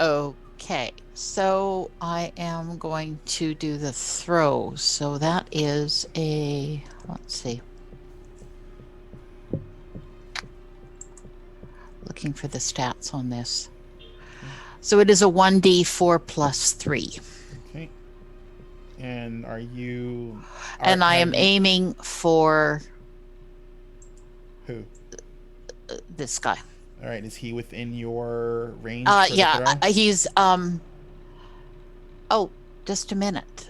Okay. So I am going to do the throw. So that is a. Let's see. Looking for the stats on this. So it is a 1d4 plus 3. Okay. And are you... And I am aiming for... Who? This guy. All right. Is he within your range? Yeah. He's... Oh, just a minute.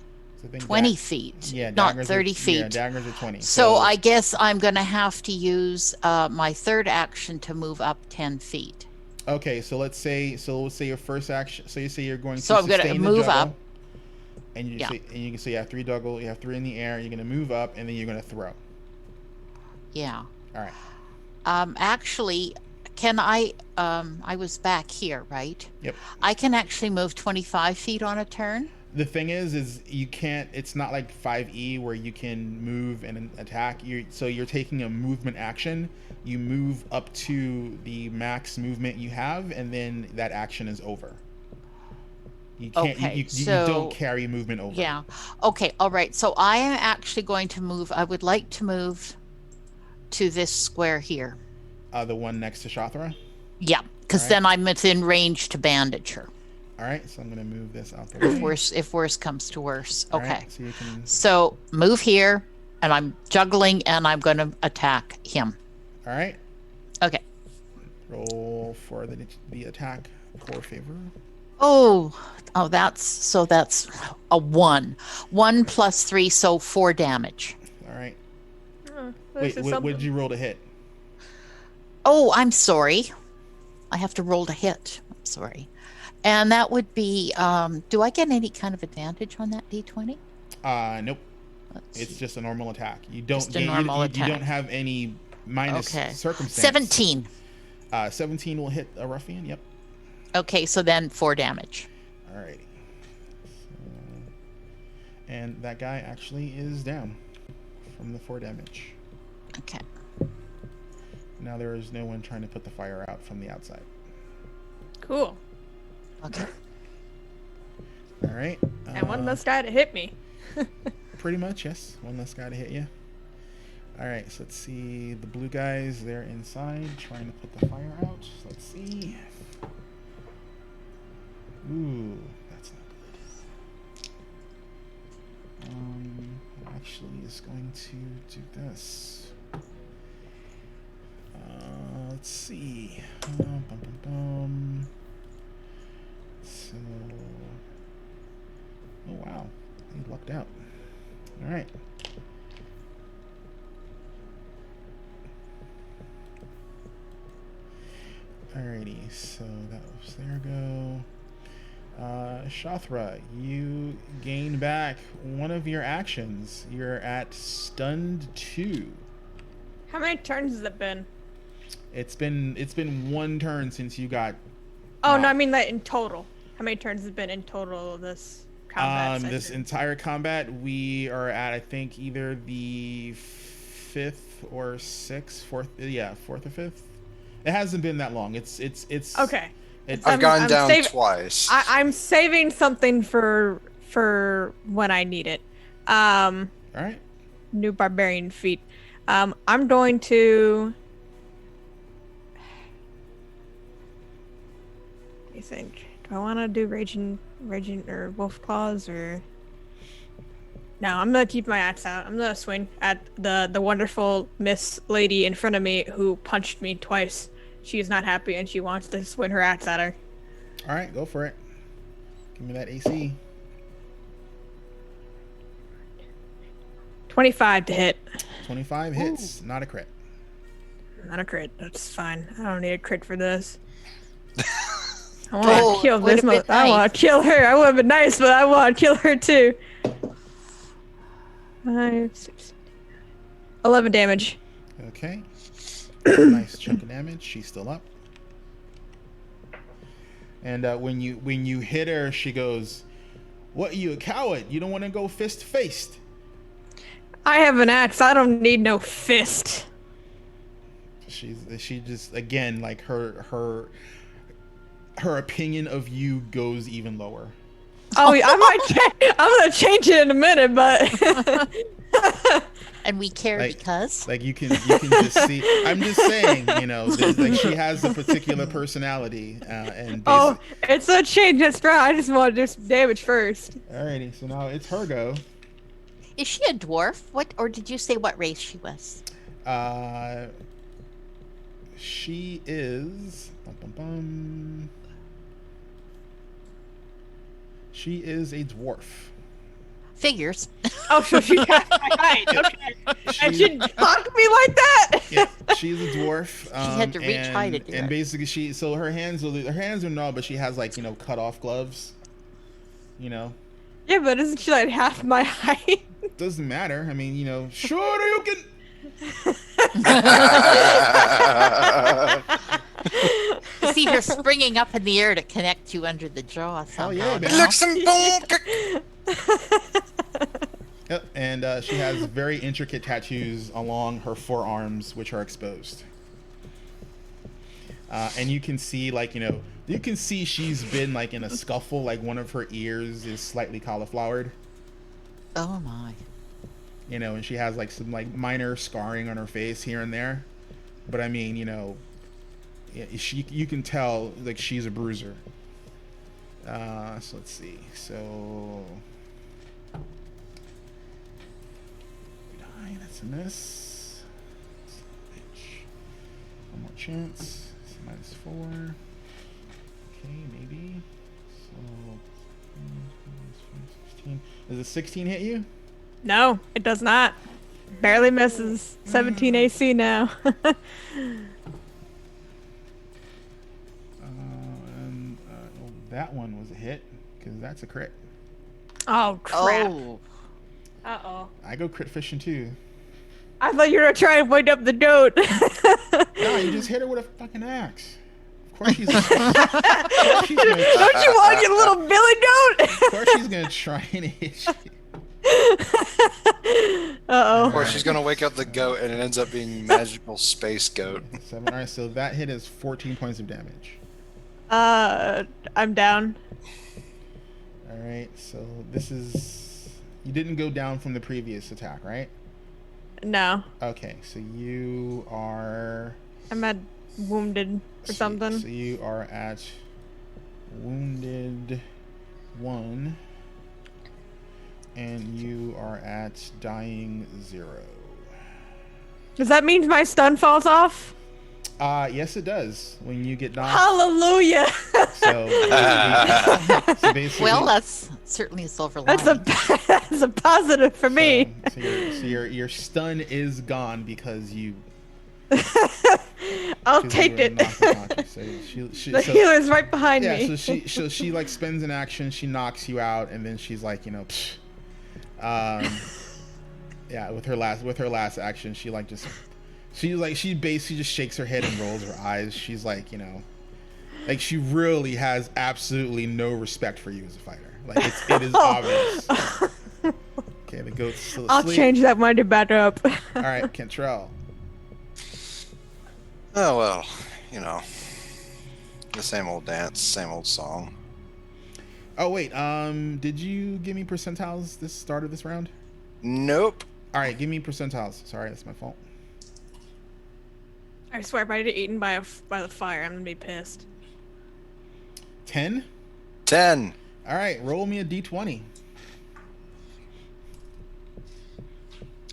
20 feet. Yeah, not 30 feet. Yeah, daggers are 20. So I guess I'm going to have to use my third action to move up 10 feet. Okay, so let's say your first action. So you say you're going to. So I'm going to move up. And you can say you have 3 juggle. You have 3 in the air. You're going to move up, and then you're going to throw. Yeah. All right. Actually, can I? I was back here, right? Yep. I can actually move 25 feet on a turn. The thing is you can't. It's not like 5e where you can move and attack. So you're taking a movement action. You move up to the max movement you have, and then that action is over. You can't. Okay, you don't carry movement over. Yeah. Okay. All right. So I am actually going to move. I would like to move to this square here. The one next to Shathra. Yeah, because then I'm within range to bandage her. All right, so I'm going to move this out the way. If worse comes to worse. Okay. Right, so you can... So move here, and I'm juggling, and I'm going to attack him. All right. Okay. Roll for the attack for favor. Oh, that's a 1. 1 plus 3, so 4 damage. All right. Wait, what did you roll to hit? Oh, I'm sorry. I have to roll to hit. I'm sorry. And that would be, do I get any kind of advantage on that D20? Nope. It's just a normal attack. You don't Just a normal attack. You don't have any minus circumstance. 17. 17 will hit a ruffian, yep. Okay, so then 4 damage. Alrighty. And that guy actually is down from the 4 damage. Okay. Now there is no one trying to put the fire out from the outside. Cool. Okay. All right. And one less guy to hit me. Pretty much, yes. One less guy to hit you. All right, so let's see. The blue guys, they're inside trying to put the fire out. Let's see. Ooh, that's not good. Actually is going to do this. Let's see. So, oh wow, he lucked out. All right. Alrighty, so that was there go. Shothra, you gain back one of your actions. You're at stunned 2. How many turns has it been? It's been one turn since you got. Oh no, I mean that in total. How many turns has it been in total of this combat session? This entire combat, we are at I think either the 5th or 6th, 4th, yeah, 4th or 5th. It hasn't been that long. It's okay. I've gone down twice. I'm saving something for when I need it. All right. New barbarian feat. I'm going to. What do you think? Do I want to do raging or wolf claws or? No, I'm gonna keep my axe out. I'm gonna swing at the wonderful Miss Lady in front of me who punched me twice. She is not happy and she wants to swing her axe at her. All right, go for it. Give me that AC. 25 to hit. 25 hits, not a crit. Not a crit. That's fine. I don't need a crit for this. I want to kill this mother. I want to kill her. I would have been nice, but I want to kill her too. 5, 6, 11 damage. Okay. Nice chunk of damage. She's still up. And when you hit her, she goes, "What, you a coward? You don't want to go fist to face?" I have an axe. I don't need no fist. She just again like her opinion of you goes even lower. Oh, I'm gonna change it in a minute, but. And we care because you can just see. I'm just saying, like she has a particular personality, and it's a change. That's right. I just want to do some damage first. Alrighty, so now it's her go. Is she a dwarf? What, or did you say what race she was? She is. She is a dwarf. Figures. Oh, so she got my height. Okay. And she blocked me like that. Yeah, she's a dwarf. She had to reach high to do and it. basically her hands are no, but she has like cut off gloves. Yeah, but isn't she like half my height? Doesn't matter. I mean, sure you can. You see her springing up in the air to connect you under the jaw somehow. Oh yeah, man. Yep, and she has very intricate tattoos along her forearms, which are exposed. And you can see, she's been like in a scuffle. Like one of her ears is slightly cauliflowered. Oh my. And she has like some like minor scarring on her face here and there. But I mean, you can tell like she's a bruiser. So let's see. So that's a miss. One more chance. It's -4. Okay, maybe. So 16. Does a 16 hit you? No, it does not. Barely misses. 17 AC now. That one was a hit because that's a crit. Oh crap! Oh. Uh-oh. I go crit fishing too. I thought you were trying to wind up the goat. No, you just hit her with a fucking axe. Of course she's. Don't you want your little billy goat? Of course she's gonna try and hit you. Uh-oh. Or she's gonna wake up the goat and it ends up being magical space goat. 7. All right, so that hit is 14 points of damage. I'm down. All right, so this is. You didn't go down from the previous attack, right? No. Okay, so you are. I'm at wounded or something. So you are at wounded 1, and you are at dying 0. Does that mean my stun falls off? Yes, it does. When you get knocked. Hallelujah! So basically, Well, that's certainly a silver lining. That's a positive for me. So your stun is gone because you. I'll because take you were it. knocked unconscious. So The healer's right behind yeah, me. so she like spends an action, she knocks you out, and then she's like, psh. Yeah, with her last action, she basically just shakes her head and rolls her eyes. She's like, like she really has absolutely no respect for you as a fighter. Like it is obvious. Okay, the goat's still asleep. I'll change that when I do back up. All right, Kentrell. Oh, well, the same old dance, same old song. Oh wait, did you give me percentiles this start of this round? Nope. All right, give me percentiles. Sorry, that's my fault. I swear, if I get eaten by the fire, I'm gonna be pissed. 10. 10. All right, roll me a d20.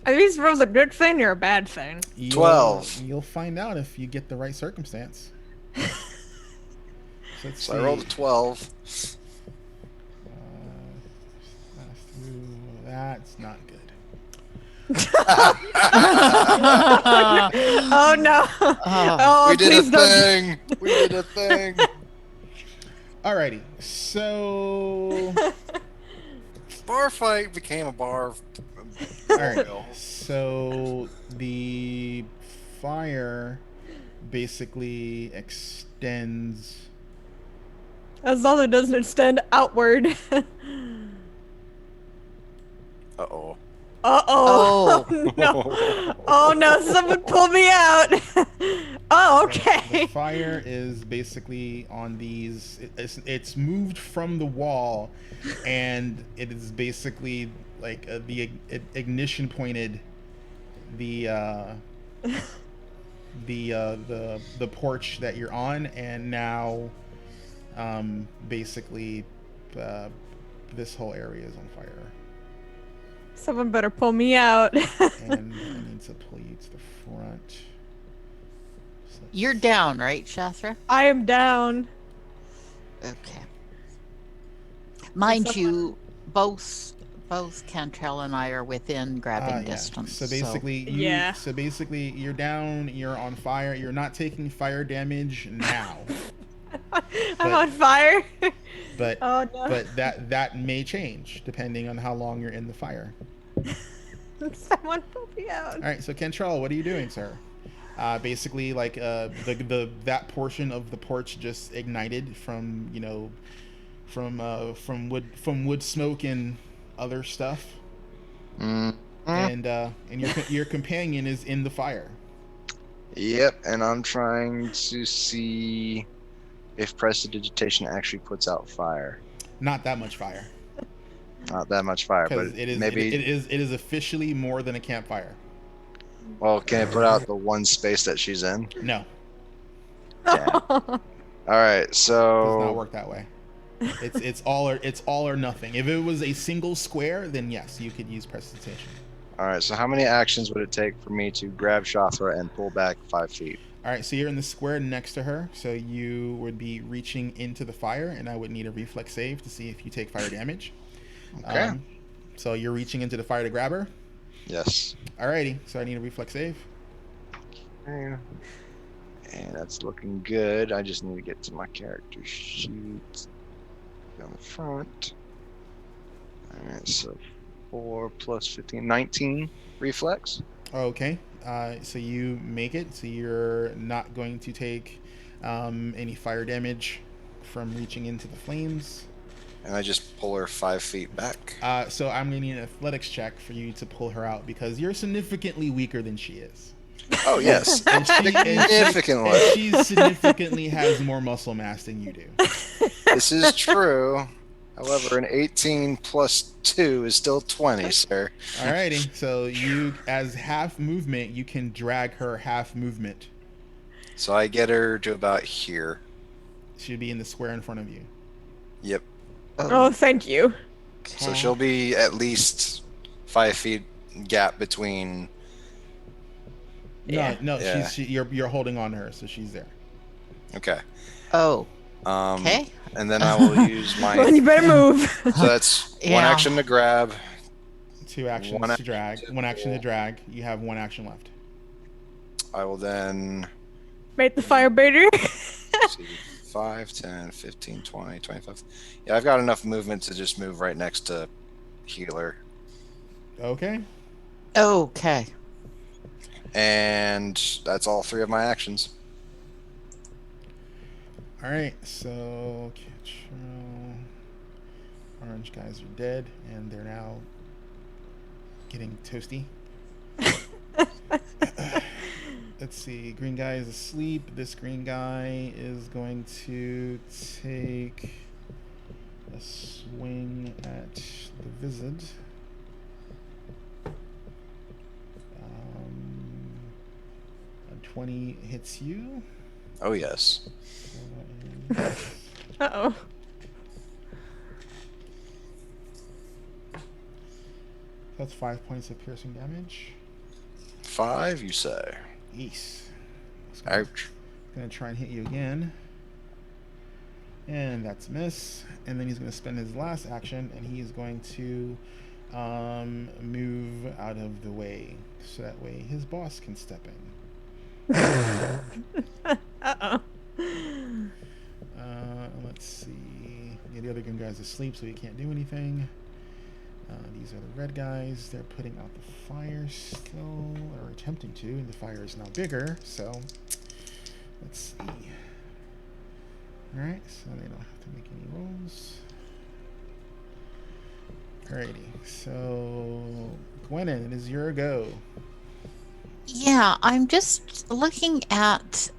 Are these rolls a good thing or a bad thing? 12. You'll find out if you get the right circumstance. So I rolled a 12. That's not good. Oh no! Oh, We did a please don't. thing. We did a thing. Alrighty, so Bar fight became a bar. alright, so the fire basically extends. As long as it doesn't extend outward. Uh-oh. Uh-oh. Oh. No. Oh no, someone pull me out. Oh, The okay. fire is basically on these. It's moved from the wall, and it is basically like the ignition pointed the porch that you're on, and now basically this whole area is on fire. Someone better pull me out. And I need to pull you to the front. So You're down, right, Shathra? I am down. Okay. Mind you, both Cantrell and I are within grabbing yeah. distance. So basically, Yeah. So basically, you're down. You're on fire. You're not taking fire damage now. I'm on fire. But Oh no. but that may change depending on how long you're in the fire. Someone pull me out. All right. So Kentrell, what are you doing, sir? Basically, like that portion of the porch just ignited from from wood smoke and other stuff. And your companion is in the fire. Yep, and I'm trying to see if prestidigitation actually puts out fire. Not that much fire. Not that much fire, but Because it is maybe. it is officially more than a campfire. Well, can it put out the one space that she's in? No, Damn. All right, it does not so work that way. It's all or nothing. If it was a single square, then yes, you could use prestidigitation. all right. So how many actions would it take for me to grab Shathra and pull back 5 feet? All right, so you're in the square next to her, so you would be reaching into the fire, and I would need a reflex save to see if you take fire damage. Okay. So you're reaching into the fire to grab her. Yes. Alrighty, so I need a reflex save. And that's looking good. I just need to get to my character sheet on the front. All right, so 4 plus 15, 19 reflex. Okay, so you make it. So you're not going to take any fire damage from reaching into the flames. And I just pull her 5 feet back. So I'm going to need an athletics check for you to pull her out because you're significantly weaker than she is. Oh, yes. Significantly. Significantly. She significantly has more muscle mass than you do. This is true. However, an 18 plus 2 is still 20, sir. Alrighty, so you, as half movement, you can drag her half movement. So I get her to about here. She'll be in the square in front of you. Yep. Oh, thank you. So she'll be at least 5 feet gap between. Yeah. No, Yeah. you're holding on to her, so she's there. Okay. Oh, Um, okay. And then I will use my. Well, you better move. So that's one Yeah. action to grab. 2 actions One to drag. action 1 action to pull. drag. You have 1 action left. I will then. Make the firebiter. Let's see, 5, 10, 15, 20, 25. Yeah, I've got enough movement to just move right next to healer. Okay. Okay. And that's all 3 of my actions. All right. So, orange guys are dead, and they're now getting toasty. Let's see. Green guy is asleep. This green guy is going to take a swing at the wizard. A 20 hits you. Oh, yes. So that is Uh-oh. That's 5 points of piercing damage. 5, you say? Yes. Ouch. Gonna try and hit you again. And that's a miss. And then he's gonna spend his last action, and he is going to move out of the way, so that way his boss can step in. Uh-oh. Let's see. Yeah, the other good guy's asleep, so he can't do anything. These are the red guys. They're putting out the fire still, or attempting to, and the fire is now bigger, so let's see. Alright, so they don't have to make any rolls. Alrighty, so Gwennon, it is your go. Yeah, I'm just looking at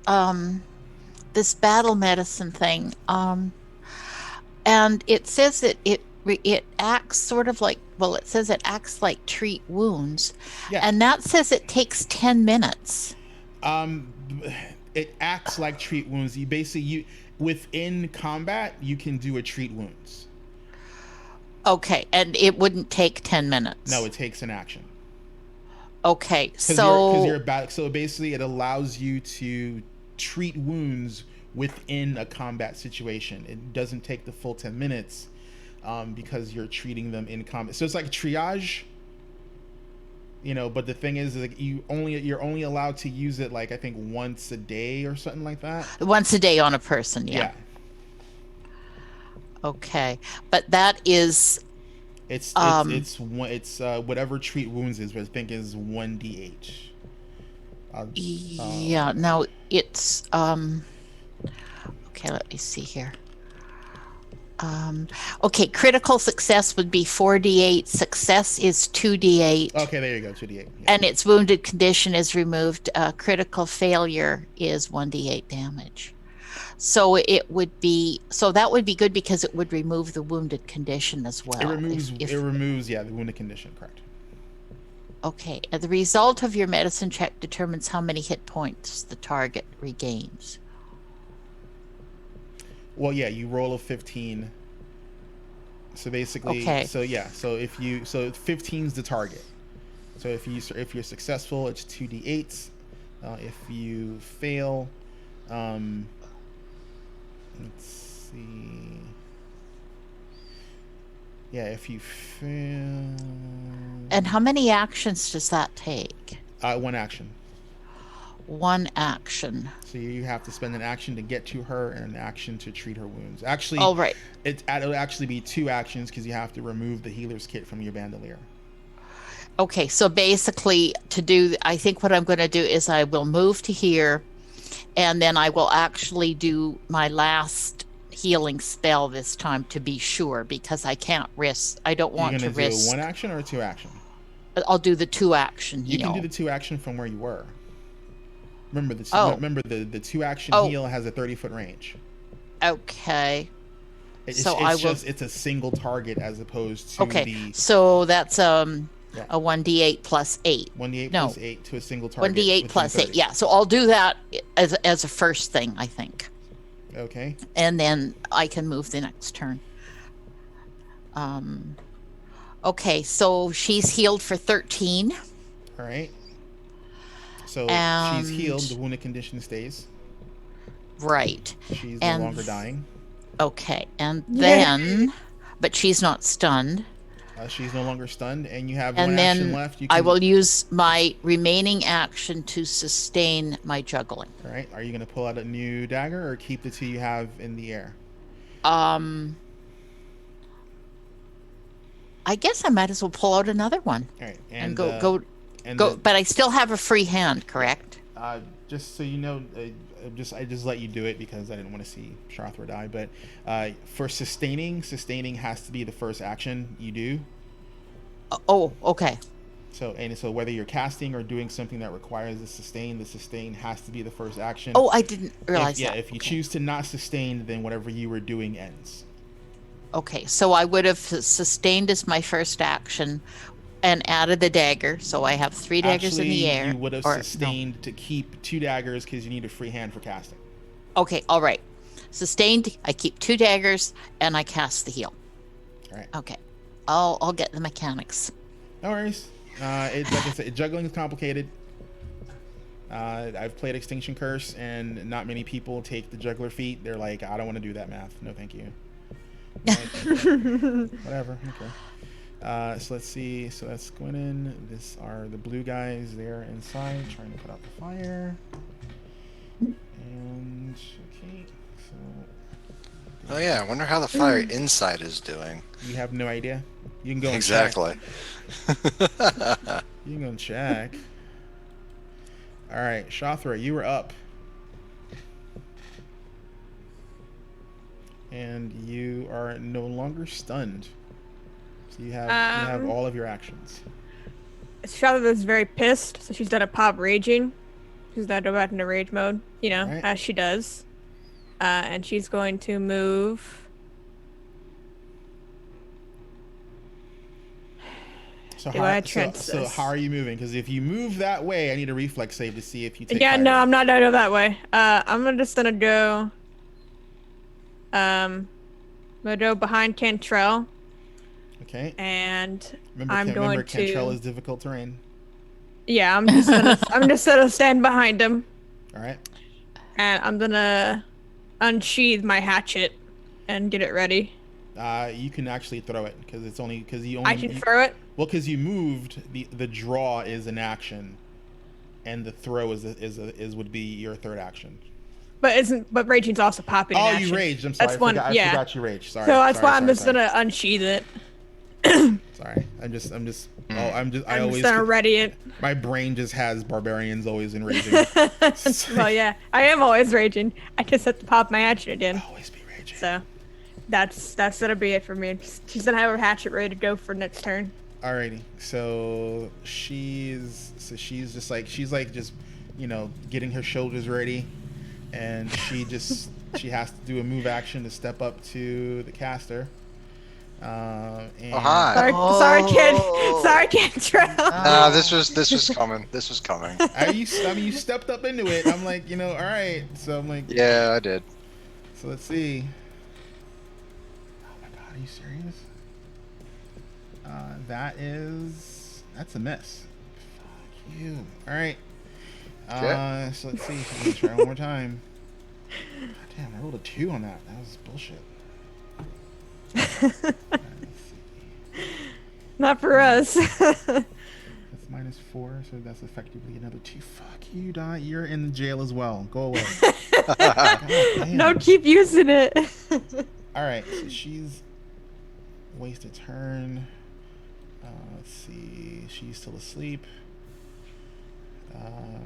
this battle medicine thing, and it says that it acts sort of like, well, it says it acts like treat wounds, Yeah. and that says it takes 10 minutes. It acts like treat wounds. You basically, within combat, you can do a treat wounds. Okay, and it wouldn't take 10 minutes. No, it takes an action. Okay, Because you're about, so basically it allows you to treat wounds within a combat situation. It doesn't take the full 10 minutes because you're treating them in combat. So it's like triage, but the thing is, like, you're only allowed to use it, like, I think once a day or something like that. once a day on a person, yeah. Okay, but that is It's whatever treat wounds is, but I think is 1d8. yeah. No, it's okay, let me see here. Okay, critical success would be 4d8. Success is 2d8. Okay, there you go, 2d8. Yeah. And its wounded condition is removed. Critical failure is 1d8 damage. So that would be good because it would remove the wounded condition as well. It removes the wounded condition, correct. Okay, and the result of your medicine check determines how many hit points the target regains. Well, yeah, you roll a 15. So basically, Okay. so 15's the target. So if you're successful, it's 2d8s. If you fail, let's see. Yeah, if you fail. And how many actions does that take? 1 action. 1 action. So you have to spend an action to get to her and an action to treat her wounds. Actually, Oh, right. It'll actually be 2 actions because you have to remove the healer's kit from your bandolier. Okay, so basically I think what I'm going to do is I will move to here, and then I will actually do my last healing spell this time to be sure, because I can't risk. I don't want to You're going to do risk. a 1 action or a 2 action? I'll do the 2 action heal. You can do the 2 action from where you were. Remember the 2 action Oh. heal has a 30-foot range. Okay. It's, So it's I will. just it's a single target as opposed to Okay, the so that's Yeah. a 1d8 plus 8. 1d8 No. plus 8 to a single target. 1d8 within plus 8. 30. Yeah, so I'll do that as a first thing, I think. Okay. And then I can move the next turn. Okay, so she's healed for 13. All right. So she's healed. And- The wounded condition stays. Right. She's no And- longer dying. Okay, and Yay. then, but she's not stunned. She's no longer stunned, and you have And one action then left. You I can, will use my remaining action to sustain my juggling. All right. Are you going to pull out a new dagger or keep the two you have in the air? I guess I might as well pull out another one All right. and And go. But I still have a free hand, correct? Just so you know, I just let you do it because I didn't want to see Shrothra die. But for sustaining has to be the first action you do. Oh, okay. So whether you're casting or doing something that requires the sustain has to be the first action. Oh, I didn't realize that. If you choose to not sustain, then whatever you were doing ends. Okay, so I would have sustained as my first action and added the dagger, so I have 3 daggers in the air. You would have or- no. sustained to keep 2 daggers because you need a free hand for casting. Okay, all right. Sustained, I keep 2 daggers and I cast the heal. All right. Okay, I'll get the mechanics. No worries. It's like I said, juggling is complicated. I've played Extinction Curse, and not many people take the juggler feat. They're like, I don't want to do that math. No, thank you. Whatever. Okay. So let's see. So that's Gwennon. This are the blue guys there inside trying to put out the fire. And okay. So Oh yeah, I wonder how the fire inside is doing. you have no idea. You can go and Exactly. check. You can go and check. All right, Shrothra, you were up. And you are no longer stunned. So you have all of your actions. Charlotte's very pissed, so she's done a pop raging. She's done about into rage mode, Right. as she does. And she's going to move. So Do how, I so, trench so this? how are you moving? Because if you move that way, I need a reflex save to see if you take Yeah, fire no, damage. I'm not gonna go that way. Just gonna go. I'm gonna go behind Cantrell, Okay. and Remember, I'm going Cantrell to. is difficult terrain. Yeah, I'm just gonna stand behind him, All right. and I'm gonna unsheath my hatchet and get it ready. You can actually throw it because it's only because you only. I can throw it. Well, because you moved, the draw is an action, and the throw is would be your third action. But raging's also popping. in Oh, action. you raged. I'm sorry. That's one. I Yeah. forgot you raged. Sorry. So that's why sorry, I'm just sorry. gonna unsheath it. Sorry. I'm just. I I'm always. just gonna ready it. My brain just has barbarians always in raging. Well, yeah, I am always raging. I just have to pop my hatchet again. Always be raging. So that's gonna be it for me. She's gonna have her hatchet ready to go for next turn. Alrighty. So she's just getting her shoulders ready, and she has to do a move action to step up to the caster. And Oh hi. Sorry, Cantrell. This was coming. This was coming. you stepped up into it. I'm like, all right. So I'm like, Yeah, I did. So let's see. Oh my god, are you serious? That's a miss. Fuck you. All right. Okay. So let's see. Let me try one more time. God damn, I rolled a 2 on that. That was bullshit. Let's see. Not for us. That's -4, so that's effectively another 2. Fuck you, die. You're in jail as well. Go away. God damn. No, keep using it. All right, so she's wasted turn. Let's see, she's still asleep.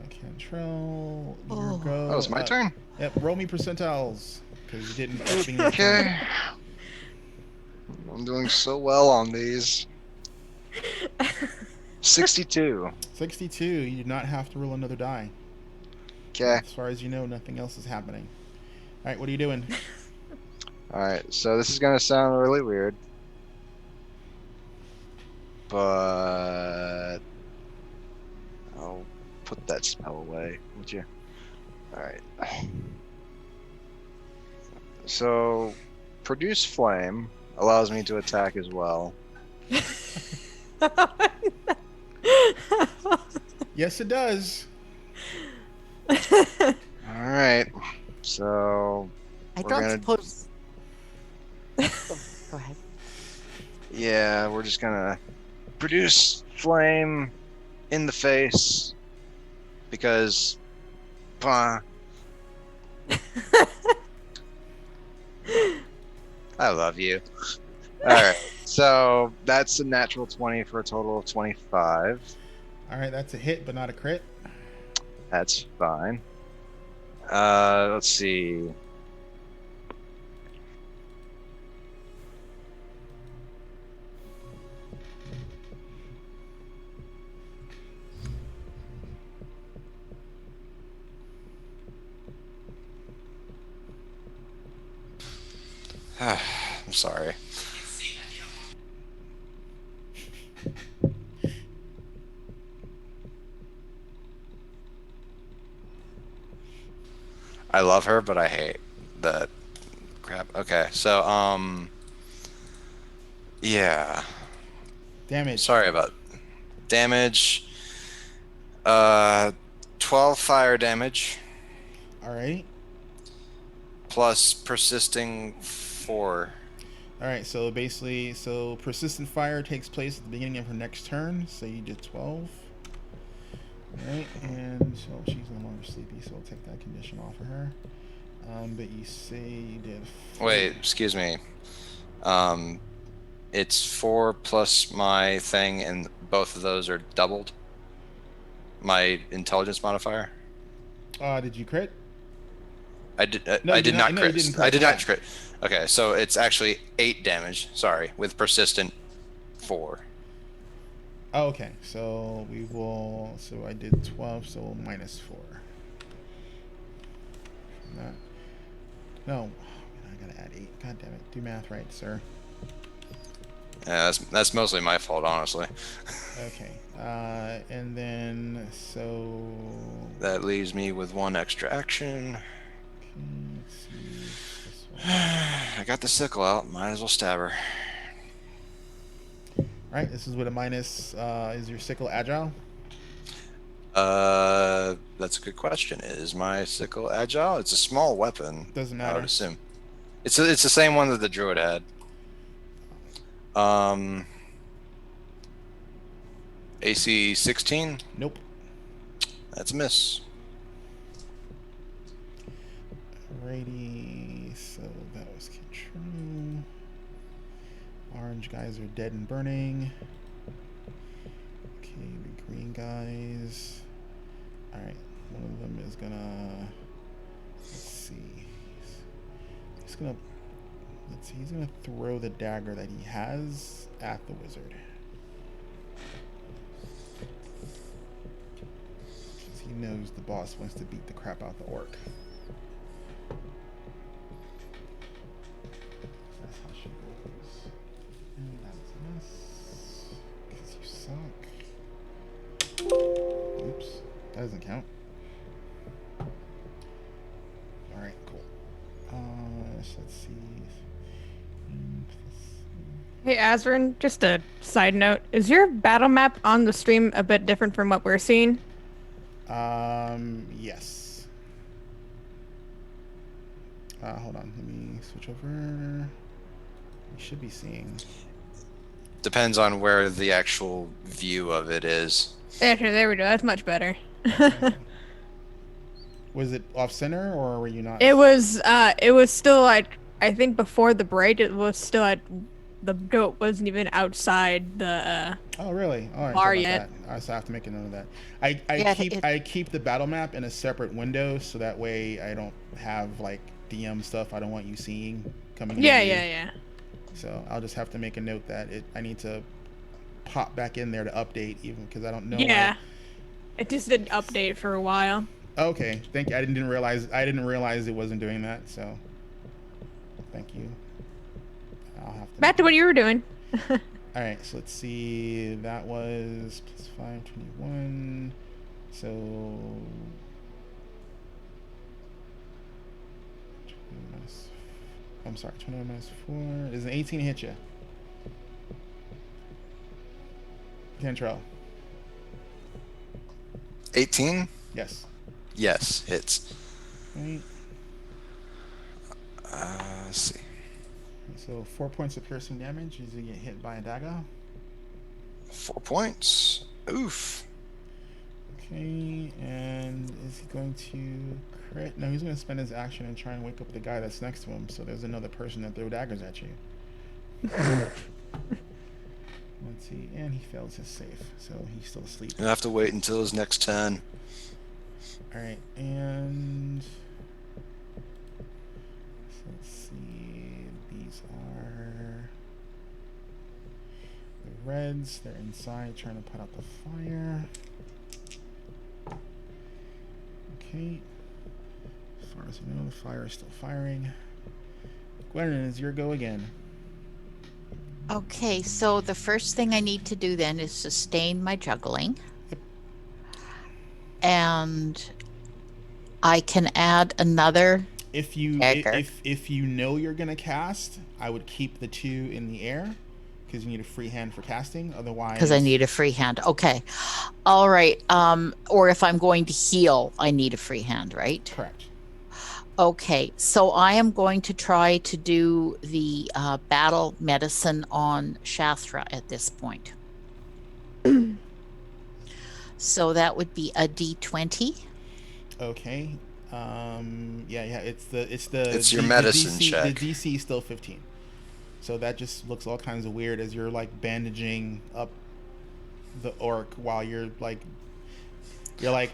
Cantrell, your go. Oh, it's my turn. Yep, roll me percentiles because you didn't. Okay. I'm doing so well on these. 62. 62. You do not have to roll another die. Okay. As far as you know, nothing else is happening. All right, what are you doing? Alright, so this is gonna sound really weird. But I'll put that spell away, would you? Alright. So produce flame allows me to attack as well. Yes, it does. Alright. So I We're don't gonna- suppose. Go ahead. yeah, we're just gonna produce flame in the face because I love you. Alright, so that's a natural 20 for a total of 25. All right, that's a hit, but not a crit. That's fine. Let's see. I'm sorry. I love her, but I hate that crap. Okay, so yeah. Damage. Sorry about damage. 12 fire damage All right. plus persisting 4. All right. So basically, persistent fire takes place at the beginning of her next turn. So you did 12. All right, and so she's no longer sleepy, so we'll take that condition off of her. But you say you did. Wait, excuse me. It's 4 plus my thing, and both of those are doubled. My intelligence modifier. Did you crit? I did. No, I you did did not not- no, you crit. didn't I crit, did yeah. not crit. Okay, so it's actually 8 damage. Sorry, with persistent 4. Oh, okay. So we will. So I did 12. So we'll minus 4. From that. No, I gotta add 8. God damn it! Do math right, sir. Yeah, that's mostly my fault, honestly. Okay. And then so. That leaves me with 1 extra action. Okay, let's see this one. I got the sickle out. Might as well stab her. All right. This is with a minus. Is your sickle agile? That's a good question. Is my sickle agile? It's a small weapon. Doesn't I matter. would assume. It's the same one that the druid had. AC 16. Nope. That's a miss. Alrighty. So that was true. Orange guys are dead and burning. Okay, the green guys. Alright, one of them is gonna. Let's see. He's gonna. Let's see. He's gonna throw the dagger that he has at the wizard. Because he knows the boss wants to beat the crap out the orc. That's how she rolls. And that's a miss. Because you suck. Oops. That doesn't count. Alright, cool. Let's see. Hey, Azrin, just a side note. Is your battle map on the stream a bit different from what we're seeing? Yes. Hold on. Let me switch over. You should be seeing. Depends on where the actual view of it is. Yeah, sure, there we go. That's much better. Was it off center or were you not? It was still at, I think before the break, it was still at, the goat wasn't even outside the, Oh, really? All right. bar sorry about yet. that. I have to make a note of that. Yeah, I keep the battle map in a separate window so that way I don't have like DM stuff I don't want you seeing coming. yeah, into you. yeah. So I'll just have to make a note that I need to pop back in there to update even because I don't know. Yeah. It just didn't update for a while. Okay, thank you. I didn't realize it wasn't doing that. So Thank you. I'll have to Back to what you were doing. All right, so let's see. That was plus 5, 21. So 21 minus 4. Is an 18 hit you? Cantrell. 18? Yes. Yes, hits. Right. Let's see. So 4 points of piercing damage as you get hit by a dagger. 4 points. Oof. Okay, and is he going to crit? No, he's going to spend his action and try and wake up the guy that's next to him. So there's another person that throw daggers at you. Let's see, and he fails his save, so he's still asleep. You'll have to wait until his next turn. All right, and so let's see. These are the reds. They're inside trying to put out the fire. Okay. As far as you know, the fire is still firing. Gwennon, it's your go again. Okay, so the first thing I need to do then is sustain my juggling. Yep. And I can add another If you dagger. if you know you're gonna cast, I would keep the 2 in the air because you need a free hand for casting. Otherwise, Because I need a free hand. Okay. All right. Or if I'm going to heal, I need a free hand, right? correct. Okay. So I am going to try to do the battle medicine on Shathra at this point. So that would be a D20. Okay. Yeah. It's your medicine DC, check. The DC is still 15. So that just looks all kinds of weird as you're like bandaging up the orc while you're like wrap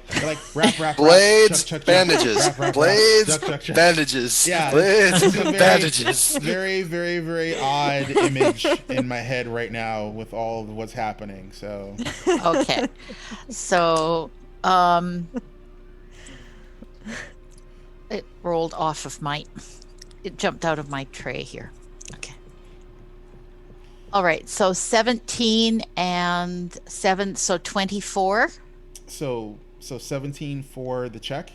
Blades, chuck, bandages. wrap, Blades, chuck. bandages. Yeah, Blades, it's a bandages. very, very, very odd image in my head right now with all of what's happening. So Okay. So it rolled off of it jumped out of my tray here. Okay. All right. So 17 and 7, so 24. So 17 for the check.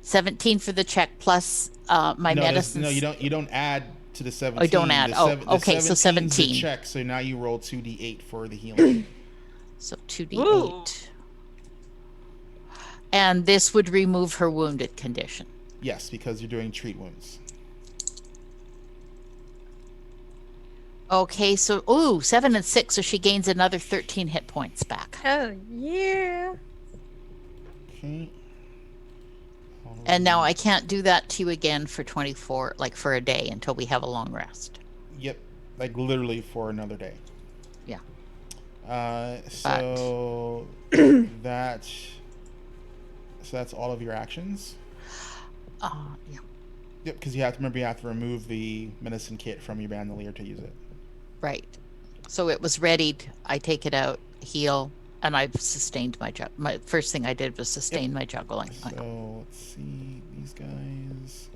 17 for the check plus my medicine. No, you don't add to the 17. I don't add. Okay, so 17's 17. the check. So now you roll 2d8 for the healing. So 2d8. And this would remove her wounded condition. Yes, because you're doing treat wounds. Okay, so 7 and 6, so she gains another 13 hit points back. Oh, yeah. Okay. And now I can't do that to you again for 24, like for a day until we have a long rest. Yep, like literally for another day. Yeah. So that's all of your actions. Yeah. Yep, because you have to remove the medicine kit from your bandolier to use it. Right. So it was readied. I take it out, heal, and I've sustained my first thing I did was sustain my juggling. So let's see. These guys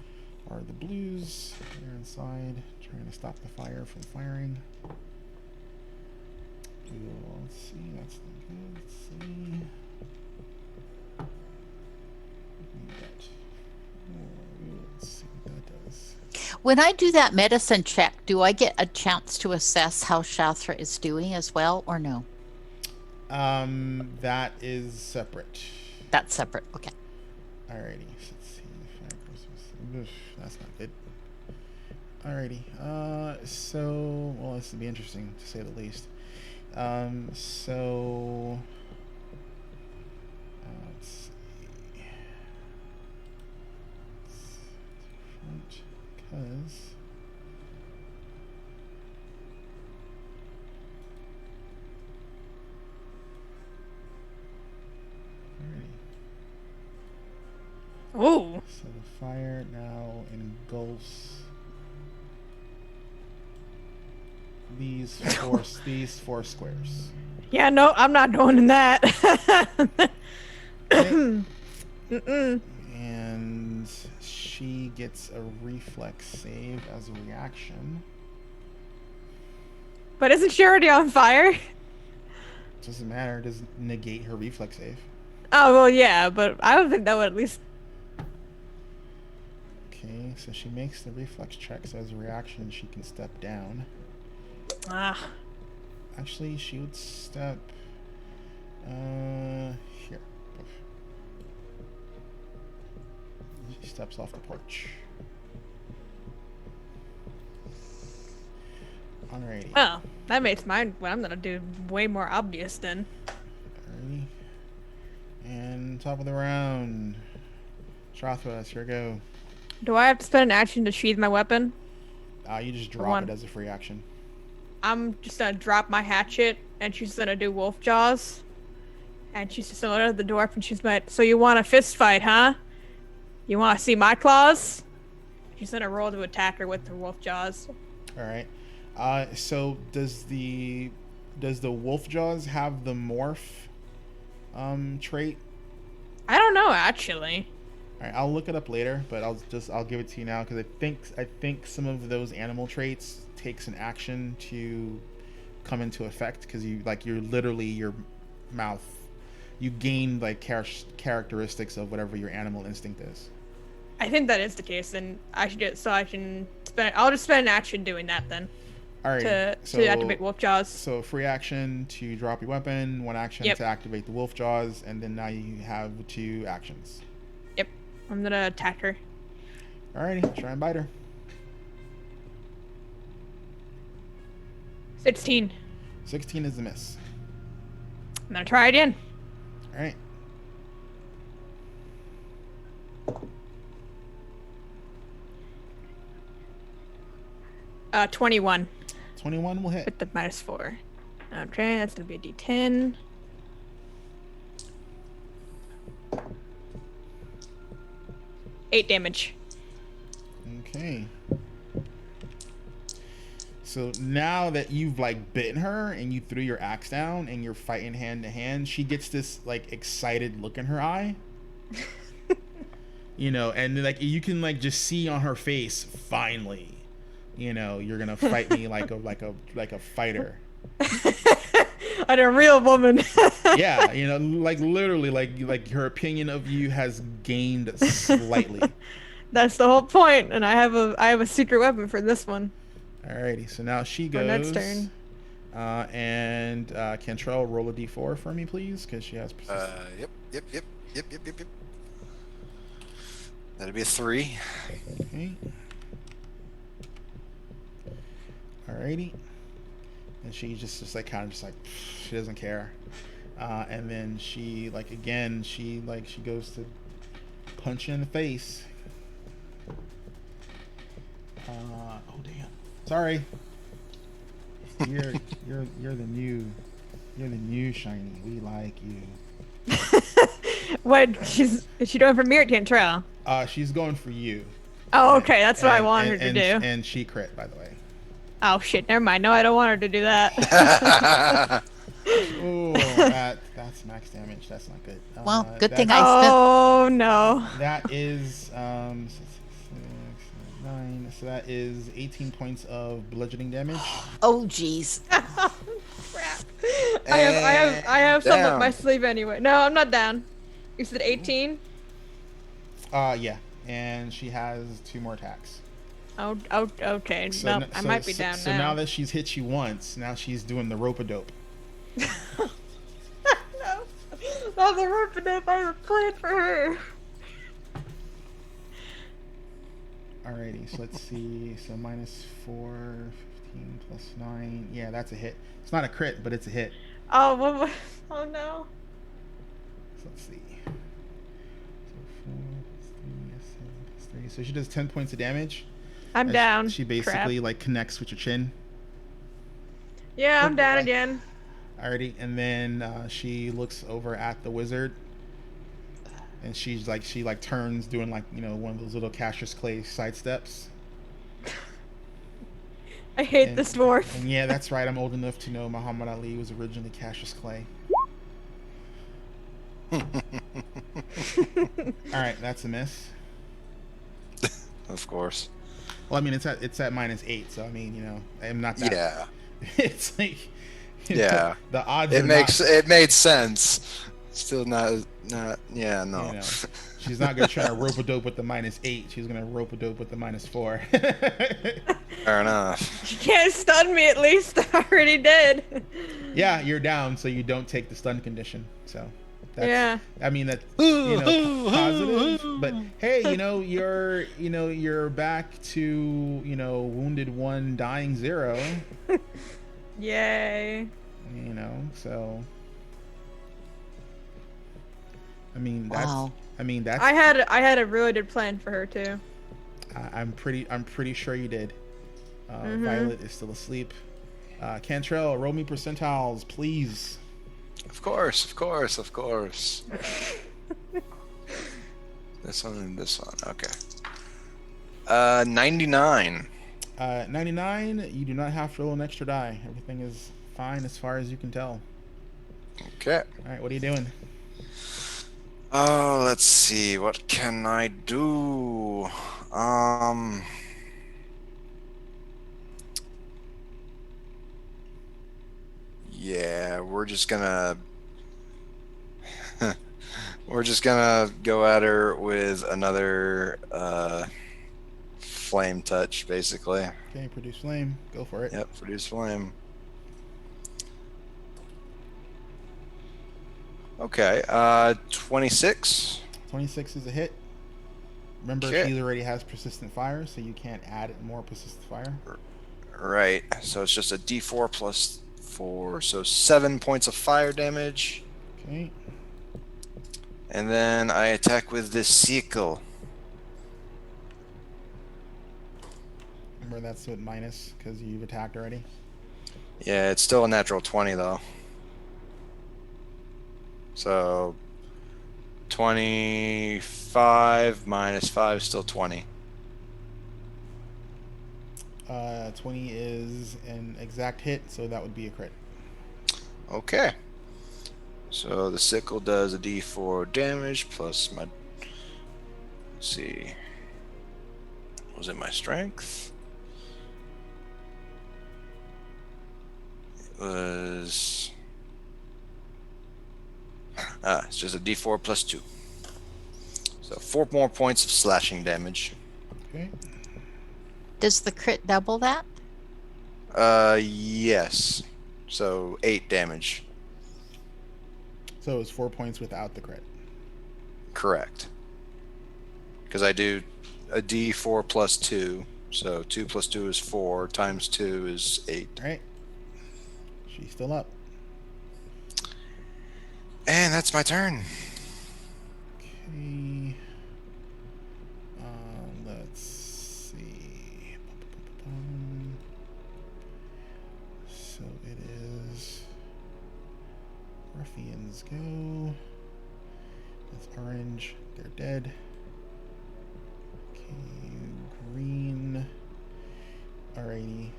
are the blues. They're inside, trying to stop the fire from firing. Let's see. That's not good. Let's see. Let's see what that does. When I do that medicine check, do I get a chance to assess how Shathra is doing as well, or no? That is separate. That's separate. Okay. Alrighty. So let's see. Oof, that's not good. Alrighty. So, well, this would be interesting to say the least. Let's see. Because Oh. so the fire now engulfs these four squares. Yeah, no, I'm not doing that. Okay. Mm-mm. And she she gets a reflex save as a reaction. But isn't she already on fire? Doesn't matter. It doesn't negate her reflex save. Oh, well, yeah, but I don't think that would at least... Okay, so she makes the reflex check, so as a reaction, she can step down. Ah. Actually, she would step... here. She steps off the porch. Alrighty. Well, that makes mine what I'm gonna do way more obvious then. Alrighty. And top of the round. Shrothwa, it's your go. Do I have to spend an action to sheathe my weapon? You just drop One. it as a free action. I'm just gonna drop my hatchet, and she's gonna do wolf jaws. And she's just gonna look at the dwarf, and she's like, "So you want a fist fight, huh? You want to see my claws?" She's gonna roll to attack her with her wolf jaws. Alright. So does the wolf jaws have the morph trait? I don't know, actually. Alright, I'll look it up later, but I'll give it to you now because I think some of those animal traits takes an action to come into effect because you're literally your mouth. You gain like characteristics of whatever your animal instinct is. I think that is the case, then I should get so I can spend. I'll just spend an action doing that then. Alright, To activate wolf jaws. So free action to drop your weapon, one action Yep. to activate the wolf jaws, and then now you have 2 actions. Yep, I'm gonna attack her. Alrighty, try and bite her. 16. 16 is a miss. I'm gonna try again. Alright. 21 21 will hit. with the -4. Okay, that's gonna be a D10. Eight damage. Okay. So now that you've like bitten her and you threw your axe down and you're fighting hand to hand, she gets this like excited look in her eye. You know, and like you can like just see on her face, finally, you know, you're gonna fight me like a fighter. And a real woman. Yeah, you know, like literally, like her opinion of you has gained slightly. That's the whole point, and I have a secret weapon for this one. Alrighty, so now she For goes. Ned's turn. And Cantrell, roll a d4 for me, please, because she has. Yep. That'd be a 3. Okay. Alrighty. And she just like kind of just like she doesn't care. And then she like again she goes to punch you in the face. Oh damn. Sorry. You're the new shiny. We like you. What is she doing for me or Cantrell? She's going for you. Oh, okay, that's what I wanted her to do. And she crit, by the way. Oh shit, never mind. No, I don't want her to do that. Oh, that's max damage. That's not good. Well, good that- thing I spent. Oh no. That is 9. So that is 18 points of bludgeoning damage. Oh, jeez. Crap. I have something up Down. my sleeve anyway. No, I'm not down. You said 18? Yeah, and she has 2 more attacks. Oh, okay. So, No, I might be down so now. now that she's hit you once, now she's doing the rope-a-dope. No. Not the rope I was playing for her. Alrighty, so let's see. So -4, 15 plus 9. Yeah, that's a hit. It's not a crit, but it's a hit. Oh, what? Oh no. So let's see. So 4 plus 3, 7 plus 3. So she does 10 points of damage. I'm as down. She basically like connects with your chin. Yeah, I'm down again. Alrighty, and then she looks over at the wizard, and she turns, doing like, you know, one of those little Cassius Clay side steps. I hate this dwarf. And yeah, that's right. I'm old enough to know Muhammad Ali was originally Cassius Clay. All right, that's a miss. of course. Well, I mean, it's at -8, so I mean, you know, I'm not that. Yeah. It's like, you know, Yeah. the odds It are makes not. it made sense. Still not yeah, no. You know, she's not gonna try to rope a dope with the -8. She's gonna rope a dope with the -4. Fair enough. You can't stun me, at least. I already did. Yeah, you're down, so you don't take the stun condition. So, that's, Yeah. I mean, that's, you know, positive. But hey, you're back to, wounded 1, dying 0. Yay. You know, so. I mean, that's. Wow. I mean, that's. I had a really good plan for her too. I'm pretty sure you did. Violet is still asleep. Cantrell, roll me percentiles, please. Of course. This one and this one. Okay. 99. 99, you do not have to roll an extra die. Everything is fine as far as you can tell. Okay. All right, what are you doing? Oh, let's see. What can I do? Yeah, we're just gonna go at her with another flame touch, basically. Okay, produce flame. Go for it. Yep, produce flame. Okay, 26. 26 is a hit. Remember, Okay. she already has persistent fire, so you can't add more persistent fire. Right, so it's just a d4 plus 4, so 7 points of fire damage. Okay. And then I attack with this sickle. Remember, that's with minus because you've attacked already. Yeah, it's still a natural 20 though. So 25 minus 5 is still 20. 20 is an exact hit, so that would be a crit. Okay. So the sickle does a d4 damage plus my... Let's see. Was it my strength? It was... it's just a d4 plus 2. So 4 more points of slashing damage. Okay. Does the crit double that? Yes. So 8 damage. So it's 4 points without the crit. Correct. Because I do a d4 plus 2. So 2 plus 2 is 4. Times 2 is 8. All right. She's still up. And that's my turn. Okay. Let's see. So it is. Ruffians go. That's orange. They're dead. Okay, green. Alrighty.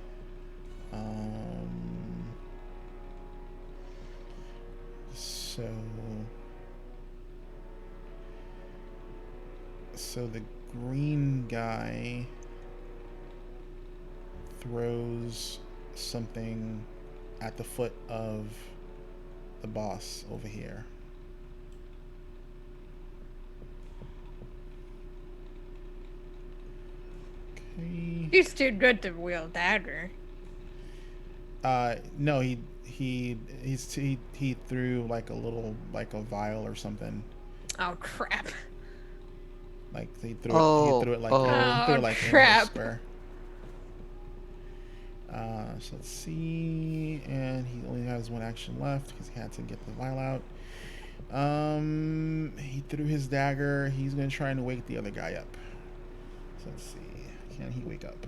So the green guy throws something at the foot of the boss over here. Okay. He's too good to wield dagger. No, he threw like a little, like a vial or something. Oh crap. Like he threw Oh, it. He threw it like oh. he threw it like in Crap. a square. So let's see, and he only has one action left because he had to get the vial out. He threw his dagger. He's gonna try and wake the other guy up. So let's see, can he wake up?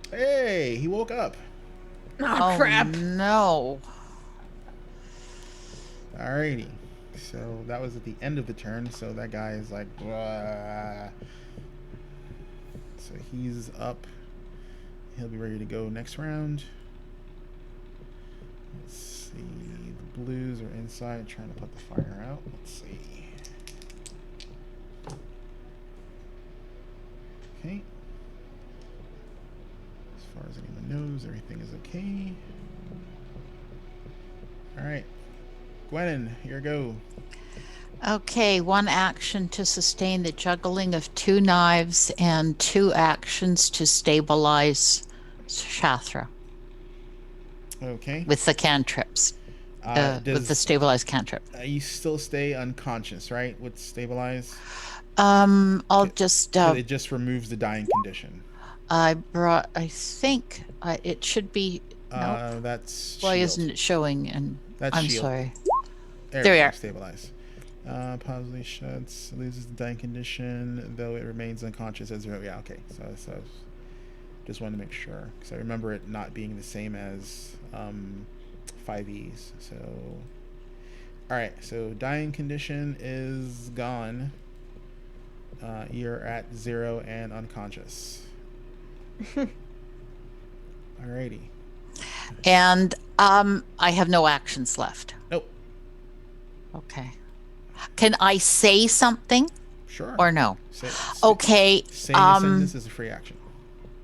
Hey, he woke up. Oh, crap. Alrighty. No. So that was at the end of the turn. So that guy is like, "Blah." So he's up. He'll be ready to go next round. Let's see. The blues are inside trying to put the fire out. Let's see. Okay. As far as anyone knows, everything is okay. All right. Gwennon, here we go. Okay, 1 action to sustain the juggling of 2 knives and 2 actions to stabilize Shathra Okay. with the cantrips. With the stabilized cantrip. You still stay unconscious, right? With stabilize? I'll just... it just removes the dying condition. I think it should be... Nope. That's Why shield. isn't it showing? And That's I'm shield. sorry. There we are. Stabilize. Positively shuts, loses the dying condition, though it remains unconscious as... Yeah, okay. So just wanted to make sure. Because I remember it not being the same as 5Es. So... Alright, so dying condition is gone. You're at 0 and unconscious. Alrighty. And I have no actions left. Nope. Okay. Can I say something? Sure. Or no? Okay. Saying a sentence is a free action.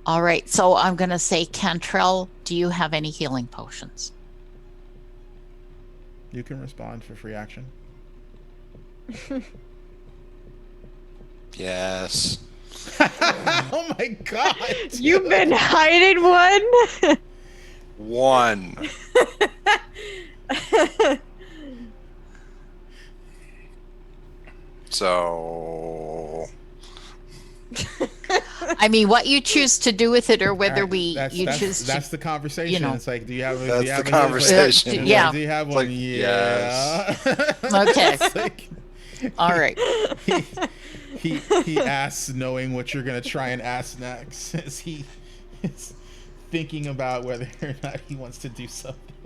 All right. So I'm going to say, Cantrell, do you have any healing potions? You can respond for free action. Yes. Oh my god! You've been hiding one? 1. So... I mean, what you choose to do with it, or whether right, choose that's the conversation. You know. It's like, do you have? That's do you have the conversation. Yeah. Do you have It's one? like, Yeah. Okay. Like, All right. He asks, knowing what you're gonna try and ask next, as he is thinking about whether or not he wants to do something.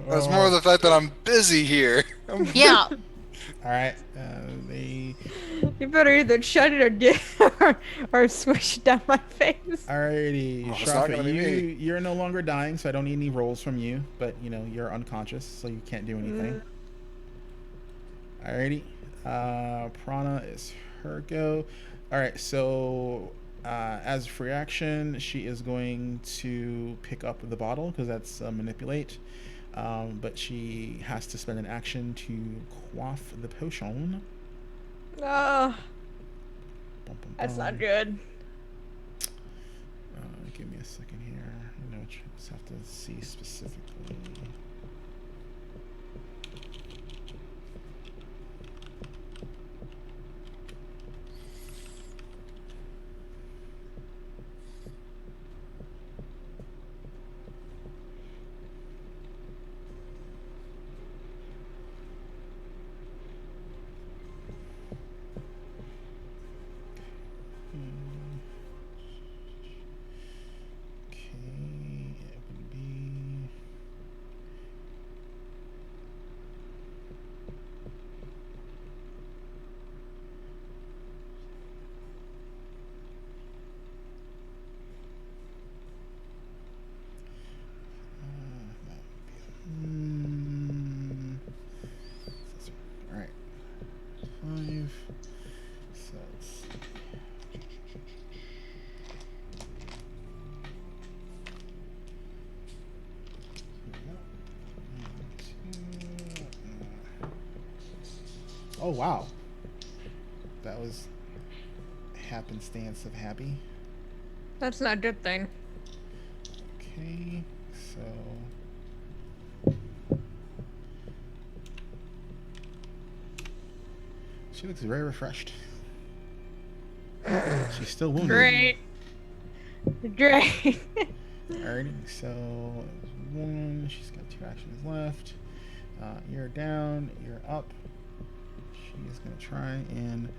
That's more the fact that I'm busy here. Yeah. All right. You better either shut it or swish it down my face. Alrighty, it's not gonna be me. you're no longer dying, so I don't need any rolls from you. But you're unconscious, so you can't do anything. Alrighty. Prana is her go. Alright, so as a free action, she is going to pick up the bottle because that's manipulate. But she has to spend an action to quaff the potion. Oh, that's not good. Give me a second here. I just have to see specifically. Alright. 5. So let's see. Oh wow. That was happenstance of happy. That's not a good thing. Okay, so she looks very refreshed. She's still wounded. Great. Alrighty, so 1. She's got 2 actions left. You're down. You're up. She is gonna try and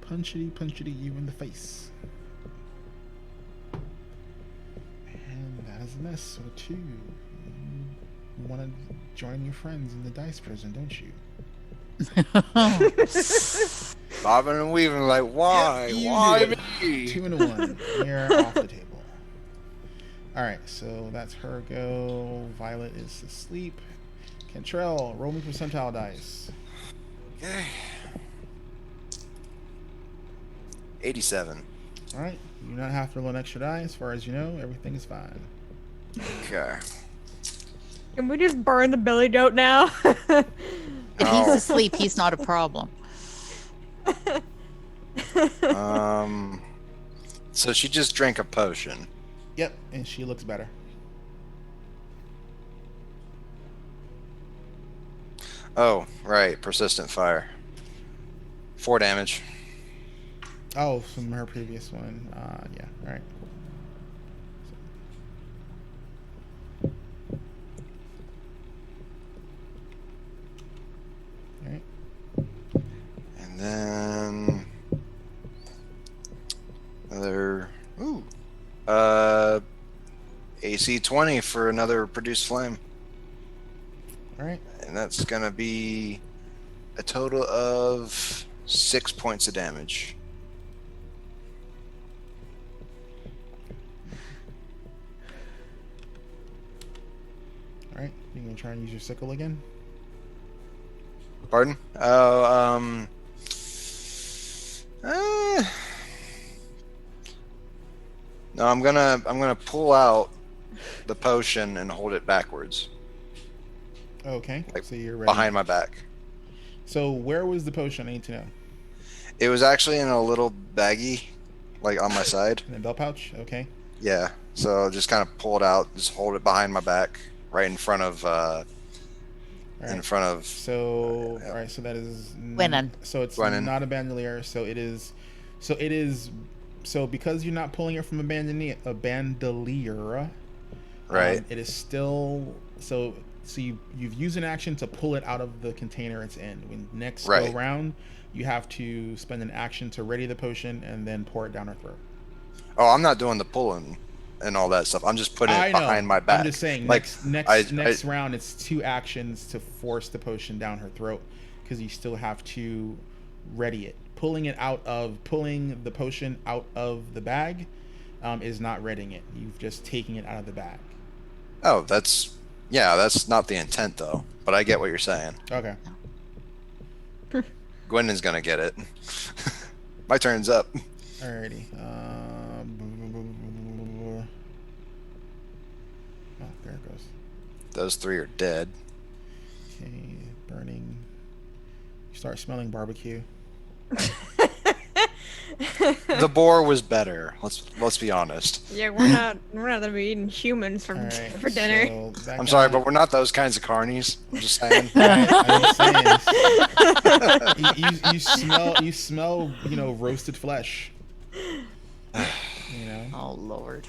punchity you in the face. And that is a miss. So 2. You want to join your friends in the dice prison, don't you? Bobbing and weaving, like, why? Yeah, Why me? 2 and a 1. You're off the table. Alright, so that's her go. Violet is asleep. Cantrell, roll me percentile dice. Okay. 87. All right. You do not have to roll an extra die. As far as you know, everything is fine. Okay. Can we just burn the billy goat now? If he's asleep, he's not a problem. So she just drank a potion. Yep, and she looks better. Oh, right. Persistent fire. 4 damage. Oh, from her previous one. Yeah. All right. All right. And then another AC 20 for another produce flame. All right. And that's gonna be a total of 6 points of damage. All right. You gonna try and use your sickle again? Pardon? Oh, no, I'm gonna pull out the potion and hold it backwards Okay. Like, so you're ready. behind my back. So where was the potion? I need to know. It was actually in a little baggie, like on my side. In the belt pouch. Okay. Yeah. So just kind of pull it out, just hold it behind my back, right in front of. All In right. front of. So all right. So that is. Gwennon. So it's Gwennon. not a bandolier. So it is. So it is. So because you're not pulling it from a bandolier, Right. it is still so. So you've used an action to pull it out of the container it's in. When next Right. go round, you have to spend an action to ready the potion and then pour it down her throat. Oh, I'm not doing the pulling and all that stuff. I'm just putting it behind my back. I'm just saying. Like, Next round, it's 2 actions to force the potion down her throat because you still have to ready it. Pulling the potion out of the bag is not readying it. You've just taking it out of the bag. Oh, that's not the intent though. But I get what you're saying. Okay. Gwendolyn's gonna get it. My turn's up. Alrighty. Oh, there it goes. Those 3 are dead. Okay, burning. You start smelling barbecue. The boar was better. Let's be honest. Yeah, we're not gonna be eating humans for All right, for dinner. so that I'm sorry, guy- but we're not those kinds of carnies. I'm just saying. I'm saying. you smell, roasted flesh. Oh Lord.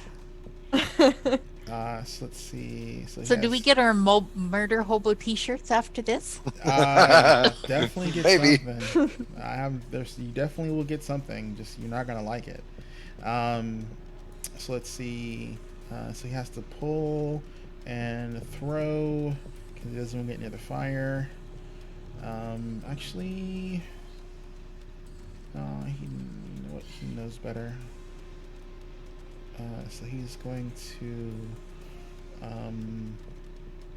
So let's see. So do we get our murder hobo T-shirts after this? definitely get Maybe. something. You definitely will get something. Just you're not gonna like it. So let's see. So he has to pull and throw because he doesn't want to get near the fire. Actually, he knows better. So he's going to.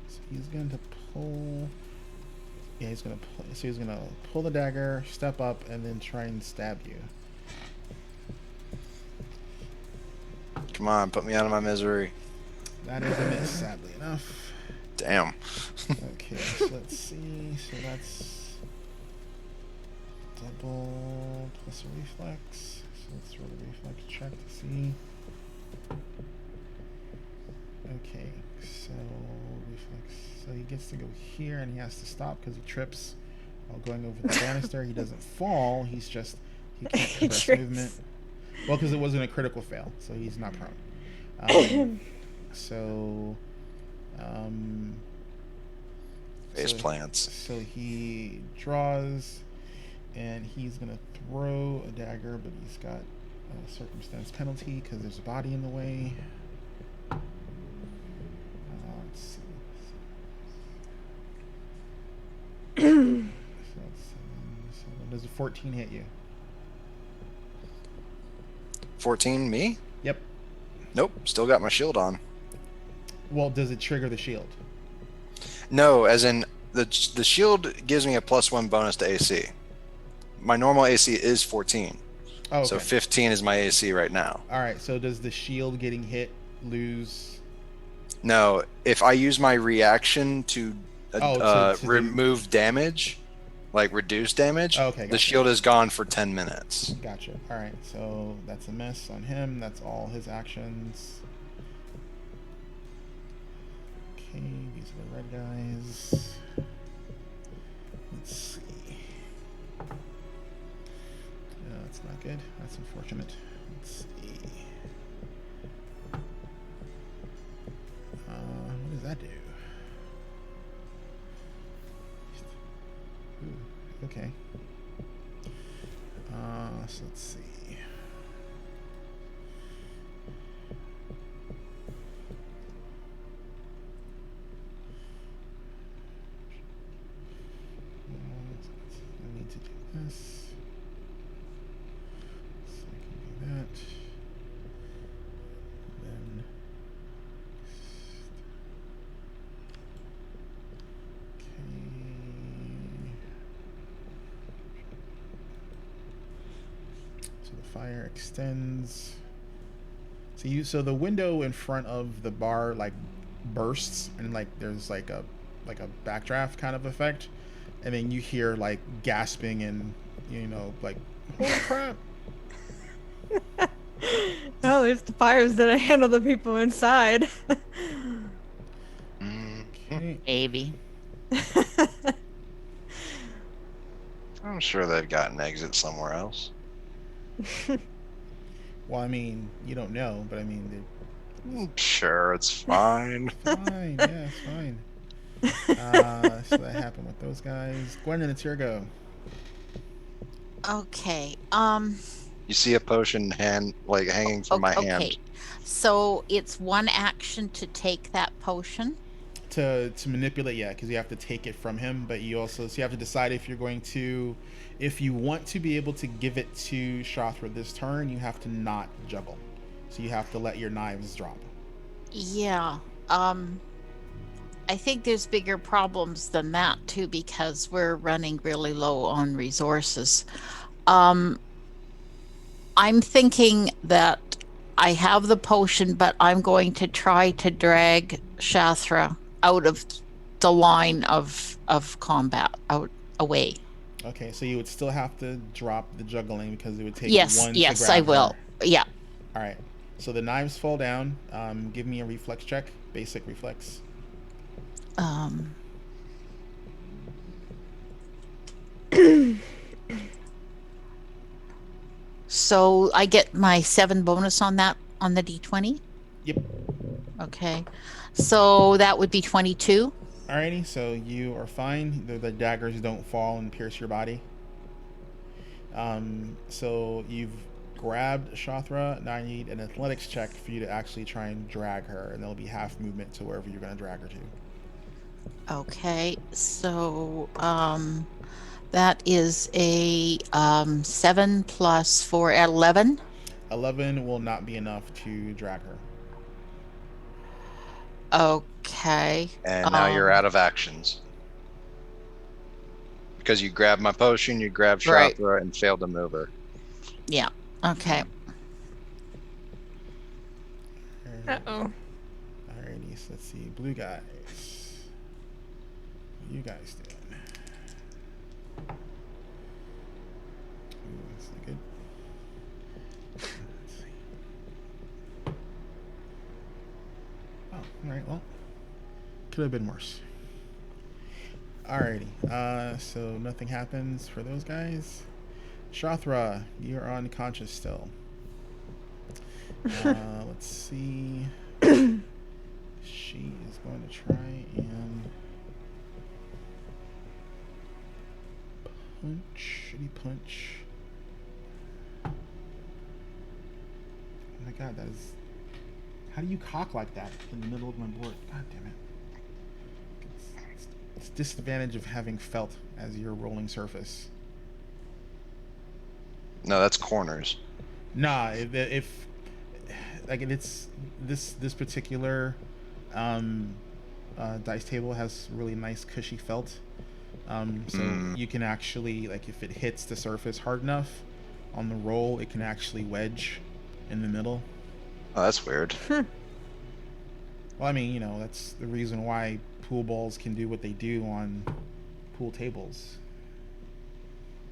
So he's going to pull. Yeah, he's gonna. So he's gonna pull the dagger, step up, and then try and stab you. Come on, put me out of my misery. That is a miss, sadly enough. Damn. Okay, so let's see. So that's double plus a reflex. So let's roll the reflex check to see. Okay, so reflex. So he gets to go here, and he has to stop because he trips while going over the banister. He doesn't fall. He can't progress trips. movement. Well, because it wasn't a critical fail, so he's not prone. So. Face plants. So he draws, and he's gonna throw a dagger, but he's got a circumstance penalty because there's a body in the way. Let's see. So that's 7. Does a 14 hit you? 14, me? Yep. Nope, still got my shield on. Well, does it trigger the shield? No, as in the shield gives me a +1 bonus to AC. My normal AC is 14. Oh, So okay. 15 is my AC right now. All right. So does the shield getting hit lose? No, if I use my reaction to To do. remove damage, like reduce damage, Okay, the gotcha. shield is gone for 10 minutes. Gotcha. All right. So that's a miss on him. That's all his actions. Okay, these are the red guys. Let's see. No, that's not good. That's unfortunate. Let's see. What does that do? Ooh, okay. So let's see. I need to do this. So I can do that. Then. Okay. So the fire extends. So the window in front of the bar like bursts and like there's like a backdraft kind of effect, and then you hear like gasping and like holy crap. Oh, there's the fires that I handle the people inside. Okay. Maybe. I'm sure they've got an exit somewhere else. Well, I mean, you don't know, but I mean, Sure, it's fine. they're fine. Yeah, it's fine. So that happened with those guys. Gwendolyn, it's your go. Okay. You see a potion hanging from my Okay. hand. So it's one action to take that potion. To manipulate, yeah, because you have to take it from him, but you have to decide if you want to be able to give it to Shothra this turn, you have to not juggle. So you have to let your knives drop. Yeah. I think there's bigger problems than that too, because we're running really low on resources. I'm thinking that I have the potion, but I'm going to try to drag Shothra out of the line of combat, away. Okay, so you would still have to drop the juggling because it would take Yes, one to yes, grab I will. her. Yeah. All right. So the knives fall down. Give me a reflex check, basic reflex. So I get my 7 bonus on that on the D20. Yep. Okay. So that would be 22. Alrighty, so you are fine. The daggers don't fall and pierce your body. So you've grabbed Shothra. Now I need an athletics check for you to actually try and drag her, and there'll be half movement to wherever you're going to drag her to. Okay. So that is a 7 plus 4 at 11. 11 will not be enough to drag her. Okay. And now you're out of actions. Because you grabbed my potion, you grabbed Right. Shothra, and failed to move her. Yeah. Okay. Uh-oh. Alrighty, so let's see. Blue guys. What you guys doing? Ooh, that's not good. Let's see. Oh, alright, well. Could have been worse. Alrighty, so nothing happens for those guys. Shothra, you're unconscious still. Let's see. She is going to try and shitty punch. Oh my god, that is. How do you cock like that in the middle of my board? God damn it. It's disadvantage of having felt as your rolling surface. No, that's corners. Nah, if like it's this particular dice table has really nice cushy felt, so you can actually, like, if it hits the surface hard enough, on the roll, it can actually wedge in the middle. Oh, that's weird. Well, I mean, you know, that's the reason why pool balls can do what they do on pool tables.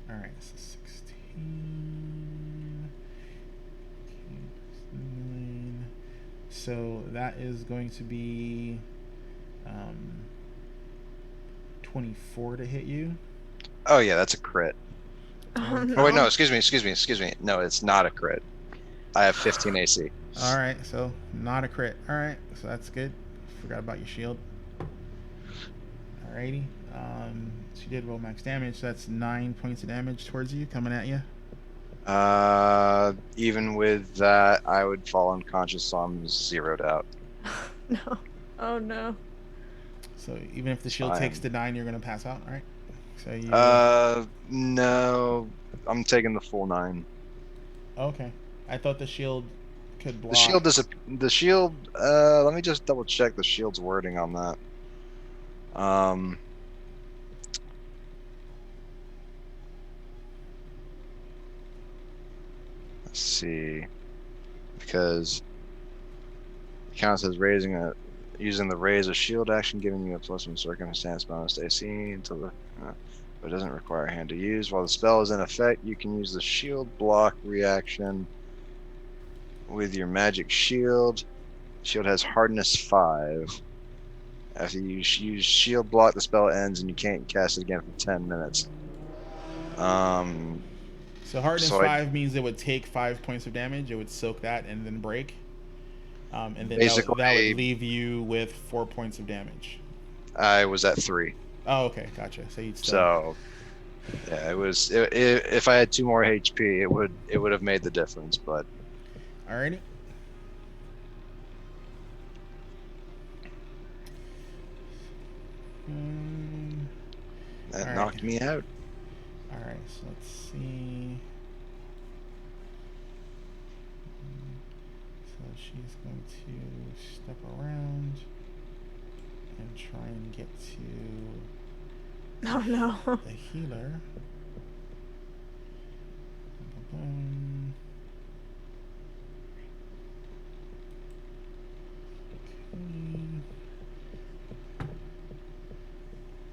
All right, so 16. Okay, 9. So that is going to be 24 to hit you. Oh yeah, that's a crit. Oh, Oh wait, no, excuse me. No, it's not a crit. I have 15 AC. All right, so not a crit. All right, so that's good. Forgot about your shield. Alrighty. So you did roll max damage. So that's 9 points of damage towards you, coming at you. Even with that, I would fall unconscious, so I'm zeroed out. No. Oh no. So even if the shield takes the 9, you're gonna pass out, right? So you. No, I'm taking the full 9. Okay. I thought the shield could block. The shield. Let me just double check the shield's wording on that. Let's see, because it counts as using the raise a shield action, giving you a +1 circumstance bonus to AC until the. But it doesn't require a hand to use. While the spell is in effect, you can use the shield block reaction with your magic shield. Shield has hardness 5. After you use shield block, the spell ends and you can't cast it again for 10 minutes. So hardness 5 means it would take 5 points of damage. It would soak that and then break. And then that would leave you with 4 points of damage. I was at 3. Oh, okay, gotcha. So you'd still. So, yeah, it was. If I had 2 more HP, it would have made the difference. But. Alrighty. That knocked me out. Alright, so let's see. So she's going to step around and try and get to Oh no. the healer. Boom. Okay.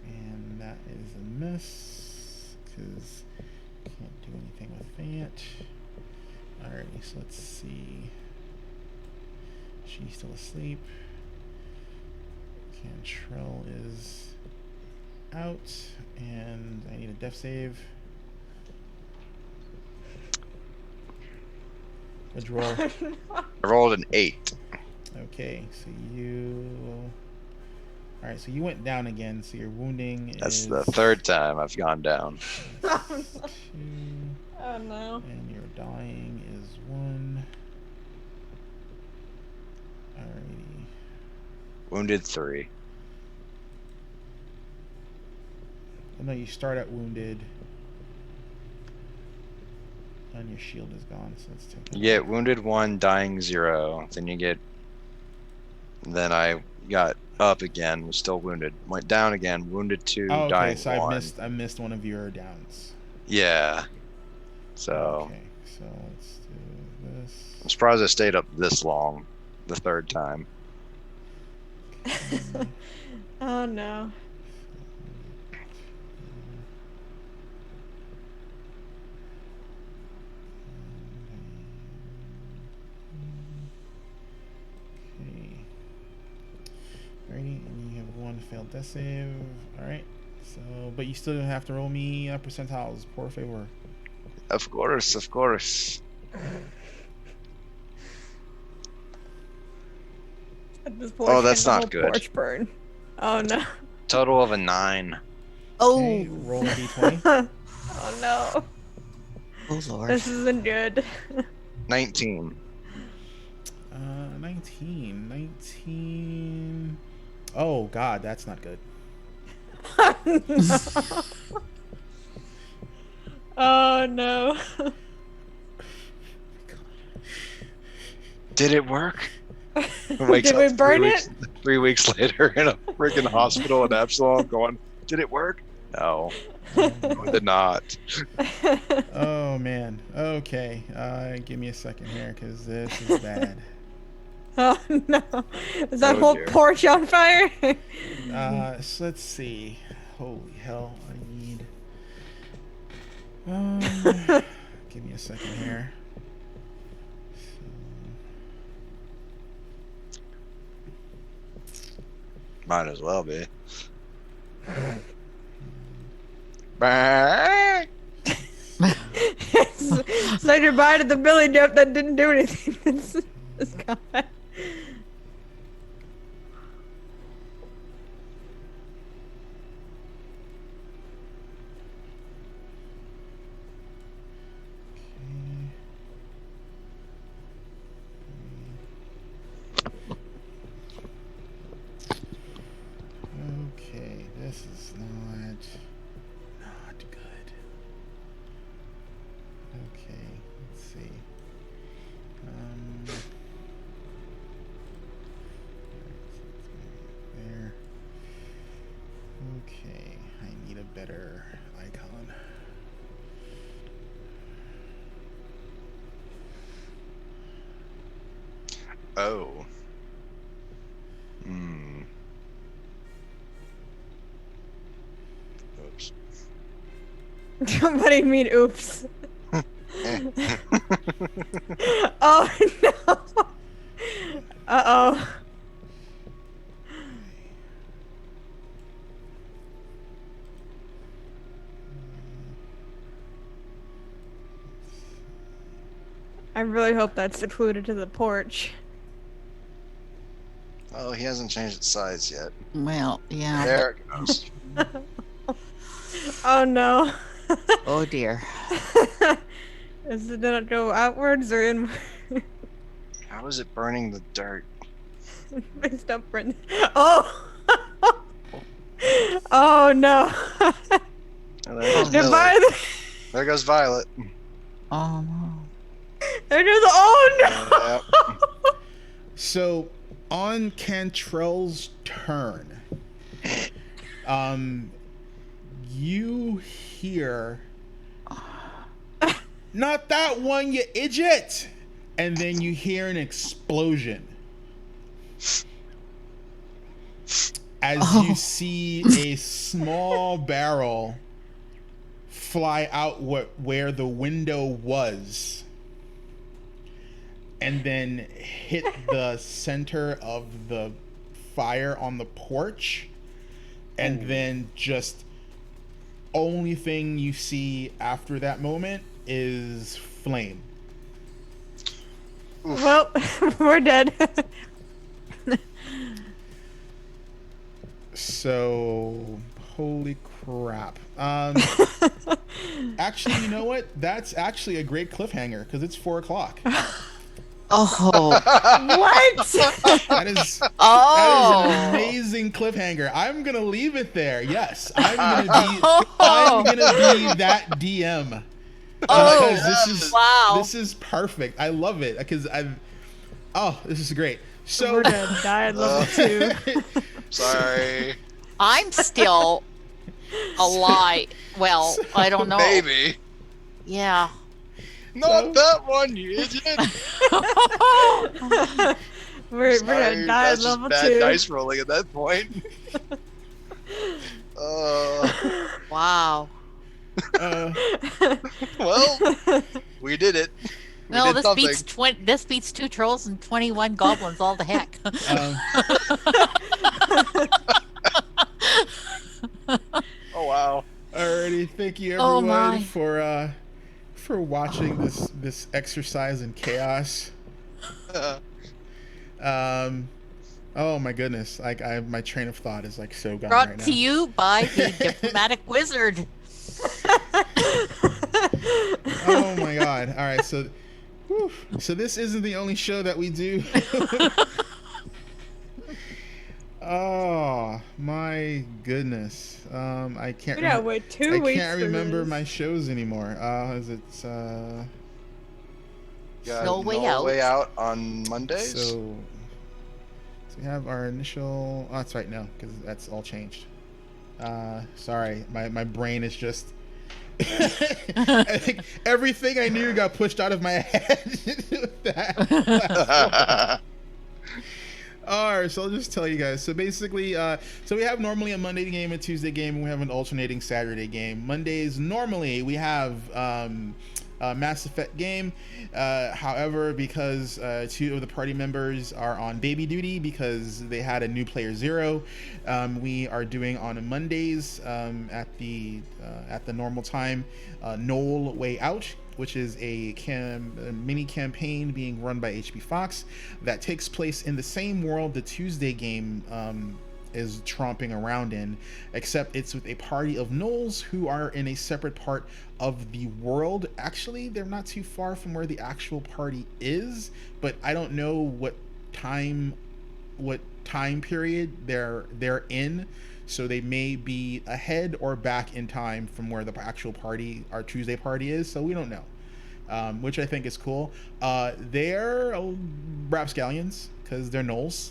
And that is a miss because can't do anything with that. Alrighty, so let's see. She's still asleep. Cantrell is out, and I need a death save. What'd you roll? I rolled an 8. Okay, so you. Alright, so you went down again, so your wounding That's is. the 3rd time I've gone down. 2, Oh no. and your dying is 1. Alrighty. Wounded 3. Oh, no, you start at wounded. And your shield is gone, so let's take that. You get wounded 1, dying 0. Then I got up again, was still wounded. Went down again, wounded 2, Oh, okay, dying so 1. I missed one of your downs. Yeah. So Okay, so let's do this. I'm surprised I stayed up this long, the 3rd time. Oh no. Okay. Alrighty, and you have 1 failed death save. Alright. So, but you still have to roll me percentiles, por favor. Of course, of course. At this Oh, that's the not whole good. Porch burn. Oh no. Total of a 9. Oh, Okay, roll a d20. Oh no. oh Lord. This isn't good. 19. 19. Oh god, that's not good. Oh no. Did it work? Did we burn it? 3 weeks later in a freaking hospital in Absalom going, did it work? No, it did not. Oh Oh man. Okay. Give me a second here, because this is bad. Oh no! Is that Oh, whole dear. porch on fire? So let's see. Holy hell! I need. Give me a second here. Might as well be. Bang! Said goodbye to the Billy Joke that didn't do anything. This guy. Okay, this is not good. Okay, let's see. There. Okay, I need a better icon. Oh. Hmm. Oops. Somebody mean oops. Oh no. Uh-oh. I really hope that's secluded to the porch. Oh, he hasn't changed its size yet. Well, yeah. There it goes. Oh no. Oh dear. Is it gonna go outwards or in? How is it burning the dirt? Mixed up, Brendan. Oh! Oh no. Oh, there goes Goodbye. Millie. There goes Violet. Oh no. There goes. Oh no. So, on Cantrell's turn, you hear, "Not that one, you idiot!" And then you hear an explosion as you see a small barrel fly out where the window was, and then hit the center of the fire on the porch, and then just only thing you see after that moment is flame. Well, we're dead. So, holy crap. Actually, you know what? That's actually a great cliffhanger because it's 4:00. Oh. What? That is Oh. an amazing cliffhanger. I'm gonna leave it there. Yes, I'm gonna be that DM. Oh, Because wow. this is perfect. I love it because this is great. So We're dead. Died level 2. Sorry. I'm still alive. Well, I don't know. Baby. Yeah. Not that one, you idiot. We're Sorry, gonna die that's just level bad 2. dice rolling at that point. Wow. Well, we did it. We No, did this something. this beats 2 trolls and 21 goblins all the heck. Oh wow. Alrighty, thank you Oh, everyone my. for watching this exercise in chaos. Oh my goodness, my train of thought is like so gone Brought right to now. you by the diplomatic wizard. Oh my god. All right, so this isn't the only show that we do. Oh my goodness. I can't. We gotta wait 2 weeks. I can't for remember this. my shows anymore. Is it? Got No Way Out. on Mondays. So we have our initial. Oh, that's right. No, because that's all changed. Sorry, my brain is just I think everything I knew got pushed out of my head. That last one. All right, so I'll just tell you guys. So basically, so we have normally a Monday game, a Tuesday game, and we have an alternating Saturday game. Mondays, normally we have a Mass Effect game. However, because 2 of the party members are on baby duty because they had a new player 0, we are doing on Mondays at the normal time, Knoll Way Out, which is a mini campaign being run by HP Fox that takes place in the same world the Tuesday game is tromping around in, except it's with a party of gnolls who are in a separate part of the world. Actually, they're not too far from where the actual party is, but I don't know what time period they're in. So they may be ahead or back in time from where the actual party, our Tuesday party, is. So we don't know, which I think is cool. They're rapscallions because they're gnolls.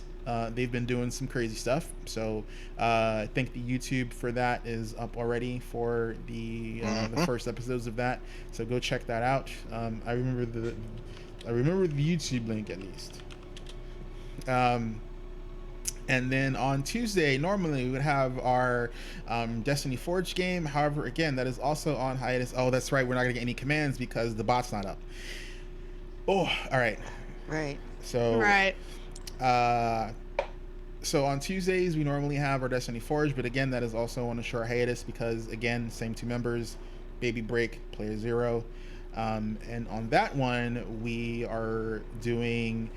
They've been doing some crazy stuff. So I think the YouTube for that is up already for the first episodes of that. So go check that out. I remember the YouTube link at least. And then on Tuesday, normally we would have our Destiny Forge game. However, again, that is also on hiatus. Oh, that's right. We're not going to get any commands because the bot's not up. Oh, all right. Right. So, Right. So on Tuesdays, we normally have our Destiny Forge. But again, that is also on a short hiatus because, again, same 2 members, baby break, player 0. And on that one, we are doing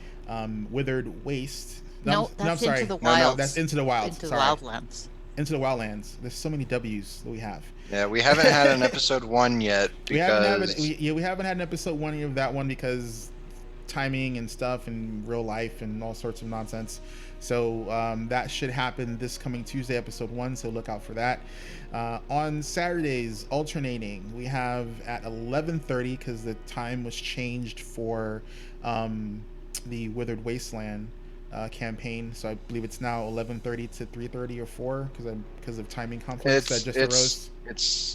Withered Waste. No, that's I'm sorry. Into the Wilds. No, that's Into the Wilds. Into the Sorry. Wildlands. Into the Wildlands. There's so many W's that we have. Yeah, we haven't had an episode 1 yet because we haven't had an episode 1 of that one because timing and stuff and real life and all sorts of nonsense. So that should happen this coming Tuesday, episode 1. So look out for that. On Saturdays, alternating, we have at 11:30 because the time was changed for the Withered Wasteland campaign. So I believe it's now 11:30 to 3:30 or 4 because of timing conflicts that just arose.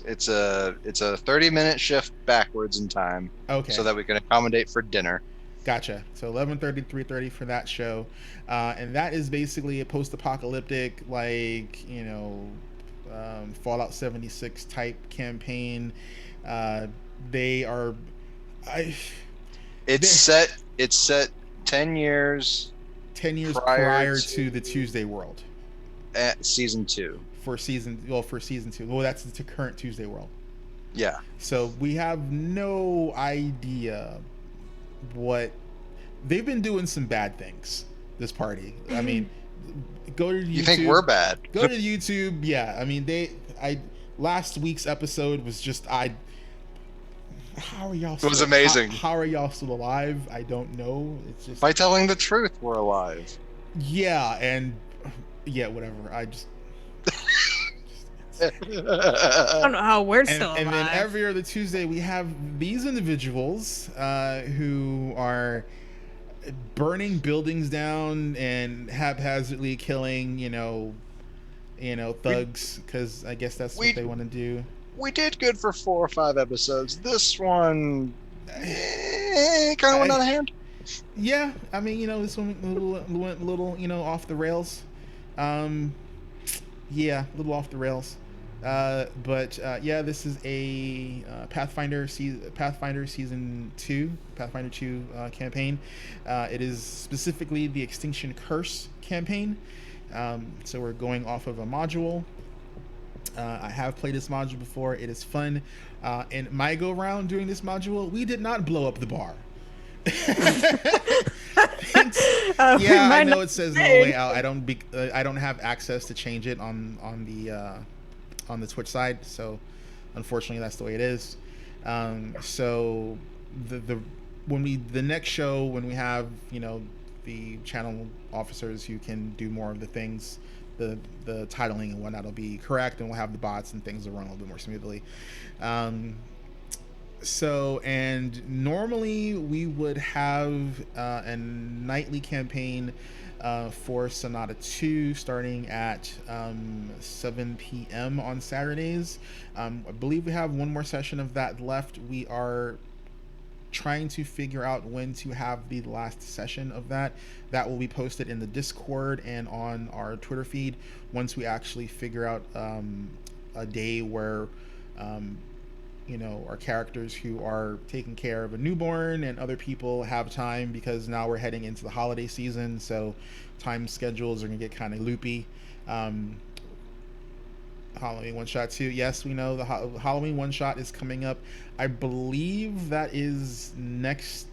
It's a 30-minute shift backwards in time. Okay. So that we can accommodate for dinner. Gotcha. So 11:30 to 3:30 for that show, and that is basically a post-apocalyptic, like, you know, Fallout 76 type campaign. They are, It's set 10 years 10 years prior to the Tuesday world. At season 2. For season 2. Well, that's the current Tuesday world. Yeah. So we have no idea what they've been doing. Some bad things, this party. I mean, go to YouTube. You think we're bad? Go to YouTube. Yeah, I mean, last week's episode was just how are y'all? It was amazing. How are y'all still alive? I don't know. It's just By telling the truth, we're alive. Yeah, and yeah, whatever. I just I don't know how we're still alive. And then every other Tuesday we have these individuals who are burning buildings down and haphazardly killing, thugs, because I guess that's what they want to do. We did good for 4 or 5 episodes. This one kind of went out of hand. Yeah, I mean, this one went a little, off the rails. Yeah, a little off the rails. But this is a Pathfinder season 2, Pathfinder 2 campaign. It is specifically the Extinction Curse campaign. So we're going off of a module. I have played this module before. It is fun. In my go round doing this module, we did not blow up the bar. Yeah, I know it says no way out. I don't have access to change it on the Twitch side, so unfortunately that's the way it is. So the next show, when we have the channel officers who can do more of the things, the titling and whatnot will be correct, and we'll have the bots and things will run a little bit more smoothly. And normally we would have a nightly campaign for Sonata 2 starting at 7 p.m. on Saturdays. I believe we have one more session of that left. We are trying to figure out when to have the last session of that. That will be posted in the Discord and on our Twitter feed once we actually figure out a day where our characters who are taking care of a newborn and other people have time, because now we're heading into the holiday season, so time schedules are gonna get kind of loopy. Halloween one shot too. Yes, we know the Halloween one shot is coming up. I believe that is next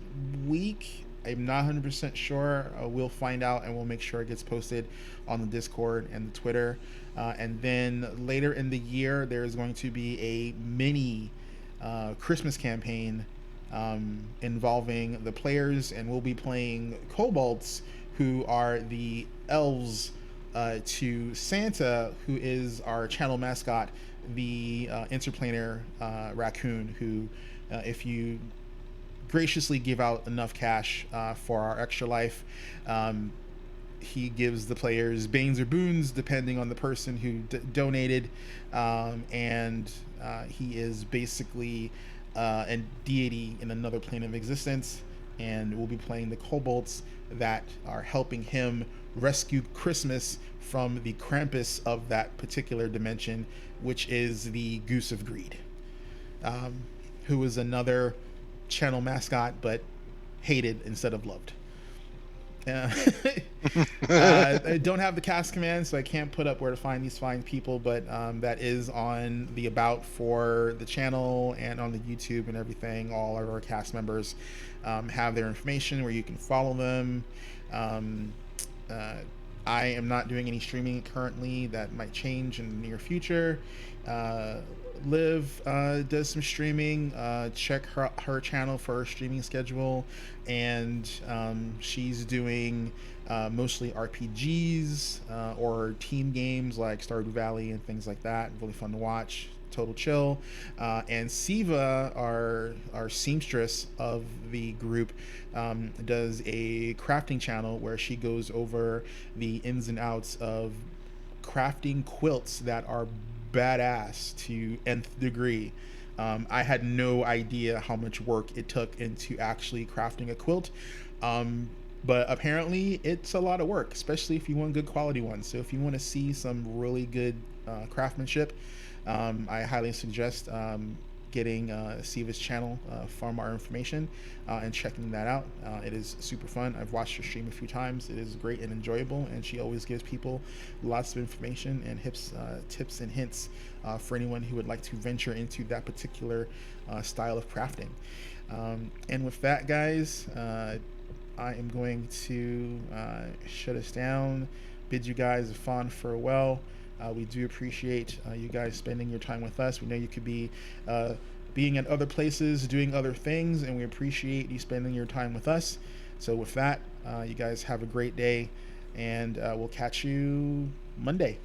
week. I'm not 100% sure. We'll find out and we'll make sure it gets posted on the Discord and the Twitter. And then later in the year, there is going to be a mini Christmas campaign involving the players, and we'll be playing kobolds, who are the elves to Santa, who is our channel mascot, the interplanar raccoon, who if you graciously give out enough cash for our extra life, he gives the players banes or boons depending on the person who donated, and he is basically a deity in another plane of existence, and we'll be playing the kobolds that are helping him rescue Christmas from the Krampus of that particular dimension, which is the Goose of Greed, who is another channel mascot but hated instead of loved. I don't have the cast command, so I can't put up where to find these fine people, but that is on the about for the channel and on the YouTube and everything. All of our cast members have their information where you can follow them. I am not doing any streaming currently. That might change in the near future. Liv does some streaming. Check her channel for her streaming schedule, and she's doing mostly RPGs or team games like Stardew Valley and things like that. Really fun to watch. Total chill. And Siva, our seamstress of the group, does a crafting channel where she goes over the ins and outs of crafting quilts that are badass to nth degree. I had no idea how much work it took into actually crafting a quilt, but apparently it's a lot of work, especially if you want good quality ones. So if you want to see some really good craftsmanship, I highly suggest getting Siva's channel for more information and checking that out. It is super fun. I've watched her stream a few times. It is great and enjoyable, and she always gives people lots of information and tips and hints for anyone who would like to venture into that particular style of crafting. And with that, guys, I am going to shut us down, bid you guys a fond farewell. We do appreciate you guys spending your time with us. We know you could be being at other places, doing other things, and we appreciate you spending your time with us. So with that, you guys have a great day, and we'll catch you Monday.